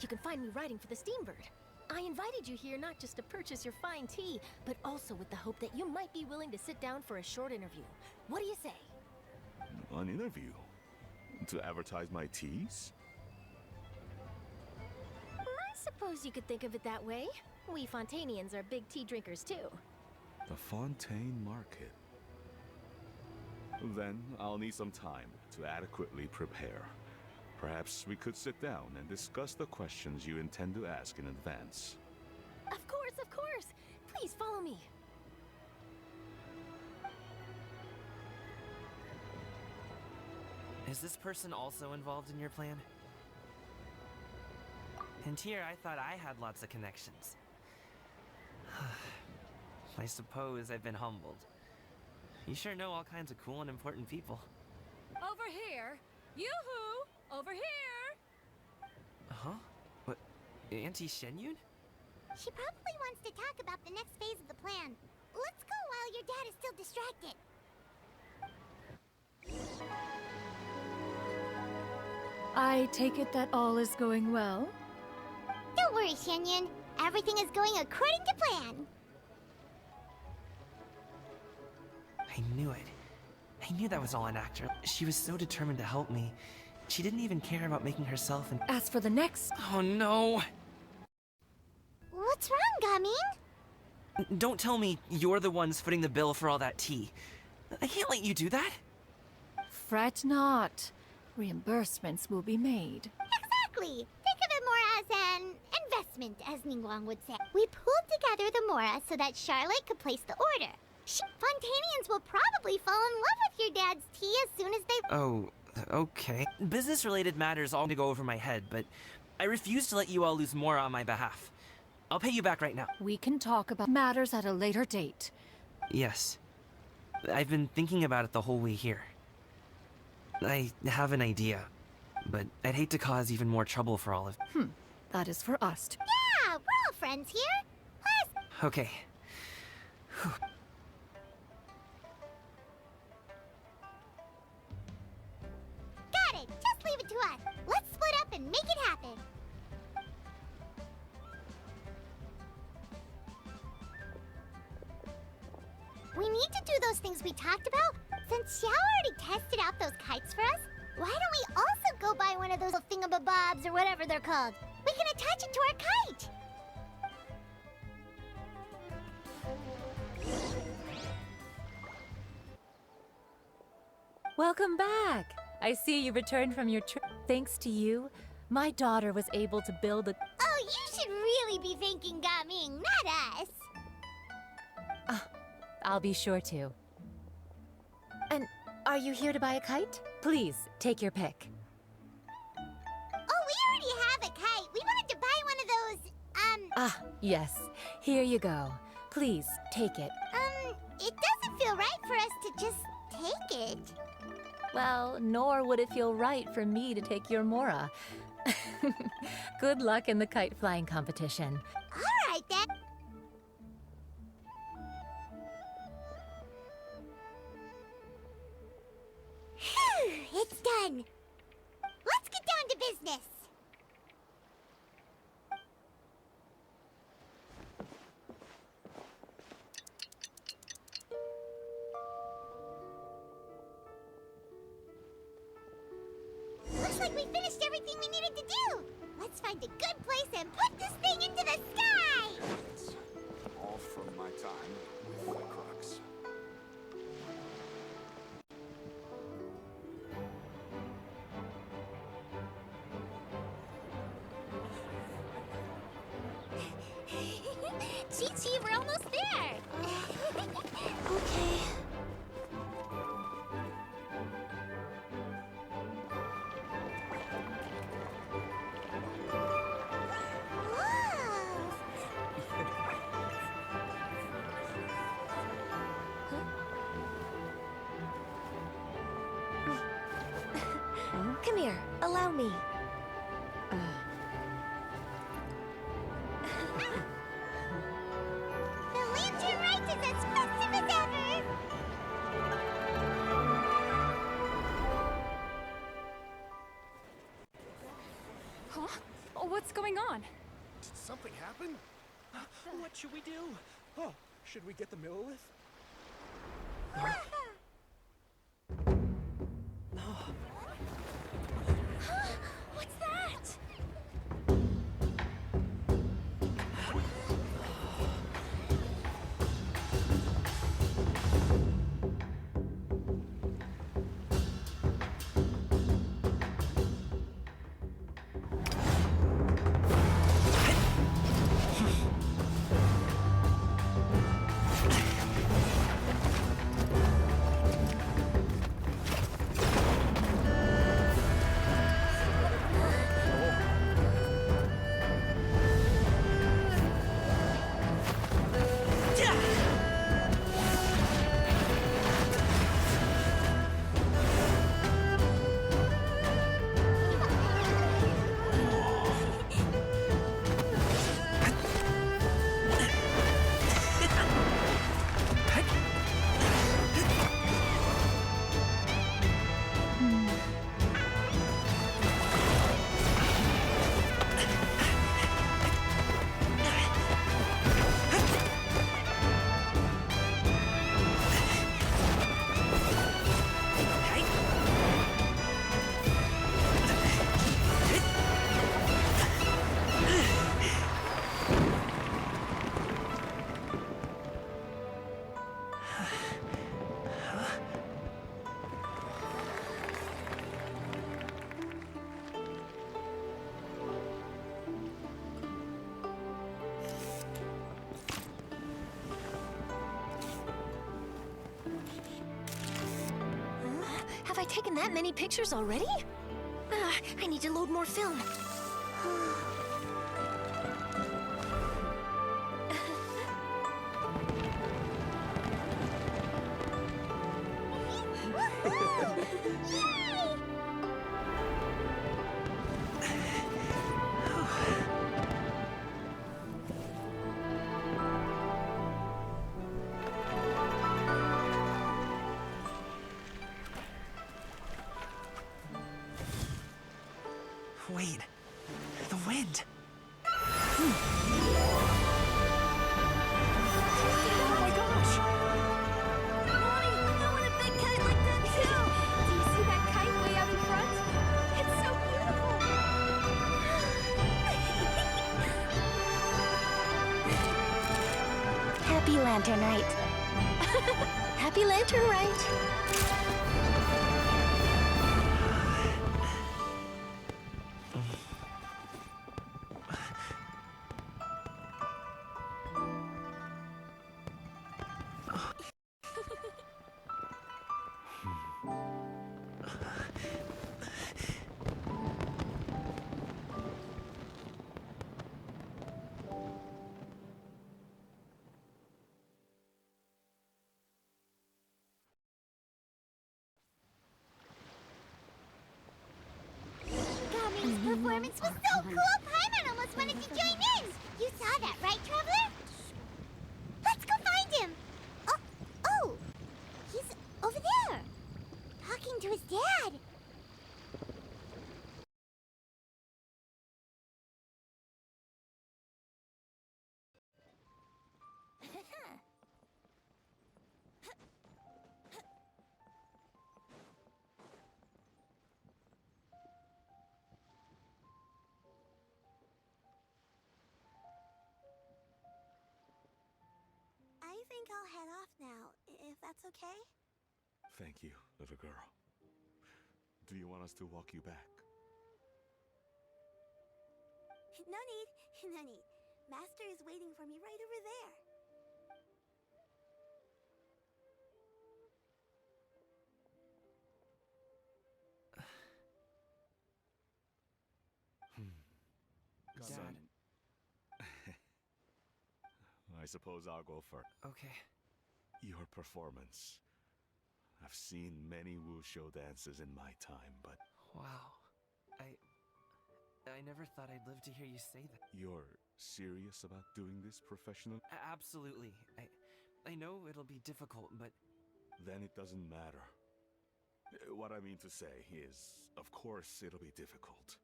Speaker 3: You can find me writing for the Steambird. I invited you here not just to purchase your fine tea, but also with the hope that you might be willing to sit down for a short interview. What do you say?
Speaker 18: An interview? To advertise my teas?
Speaker 3: I suppose you could think of it that way. We Fontainians are big tea drinkers too.
Speaker 18: The Fontaine Market. Then I'll need some time to adequately prepare. Perhaps we could sit down and discuss the questions you intend to ask in advance.
Speaker 3: Of course, of course! Please follow me.
Speaker 8: Is this person also involved in your plan? And here I thought I had lots of connections. I suppose I've been humbled. You sure know all kinds of cool and important people.
Speaker 6: Over here! Yoo-hoo! Over here!
Speaker 8: Huh? What? Auntie Shenyun?
Speaker 1: She probably wants to talk about the next phase of the plan. Let's go while your dad is still distracted.
Speaker 12: I take it that all is going well?
Speaker 1: Don't worry, Shenyun. Everything is going according to plan.
Speaker 8: I knew it. I knew that was all an actor. She was so determined to help me. She didn't even care about making herself an—
Speaker 12: As for the next—
Speaker 8: Oh no!
Speaker 1: What's wrong, Gaming?
Speaker 8: Don't tell me you're the ones footing the bill for all that tea. I can't let you do that.
Speaker 12: Fret not. Reimbursements will be made.
Speaker 1: Exactly. Think of it more as an investment, as Ningguang would say. We pooled together the Mora so that Charlotte could place the order. Fontainians will probably fall in love with your dad's tea as soon as they—
Speaker 8: Oh, okay. Business-related matters all to go over my head, but I refuse to let you all lose more on my behalf. I'll pay you back right now.
Speaker 12: We can talk about matters at a later date.
Speaker 8: Yes. I've been thinking about it the whole way here. I have an idea, but I'd hate to cause even more trouble for all of—
Speaker 12: That is for us to—
Speaker 1: Yeah, we're all friends here. Plus—
Speaker 8: Okay. Whew.
Speaker 1: Got it. Just leave it to us. Let's split up and make it happen. We need to do those things we talked about. Since Xiao already tested out those kites for us, why don't we also go buy one of those little thingamabobs or whatever they're called? We can attach it to our kite.
Speaker 6: Welcome back! I see you returned from your trip. Thanks to you, my daughter was able to build a—
Speaker 1: Oh, you should really be thanking Gaming, not us.
Speaker 6: I'll be sure to. And are you here to buy a kite? Please, take your pick. Ah, yes. Here you go. Please, take it.
Speaker 1: It doesn't feel right for us to just take it.
Speaker 6: Well, nor would it feel right for me to take your Mora. Good luck in the kite flying competition.
Speaker 1: All right, then. Phew, it's done. Let's get down to business. Looks like we finished everything we needed to do. Let's find a good place and put this thing into the sky.
Speaker 10: All from my time with the Crux.
Speaker 1: Chi-Chi, we're almost there. Okay.
Speaker 3: Come here, allow me.
Speaker 1: The lantern rite is as festive as ever.
Speaker 16: Huh? Oh, what's going on?
Speaker 10: Did something happen?
Speaker 7: What should we do? Oh, should we get the Millilith?
Speaker 1: What's that?
Speaker 3: Have I taken that many pictures already? I need to load more film.
Speaker 20: Wait, the wind.
Speaker 16: Oh my gosh!
Speaker 1: Mommy, I want a big kite like that too.
Speaker 16: Do you see that kite way out in front? It's so beautiful!
Speaker 2: Happy Lantern Rite.
Speaker 3: Happy Lantern Rite.
Speaker 1: performance was so cool, Paimon almost wanted to join in! You saw that, right, Traveler? Let's go find him! Oh! He's over there! Talking to his dad!
Speaker 21: I think I'll head off now, if that's okay.
Speaker 18: Thank you, little girl. Do you want us to walk you back?
Speaker 21: No need, no need. Master is waiting for me right over there.
Speaker 18: Son. I suppose I'll go first.
Speaker 8: Okay.
Speaker 18: Your performance. I've seen many wushou dances in my time, but
Speaker 8: Wow. I never thought I'd live to hear you say that.
Speaker 18: you're serious about doing this professionally?
Speaker 8: Absolutely. I know it'll be difficult, but
Speaker 18: Then it doesn't matter. What I mean to say is, of course it'll be difficult.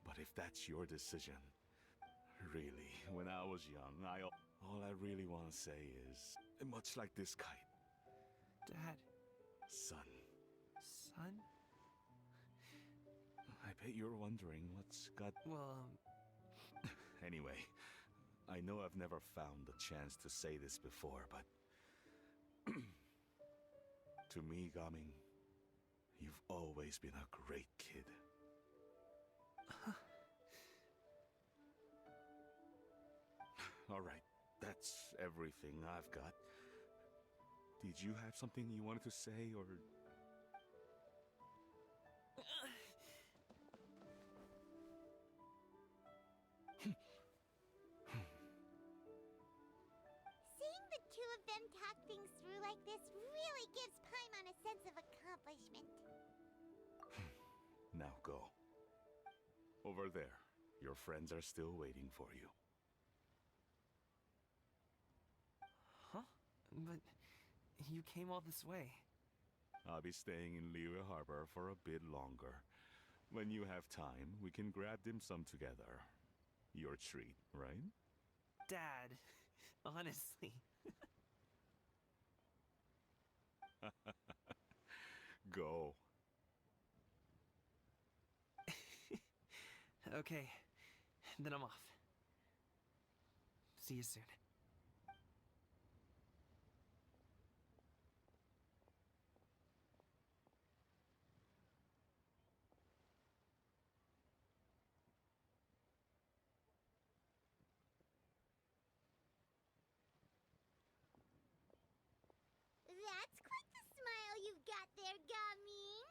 Speaker 18: But if that's your decision, really, when I was young, all I really want to say is, much like this kite.
Speaker 8: Dad.
Speaker 18: Son.
Speaker 8: Son?
Speaker 18: I bet you're wondering what's got...
Speaker 8: Well,
Speaker 18: Anyway, I know I've never found the chance to say this before, but... to me, Gaming, you've always been a great kid. All right, that's everything I've got. Did you have something you wanted to say, or...
Speaker 1: Seeing the two of them talk things through like this really gives Paimon a sense of accomplishment.
Speaker 18: Now go. Over there. Your friends are still waiting for you.
Speaker 8: huh? But you came all this way.
Speaker 18: I'll be staying in Liyue Harbor for a bit longer. When you have time, we can grab dim sum together. Your treat, right?
Speaker 8: Dad, honestly.
Speaker 18: Go.
Speaker 8: Okay, then I'm off. See you soon.
Speaker 1: That's quite the smile you've got there, Gaming.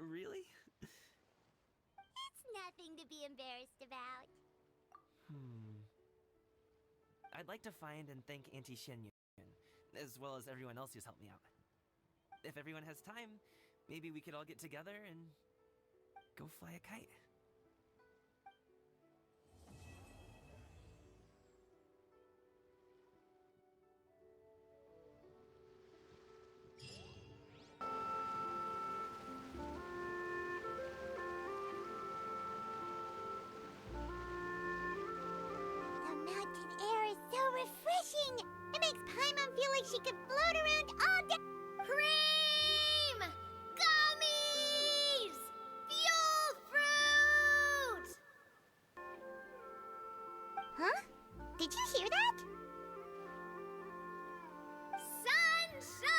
Speaker 8: Really?
Speaker 1: It's nothing to be embarrassed about.
Speaker 8: I'd like to find and thank Auntie Shenyun, as well as everyone else who's helped me out. If everyone has time, maybe we could all get together and go fly a kite.
Speaker 1: The mountain air is so refreshing. It makes Paimon feel like she could float around all day. Cream! Gummies! Fuel fruit! Huh? Did you hear that? Sunshine!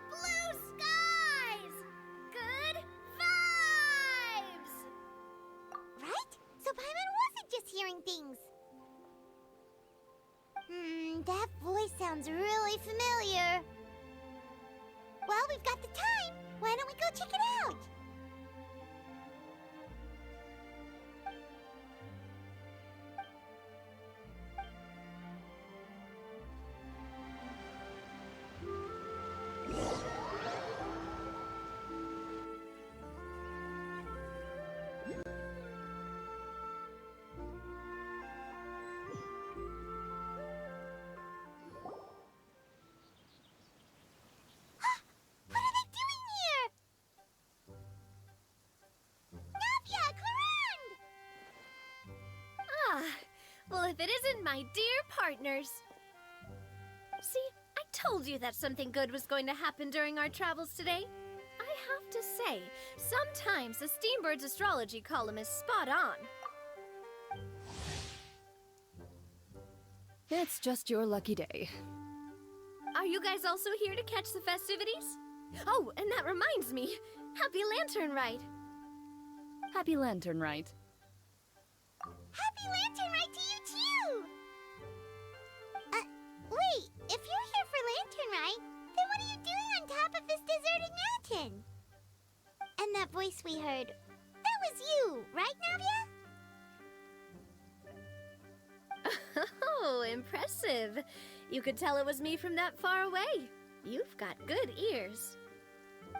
Speaker 1: Blue skies! Good vibes! Right? So Paimon wasn't just hearing things. That voice sounds really familiar. Well, we've got the time. Why don't we go check it out?
Speaker 3: if it isn't my dear partners. See, I told you that something good was going to happen during our travels today. I have to say, sometimes the Steambird's astrology column is spot on.
Speaker 17: It's just your lucky day.
Speaker 3: Are you guys also here to catch the festivities? Oh, and that reminds me. Happy Lantern Ride.
Speaker 17: Happy Lantern Ride.
Speaker 1: Happy Lantern Ride to you too! Wait, if you're here for Lantern Ride, then what are you doing on top of this deserted mountain? And that voice we heard, that was you, right, Navia?
Speaker 3: Oh, impressive. You could tell it was me from that far away. You've got good ears.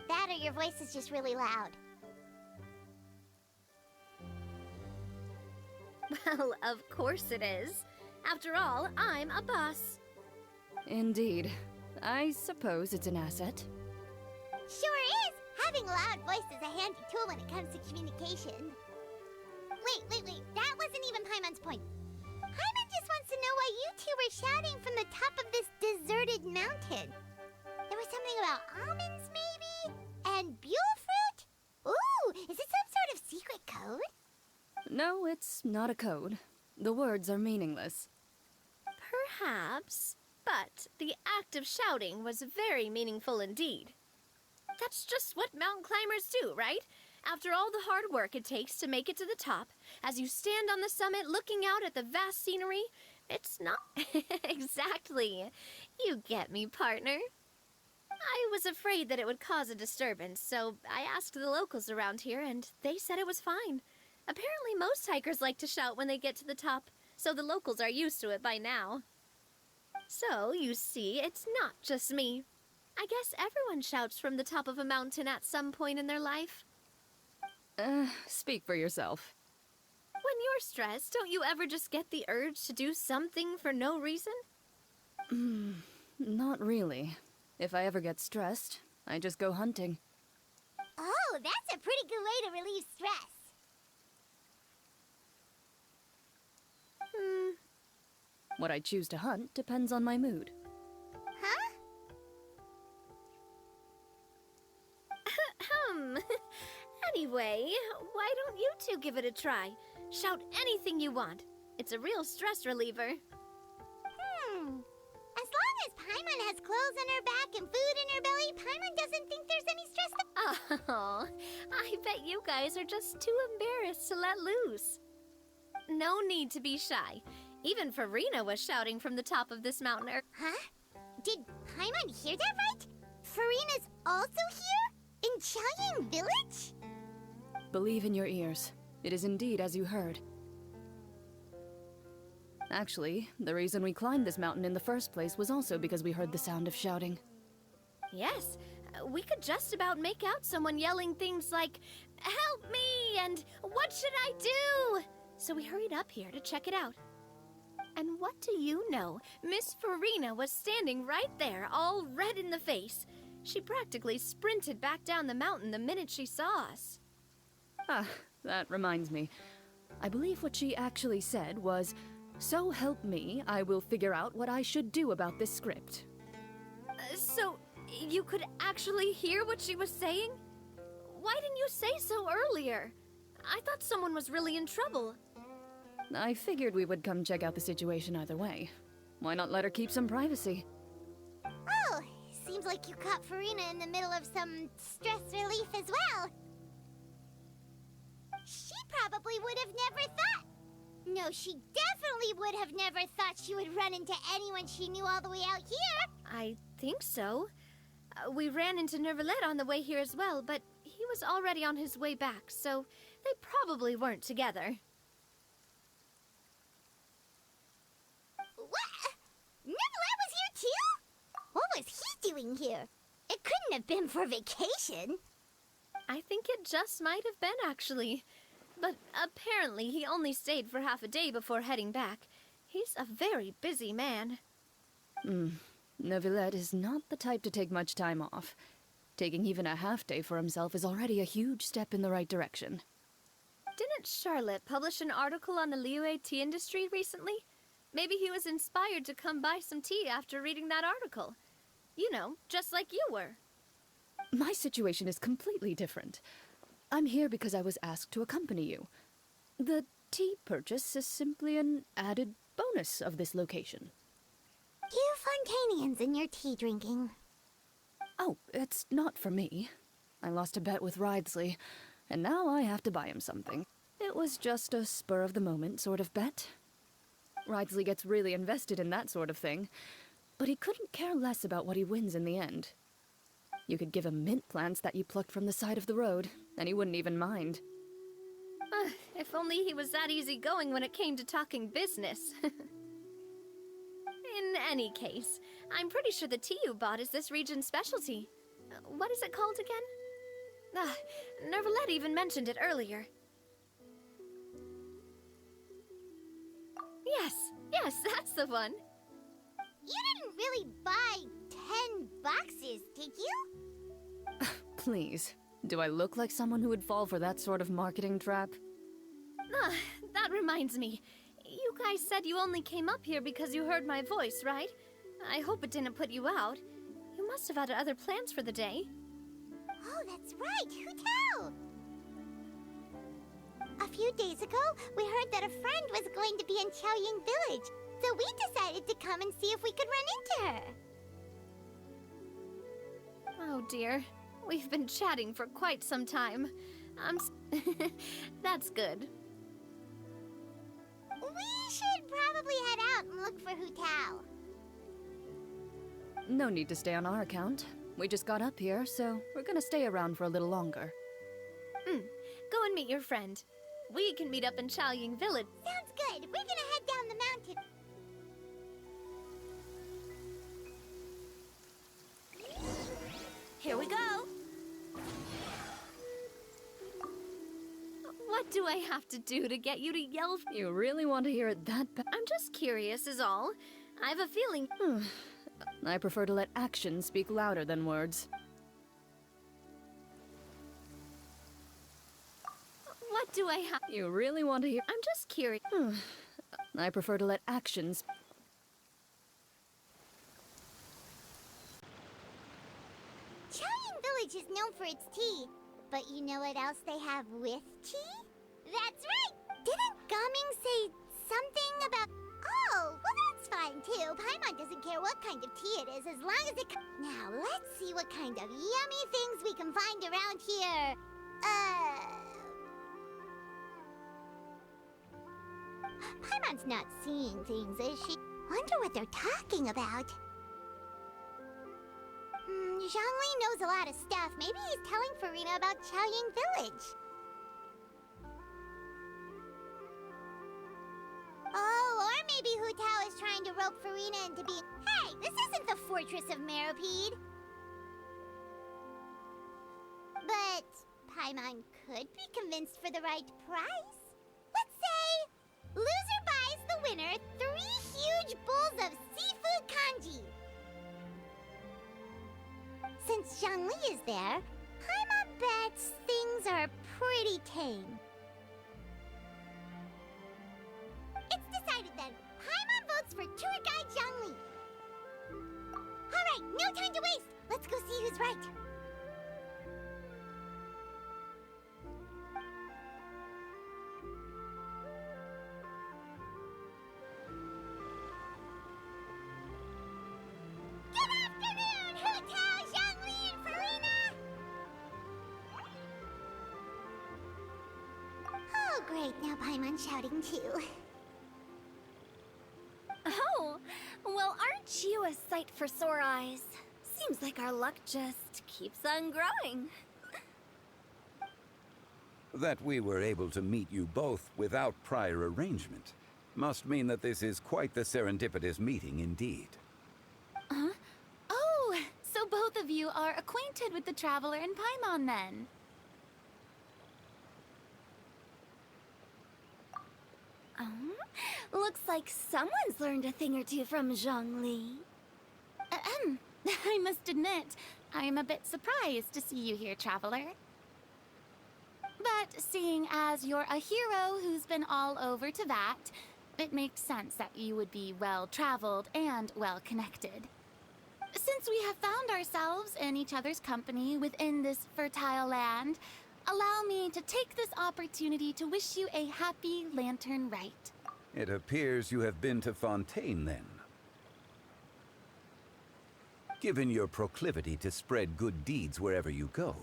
Speaker 1: That or your voice is just really loud.
Speaker 3: Well, of course it is. After all, I'm a boss.
Speaker 17: Indeed. I suppose it's an asset.
Speaker 1: Sure is! Having a loud voice is a handy tool when it comes to communication. Wait. That wasn't even Paimon's point. Paimon just wants to know why you two were shouting from the top of this deserted mountain. There was something about almonds, maybe? And buell fruit? Ooh, is it some sort of secret code?
Speaker 17: No, it's not a code. The words are meaningless.
Speaker 3: Perhaps, but the act of shouting was very meaningful indeed. That's just what mountain climbers do, right? After all the hard work it takes to make it to the top, as you stand on the summit looking out at the vast scenery, it's not... Exactly. You get me, partner. I was afraid that it would cause a disturbance, so I asked the locals around here, and they said it was fine. Apparently most hikers like to shout when they get to the top, so the locals are used to it by now. So, you see, it's not just me. I guess everyone shouts from the top of a mountain at some point in their life.
Speaker 17: Speak for yourself.
Speaker 3: When you're stressed, don't you ever just get the urge to do something for no reason?
Speaker 17: Not really. If I ever get stressed, I just go hunting.
Speaker 1: Oh, that's a pretty good way to relieve stress.
Speaker 17: What I choose to hunt depends on my mood.
Speaker 1: Huh?
Speaker 3: Anyway, why don't you two give it a try? Shout anything you want. It's a real stress reliever.
Speaker 1: As long as Paimon has clothes on her back and food in her belly, Paimon doesn't think there's any stress.
Speaker 3: Oh, I bet you guys are just too embarrassed to let loose. No need to be shy. Even Farina was shouting from the top of this mountain.
Speaker 1: Huh? Did Paimon hear that right? Farina's also here? In Chaoyang Village?
Speaker 17: Believe in your ears. It is indeed as you heard. Actually, the reason we climbed this mountain in the first place was also because we heard the sound of shouting.
Speaker 3: Yes, we could just about make out someone yelling things like, "Help me!" and "What should I do?" So we hurried up here to check it out. And what do you know? Miss Farina was standing right there, all red in the face. She practically sprinted back down the mountain the minute she saw us.
Speaker 17: Ah, that reminds me. I believe what she actually said was, "So help me, I will figure out what I should do about this script."
Speaker 3: So, you could actually hear what she was saying? Why didn't you say so earlier? I thought someone was really in trouble.
Speaker 17: I figured we would come check out the situation either way. Why not let her keep some privacy?
Speaker 1: Oh, seems like you caught Farina in the middle of some stress relief as well. She probably would have never thought. No, she definitely would have never thought she would run into anyone she knew all the way out here.
Speaker 3: I think so. We ran into Nervalet on the way here as well, but he was already on his way back, so they probably weren't together.
Speaker 1: What? Nervalet was here too? What was he doing here? It couldn't have been for vacation.
Speaker 3: I think it just might have been, actually. But apparently he only stayed for half a day before heading back. He's a very busy man.
Speaker 17: Neuvillette is not the type to take much time off. Taking even a half day for himself is already a huge step in the right direction.
Speaker 3: Didn't Charlotte publish an article on the Liyue tea industry recently? Maybe he was inspired to come buy some tea after reading that article. You know, just like you were.
Speaker 9: My situation is completely different. I'm here because I was asked to accompany you. The tea purchase is simply an added bonus of this location.
Speaker 1: You Fontanians and your tea drinking.
Speaker 9: Oh, it's not for me. I lost a bet with Ridesley, and now I have to buy him something. It was just a spur-of-the-moment sort of bet. Ridesley gets really invested in that sort of thing, but he couldn't care less about what he wins in the end. You could give him mint plants that you plucked from the side of the road, and he wouldn't even mind.
Speaker 3: If only he was that easygoing when it came to talking business. In any case, I'm pretty sure the tea you bought is this region's specialty. What is it called again? Nervalette even mentioned it earlier. Yes, that's the one.
Speaker 1: You didn't really buy 10 boxes, did you?
Speaker 9: Please, do I look like someone who would fall for that sort of marketing trap?
Speaker 3: That reminds me. You guys said you only came up here because you heard my voice, right? I hope it didn't put you out. You must have had other plans for the day.
Speaker 1: Oh, that's right. Who tell? A few days ago, we heard that a friend was going to be in Chaoying Village, so we decided to come and see if we could run into her.
Speaker 3: Oh dear. We've been chatting for quite some time. That's good.
Speaker 1: We should probably head out and look for Hu Tao.
Speaker 9: No need to stay on our account. We just got up here, so we're gonna stay around for a little longer.
Speaker 3: Go and meet your friend. We can meet up in Chaoying Village.
Speaker 1: Sounds good. We're gonna head down the mountain.
Speaker 3: Here we go. What do I have to do to get you to yell?
Speaker 9: You really want to hear it that bad?
Speaker 3: I'm just curious is all. I have a feeling...
Speaker 9: I prefer to let actions speak louder than words.
Speaker 3: What do I have?
Speaker 9: You really want to hear...
Speaker 3: I'm just curious.
Speaker 9: I prefer to let actions...
Speaker 1: Chaoying Village is known for its tea, but you know what else they have with tea? That's right! Didn't Gaming say something about... Oh, well that's fine too. Paimon doesn't care what kind of tea it is as long as it... Now, let's see what kind of yummy things we can find around here. Paimon's not seeing things, is she? Wonder what they're talking about. Zhongli knows a lot of stuff. Maybe he's telling Farina about Chaoying Village. Oh, or maybe Hu Tao is trying to rope Farina into being... Hey, this isn't the Fortress of Meropide. But Paimon could be convinced for the right price. Let's say, loser buys the winner 3 huge bowls of seafood kanji. Since Zhongli is there, Paimon bets things are pretty tame. It's decided then. Paimon votes for tour guide Zhongli. Alright, no time to waste. Let's go see who's right. Good afternoon, Hu Tao, Zhongli, and Farina! Oh, great. Now Paimon's shouting too.
Speaker 15: Oh, well, aren't you a sight for sore eyes? Seems like our luck just keeps on growing.
Speaker 19: That we were able to meet you both without prior arrangement must mean that this is quite the serendipitous meeting indeed.
Speaker 2: Huh? Oh, so both of you are acquainted with the Traveler and Paimon then?
Speaker 15: Looks like someone's learned a thing or two from Zhongli.
Speaker 2: I must admit, I am a bit surprised to see you here, Traveler. But seeing as you're a hero who's been all over Teyvat, it makes sense that you would be well-traveled and well-connected. Since we have found ourselves in each other's company within this fertile land, allow me to take this opportunity to wish you a happy lantern rite.
Speaker 19: It appears you have been to Fontaine, then. Given your proclivity to spread good deeds wherever you go,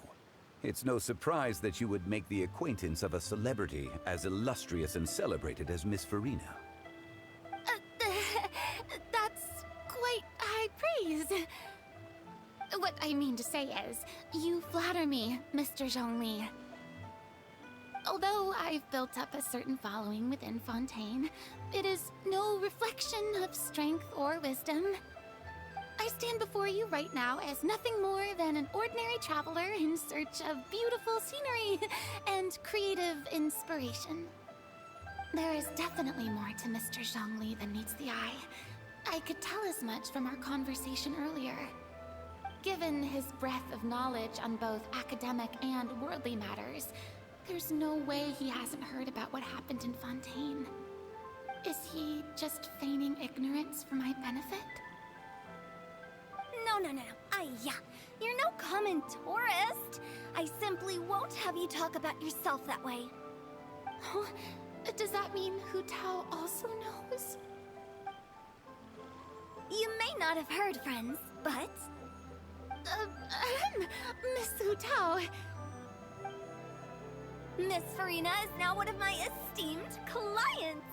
Speaker 19: it's no surprise that you would make the acquaintance of a celebrity as illustrious and celebrated as Miss Farina.
Speaker 2: That's quite high praise. What I mean to say is, you flatter me, Mr. Zhongli. Although I've built up a certain following within Fontaine, it is no reflection of strength or wisdom. I stand before you right now as nothing more than an ordinary traveler in search of beautiful scenery and creative inspiration. There is definitely more to Mr. Zhongli than meets the eye. I could tell as much from our conversation earlier. Given his breadth of knowledge on both academic and worldly matters, there's no way he hasn't heard about what happened in Fontaine. Is he just feigning ignorance for my benefit?
Speaker 15: No. You're no common tourist. I simply won't have you talk about yourself that way.
Speaker 2: Oh, does that mean Hu Tao also knows?
Speaker 15: You may not have heard, friends, but...
Speaker 2: Miss Hu Tao.
Speaker 15: Miss Farina is now one of my esteemed clients.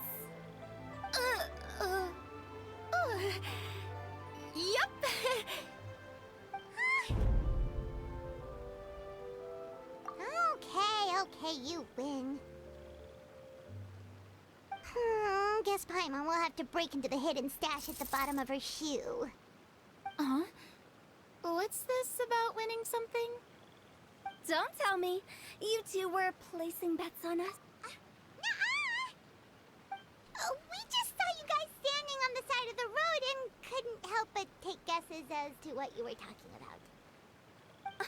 Speaker 2: Yep.
Speaker 1: Okay, you win. Guess Paimon will have to break into the hidden stash at the bottom of her shoe.
Speaker 2: What's this about winning something?
Speaker 15: Don't tell me. You two were placing bets on us.
Speaker 1: We just saw you guys standing on the side of the road and couldn't help but take guesses as to what you were talking about.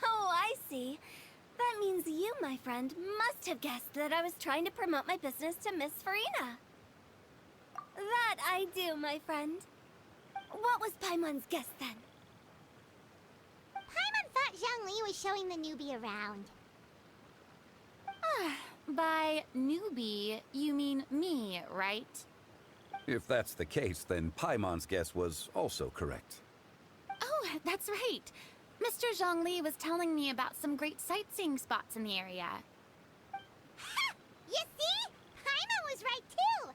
Speaker 15: Oh, I see. That means you, my friend, must have guessed that I was trying to promote my business to Miss Farina. That I do, my friend. What was Paimon's guess then?
Speaker 1: Paimon thought Zhongli was showing the newbie around.
Speaker 2: By newbie, you mean me, right?
Speaker 19: If that's the case, then Paimon's guess was also correct.
Speaker 2: Oh, that's right. Mr. Zhongli was telling me about some great sightseeing spots in the area.
Speaker 1: Ha! You see? Paimon was right too!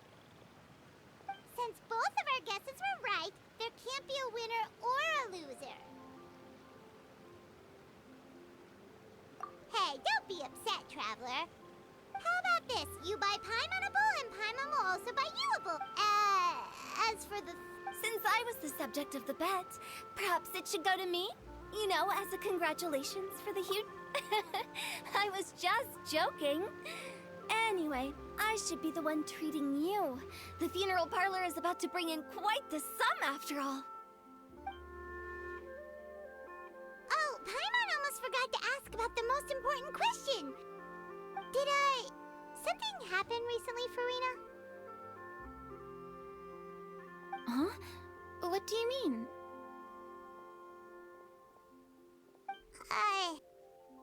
Speaker 1: Since both of our guesses were right, there can't be a winner or a loser. Hey, don't be upset, traveler. How about this? You buy Paimon a bowl and Paimon will also buy you a bowl. As for the...
Speaker 15: Since I was the subject of the bet, perhaps it should go to me? You know, as a congratulations for the huge... I was just joking. Anyway, I should be the one treating you. The funeral parlor is about to bring in quite the sum after all.
Speaker 1: Oh, Paimon almost forgot to ask about the most important question. Did something happen recently, Farina?
Speaker 2: What do you mean?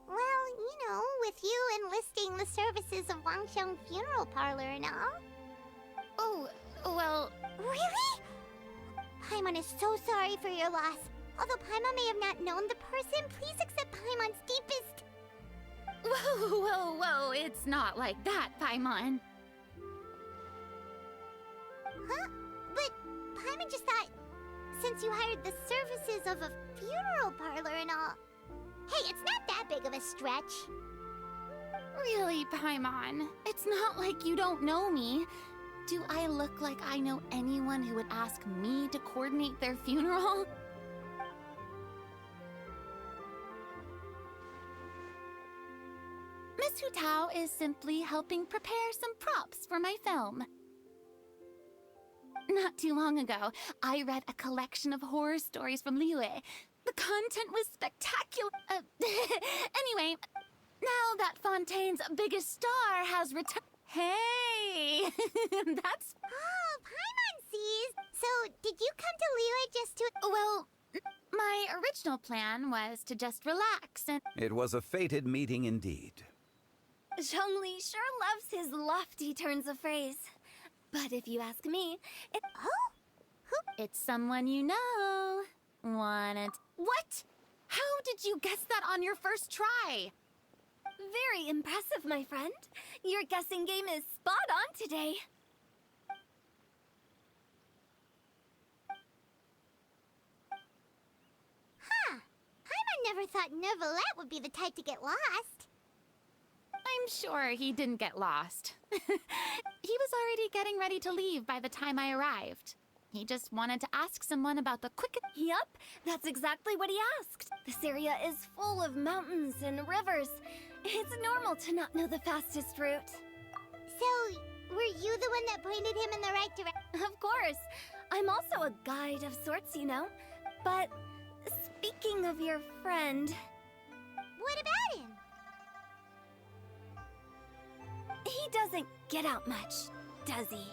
Speaker 1: Well, you know, with you enlisting the services of Wangsheng Funeral Parlor and all.
Speaker 2: Oh, well...
Speaker 1: Really? Paimon is so sorry for your loss. Although Paimon may have not known the person, please accept Paimon's deepest...
Speaker 2: Whoa, it's not like that, Paimon.
Speaker 1: Huh? But Paimon just thought, since you hired the services of a funeral parlor and all... Hey, it's not that big of a stretch.
Speaker 2: Really, Paimon? It's not like you don't know me. Do I look like I know anyone who would ask me to coordinate their funeral? Miss Hu Tao is simply helping prepare some props for my film. Not too long ago, I read a collection of horror stories from Liyue. The content was spectacular. Anyway, now that Fontaine's biggest star has returned...
Speaker 6: Hey,
Speaker 2: Hey! That's...
Speaker 1: Oh, Paimon sees! So, did you come to Liyue just to...
Speaker 2: Well, my original plan was to just relax and...
Speaker 19: It was a fated meeting indeed.
Speaker 15: Zhongli sure loves his lofty turns of phrase. But if you ask me,
Speaker 2: It's someone you know. What? How did you guess that on your first try?
Speaker 15: Very impressive, my friend. Your guessing game is spot on today.
Speaker 1: Huh. Paimon never thought Neuvillette would be the type to get lost.
Speaker 2: I'm sure he didn't get lost. He was already getting ready to leave by the time I arrived. He just wanted to ask someone about the quickest...
Speaker 15: Yup, that's exactly what he asked. This area is full of mountains and rivers. It's normal to not know the fastest route.
Speaker 1: So, were you the one that pointed him in the right direction?
Speaker 15: Of course. I'm also a guide of sorts, you know. But speaking of your friend...
Speaker 1: What about him?
Speaker 15: He doesn't get out much, does he?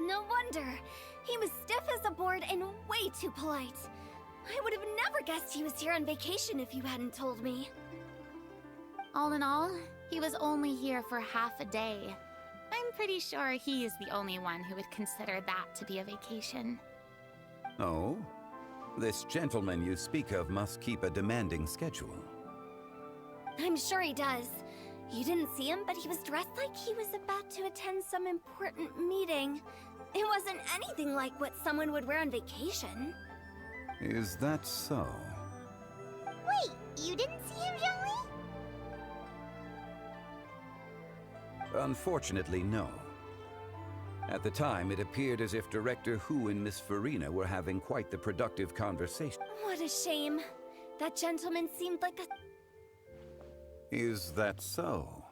Speaker 15: No wonder. He was stiff as a board and way too polite. I would have never guessed he was here on vacation if you hadn't told me.
Speaker 2: All in all, he was only here for half a day. I'm pretty sure he is the only one who would consider that to be a vacation.
Speaker 19: Oh? This gentleman you speak of must keep a demanding schedule.
Speaker 15: I'm sure he does. You didn't see him, but he was dressed like he was about to attend some important meeting. It wasn't anything like what someone would wear on vacation.
Speaker 19: Is that so?
Speaker 1: Wait, you didn't see him, Zhongli?
Speaker 19: Unfortunately, no. At the time, it appeared as if Director Hu and Miss Farina were having quite the productive conversation.
Speaker 15: What a shame. That gentleman seemed like a...
Speaker 19: Is that so?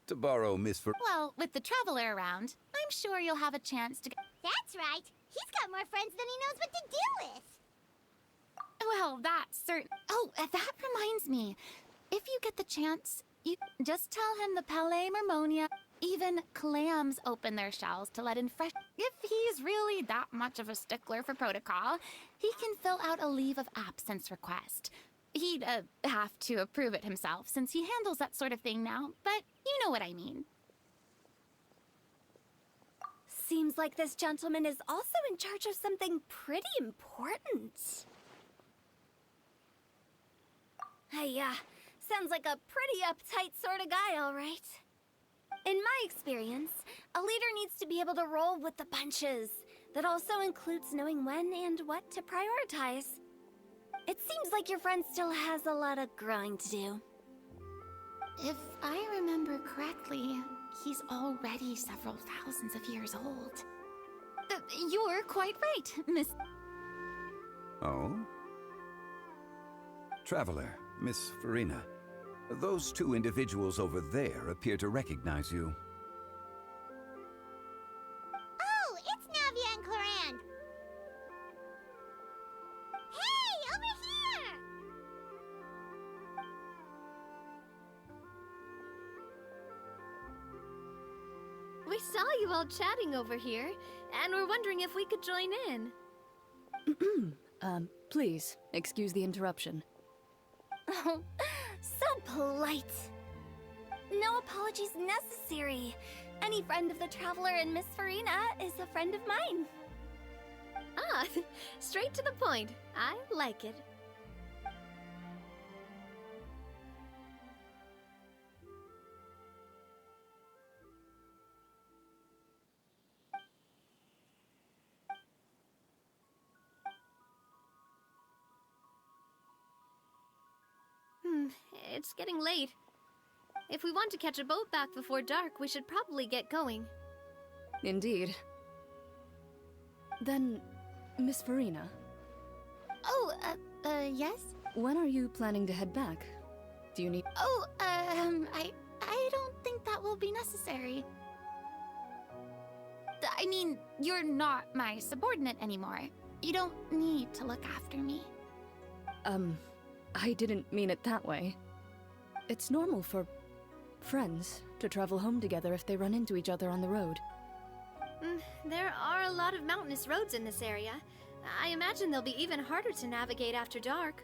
Speaker 19: To borrow Miss Farina...
Speaker 2: Well, with the Traveler around, I'm sure you'll have a chance to...
Speaker 1: That's right. He's got more friends than he knows what to do with.
Speaker 2: Well, that's certain... Oh, that reminds me. If you get the chance, you just tell him the Palais Mermonia. Even clams open their shells to let in fresh... If he's really that much of a stickler for protocol, he can fill out a leave of absence request. He'd have to approve it himself, since he handles that sort of thing now, but you know what I mean.
Speaker 15: Seems like this gentleman is also in charge of something pretty important. Hey, sounds like a pretty uptight sort of guy, all right. In my experience, a leader needs to be able to roll with the punches. That also includes knowing when and what to prioritize. It seems like your friend still has a lot of growing to do.
Speaker 2: If I remember correctly, he's already several thousands of years old. You're quite right, Miss...
Speaker 19: Oh? Traveler, Miss Farina. Those two individuals over there appear to recognize you.
Speaker 1: Oh, it's Navia and Clorand. Hey, over here!
Speaker 3: We saw you all chatting over here, and we're wondering if we could join in.
Speaker 9: Please, excuse the interruption.
Speaker 15: Oh, so polite. No apologies necessary. Any friend of the Traveler and Miss Farina is a friend of mine.
Speaker 3: Ah, straight to the point. I like it. It's getting late. If we want to catch a boat back before dark, we should probably get going.
Speaker 9: Indeed. Then, Miss Farina.
Speaker 2: Oh, yes?
Speaker 9: When are you planning to head back? Do you need—
Speaker 2: Oh, I don't think that will be necessary. I mean, you're not my subordinate anymore. You don't need to look after me.
Speaker 9: I didn't mean it that way. It's normal for friends to travel home together if they run into each other on the road.
Speaker 3: There are a lot of mountainous roads in this area. I imagine they'll be even harder to navigate after dark.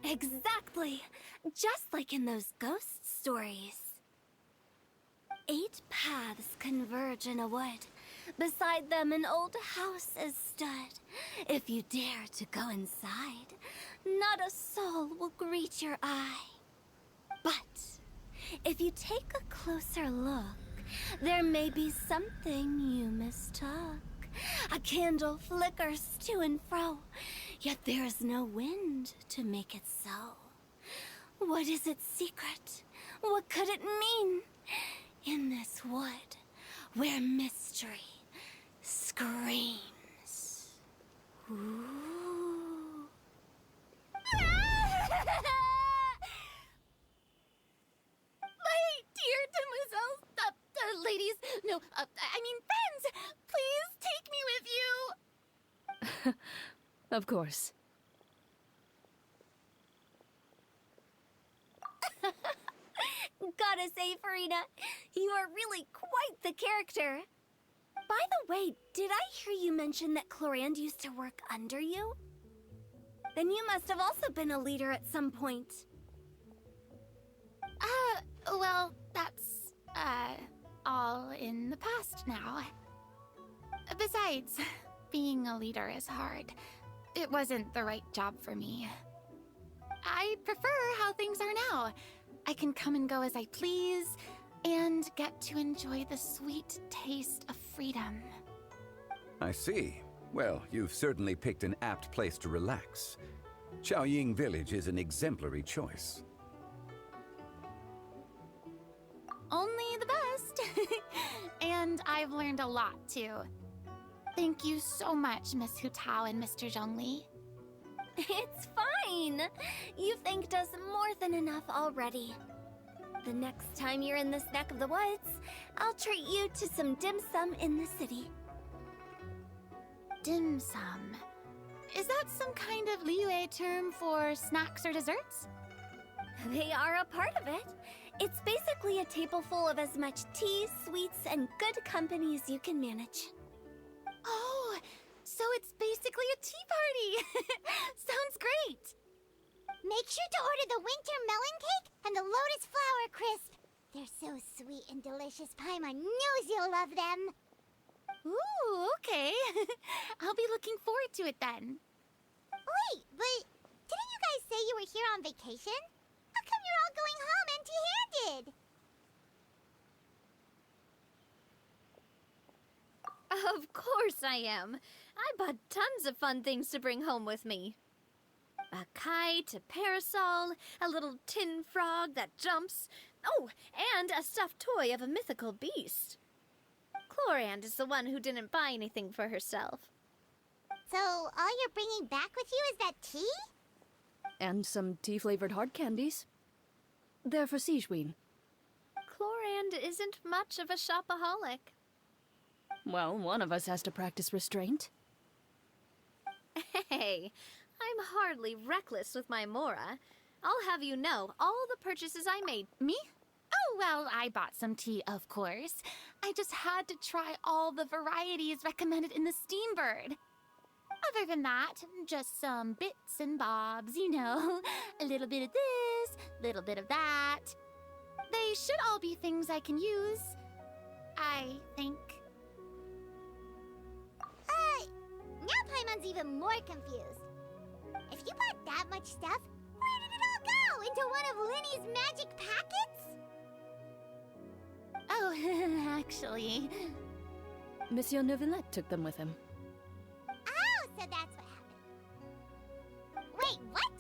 Speaker 15: Exactly! Just like in those ghost stories. 8 paths converge in a wood. Beside them an old house is stood. If you dare to go inside, not a soul will greet your eye. But if you take a closer look, there may be something you mistook. A candle flickers to and fro, yet there is no wind to make it so. What is its secret? What could it mean? In this wood, where mystery screams. Ooh.
Speaker 2: My dear demoiselles, ladies, no, I mean friends, please take me with you.
Speaker 9: Of course.
Speaker 15: Gotta say, Farina, you are really quite the character. By the way, did I hear you mention that Clorand used to work under you? Then you must have also been a leader at some point.
Speaker 2: Well, that's, all in the past now. Besides, being a leader is hard. It wasn't the right job for me. I prefer how things are now. I can come and go as I please, and get to enjoy the sweet taste of freedom.
Speaker 19: I see. Well, you've certainly picked an apt place to relax. Chaoying Village is an exemplary choice.
Speaker 2: Only the best. And I've learned a lot, too. Thank you so much, Miss Hu Tao and Mr. Zhongli.
Speaker 15: It's fine. You've thanked us more than enough already. The next time you're in this neck of the woods, I'll treat you to some dim sum in the city.
Speaker 2: Dim sum? Is that some kind of Liyue term for snacks or desserts?
Speaker 15: They are a part of it. It's basically a table full of as much tea, sweets, and good company as you can manage.
Speaker 2: Oh, so it's basically a tea party! Sounds great!
Speaker 1: Make sure to order the winter melon cake and the lotus flower crisp. They're so sweet and delicious, Paimon knows you'll love them.
Speaker 2: Ooh, okay. I'll be looking forward to it then.
Speaker 1: Wait, but didn't you guys say you were here on vacation? How come you're all going home empty-handed?
Speaker 3: Of course I am. I bought tons of fun things to bring home with me. A kite, a parasol, a little tin frog that jumps. Oh, and a stuffed toy of a mythical beast. Clorand is the one who didn't buy anything for herself.
Speaker 1: So, all you're bringing back with you is that tea?
Speaker 9: And some tea-flavored hard candies. They're for Sigewin.
Speaker 3: Clorand isn't much of a shopaholic.
Speaker 9: Well, one of us has to practice restraint.
Speaker 3: Hey, I'm hardly reckless with my Mora. I'll have you know, all the purchases I made—
Speaker 2: Me? Oh, well, I bought some tea, of course. I just had to try all the varieties recommended in the Steambird. Other than that, just some bits and bobs, you know. A little bit of this, little bit of that. They should all be things I can use, I think.
Speaker 1: Now Paimon's even more confused. If you bought that much stuff, where did it all go? Into one of Linny's magic packets?
Speaker 2: Oh, actually...
Speaker 9: Monsieur Neuvillette took them with him.
Speaker 1: Oh, so that's what happened. Wait, what?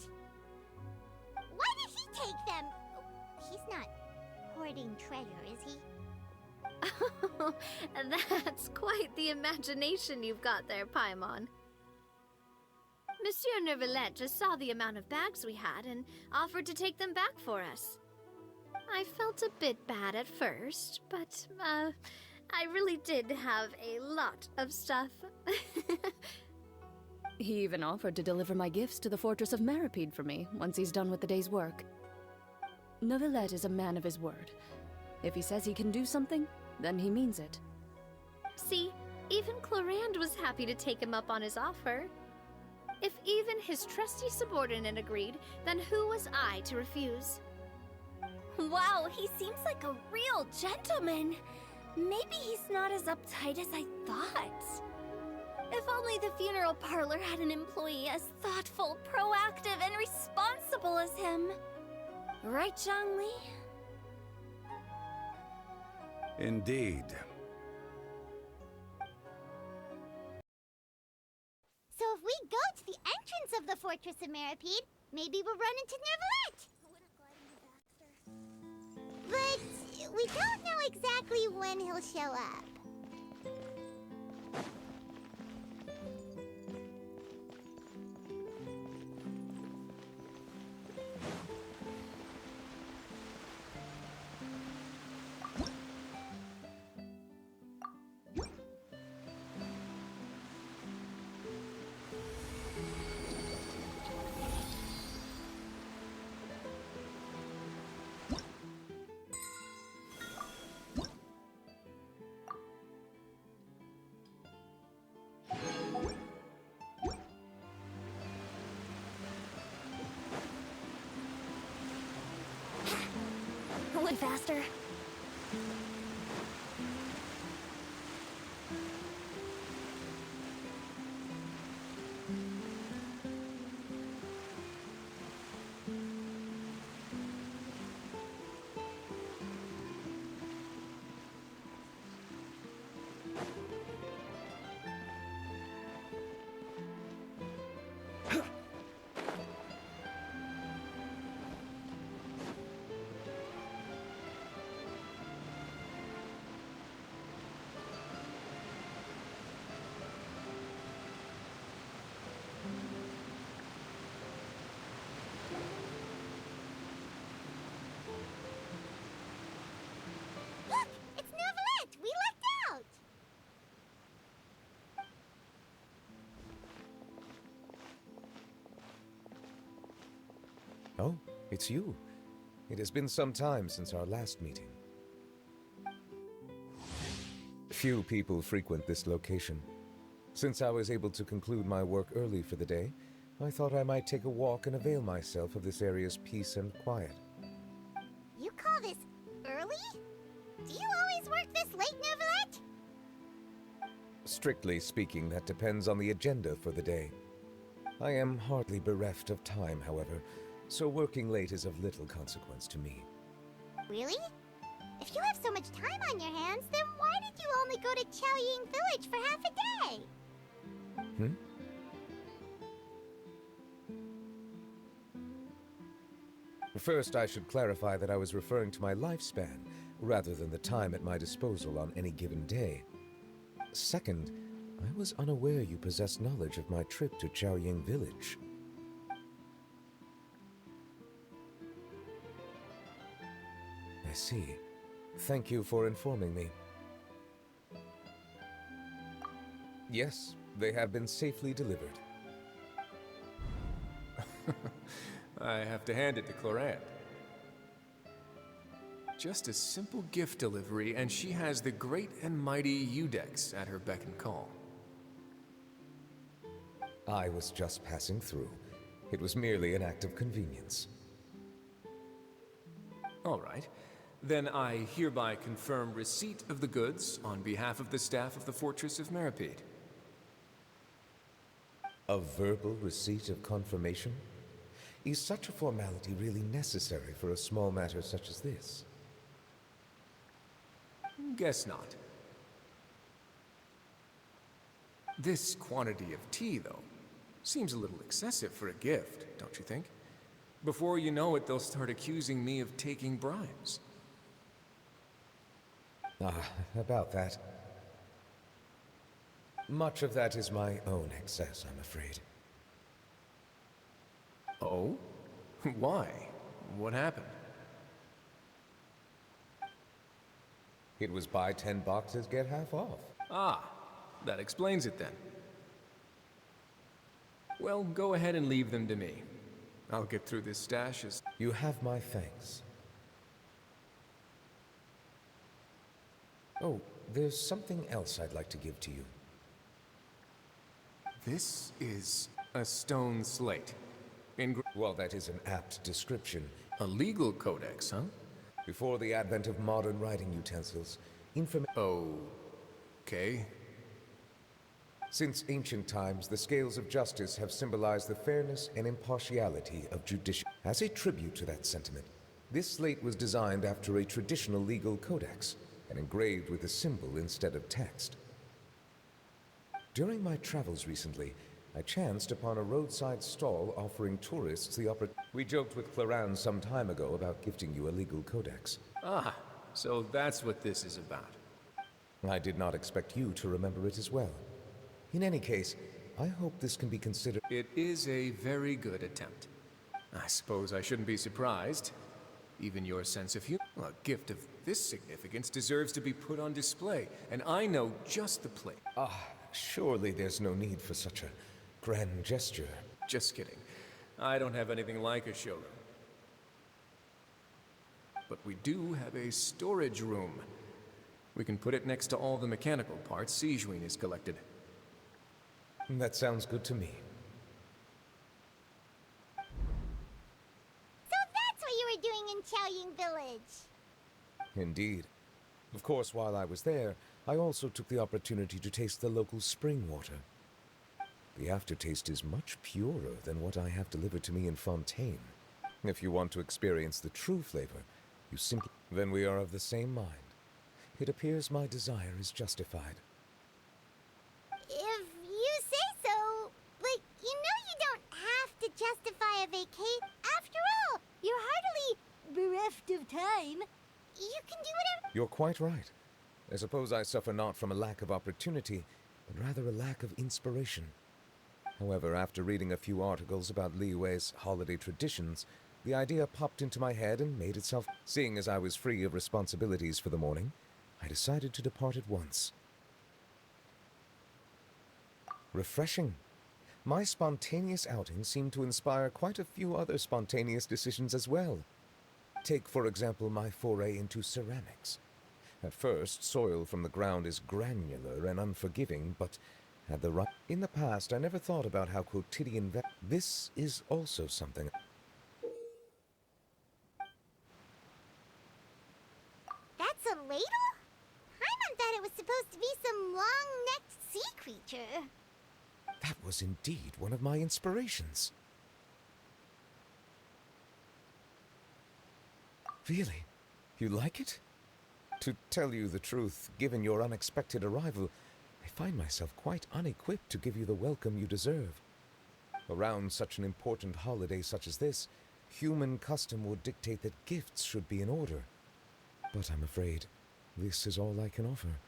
Speaker 1: Why did he take them? He's not hoarding treasure, is he?
Speaker 11: That's quite the imagination you've got there, Paimon. Monsieur Neuvillette just saw the amount of bags we had and offered to take them back for us. I felt a bit bad at first, but, I really did have a lot of stuff.
Speaker 9: He even offered to deliver my gifts to the Fortress of Meripede for me once he's done with the day's work. Neuvillette is a man of his word. If he says he can do something, then he means it.
Speaker 11: See, even Clorand was happy to take him up on his offer. If even his trusty subordinate agreed, then who was I to refuse?
Speaker 15: Wow, he seems like a real gentleman. Maybe he's not as uptight as I thought. If only the funeral parlor had an employee as thoughtful, proactive, and responsible as him. Right, Zhongli?
Speaker 19: Indeed.
Speaker 1: So if we go to the entrance of the Fortress of Meripede, maybe we'll run into Neuvillette. But we don't know exactly when he'll show up.
Speaker 15: A little faster. Look! It's Neuvillette! We lucked out!
Speaker 22: Oh, it's you. It has been some time since our last meeting. Few people frequent this location. Since I was able to conclude my work early for the day, I thought I might take a walk and avail myself of this area's peace and quiet.
Speaker 1: You call this early? Do you always work this late, Neuvillette?
Speaker 22: Strictly speaking, that depends on the agenda for the day. I am hardly bereft of time, however, so working late is of little consequence to me.
Speaker 1: Really? If you have so much time on your hands, then why did you only go to Chaoying Village for half a day?
Speaker 22: First, I should clarify that I was referring to my lifespan, rather than the time at my disposal on any given day. Second, I was unaware you possessed knowledge of my trip to Chaoying Village. I see. Thank you for informing me. Yes, they have been safely delivered.
Speaker 23: I have to hand it to Clorand. Just a simple gift delivery, and she has the great and mighty Udex at her beck and call.
Speaker 22: I was just passing through. It was merely an act of convenience.
Speaker 23: All right. Then I hereby confirm receipt of the goods on behalf of the staff of the Fortress of Meripede.
Speaker 22: A verbal receipt of confirmation? Is such a formality really necessary for a small matter such as this?
Speaker 23: Guess not. This quantity of tea, though, seems a little excessive for a gift, don't you think? Before you know it, they'll start accusing me of taking bribes.
Speaker 22: About that. Much of that is my own excess, I'm afraid.
Speaker 23: Oh? Why? What happened?
Speaker 22: It was buy 10 boxes, get half off.
Speaker 23: Ah, that explains it then. Well, go ahead and leave them to me. I'll get through this stash as...
Speaker 22: You have my thanks. Oh, there's something else I'd like to give to you.
Speaker 23: This is a stone slate.
Speaker 22: Well, that is an apt description.
Speaker 23: A legal codex, huh?
Speaker 22: Before the advent of modern writing utensils,
Speaker 23: Okay.
Speaker 22: Since ancient times, the scales of justice have symbolized the fairness and impartiality of judicial. As a tribute to that sentiment, this slate was designed after a traditional legal codex and engraved with a symbol instead of text. During my travels recently, I chanced upon a roadside stall offering tourists the opportunity. We joked with Clarence some time ago about gifting you a legal codex.
Speaker 23: Ah, so that's what this is about.
Speaker 22: I did not expect you to remember it as well. In any case, I hope this can be considered.
Speaker 23: It is a very good attempt. I suppose I shouldn't be surprised. Even your sense of humor. A gift of this significance deserves to be put on display, and I know just the place.
Speaker 22: Surely there's no need for such a grand gesture.
Speaker 23: Just kidding. I don't have anything like a showroom. But we do have a storage room. We can put it next to all the mechanical parts СЮЖЕT has collected.
Speaker 22: That sounds good to me.
Speaker 1: So that's what you were doing in Chaoying Village.
Speaker 22: Indeed. Of course, while I was there, I also took the opportunity to taste the local spring water. The aftertaste is much purer than what I have delivered to me in Fontaine. If you want to experience the true flavor, you simply... Then we are of the same mind. It appears my desire is justified.
Speaker 1: If you say so, but you know you don't have to justify a vacate. After all, you're hardly bereft of time. You can do whatever...
Speaker 22: You're quite right. I suppose I suffer not from a lack of opportunity, but rather a lack of inspiration. However, after reading a few articles about Liyue's holiday traditions, the idea popped into my head and made itself... Seeing as I was free of responsibilities for the morning, I decided to depart at once. Refreshing. My spontaneous outing seemed to inspire quite a few other spontaneous decisions as well. Take, for example, my foray into ceramics. At first, soil from the ground is granular and unforgiving, but had the right... In the past, I never thought about how quotidian... This is also something...
Speaker 1: That's a ladle? Paimon thought it was supposed to be some long-necked sea creature.
Speaker 22: That was indeed one of my inspirations. Really? You like it? To tell you the truth, given your unexpected arrival, I find myself quite unequipped to give you the welcome you deserve. Around such an important holiday such as this, human custom would dictate that gifts should be in order. But I'm afraid this is all I can offer.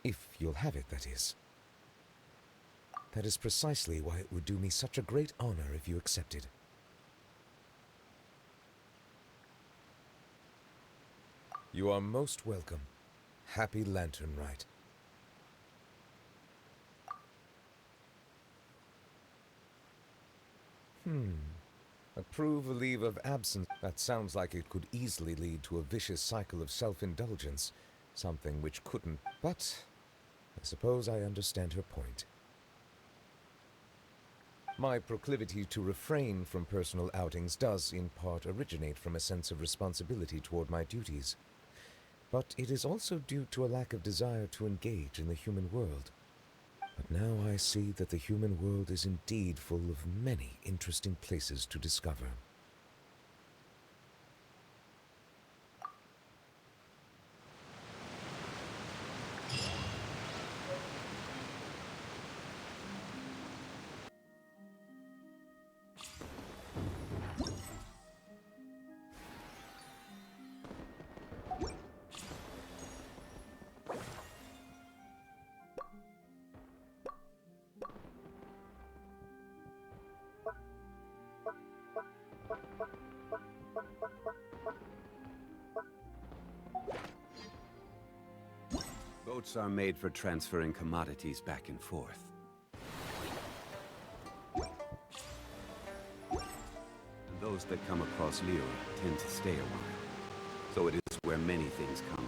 Speaker 22: If you'll have it, that is. That is precisely why it would do me such a great honor if you accepted. You are most welcome. Happy Lantern Rite. Approve a leave of absence. That sounds like it could easily lead to a vicious cycle of self-indulgence, something which couldn't. But I suppose I understand her point. My proclivity to refrain from personal outings does, in part, originate from a sense of responsibility toward my duties. But it is also due to a lack of desire to engage in the human world. But now I see that the human world is indeed full of many interesting places to discover.
Speaker 19: Boats are made for transferring commodities back and forth. And those that come across Liyue tend to stay a while. So it is where many things come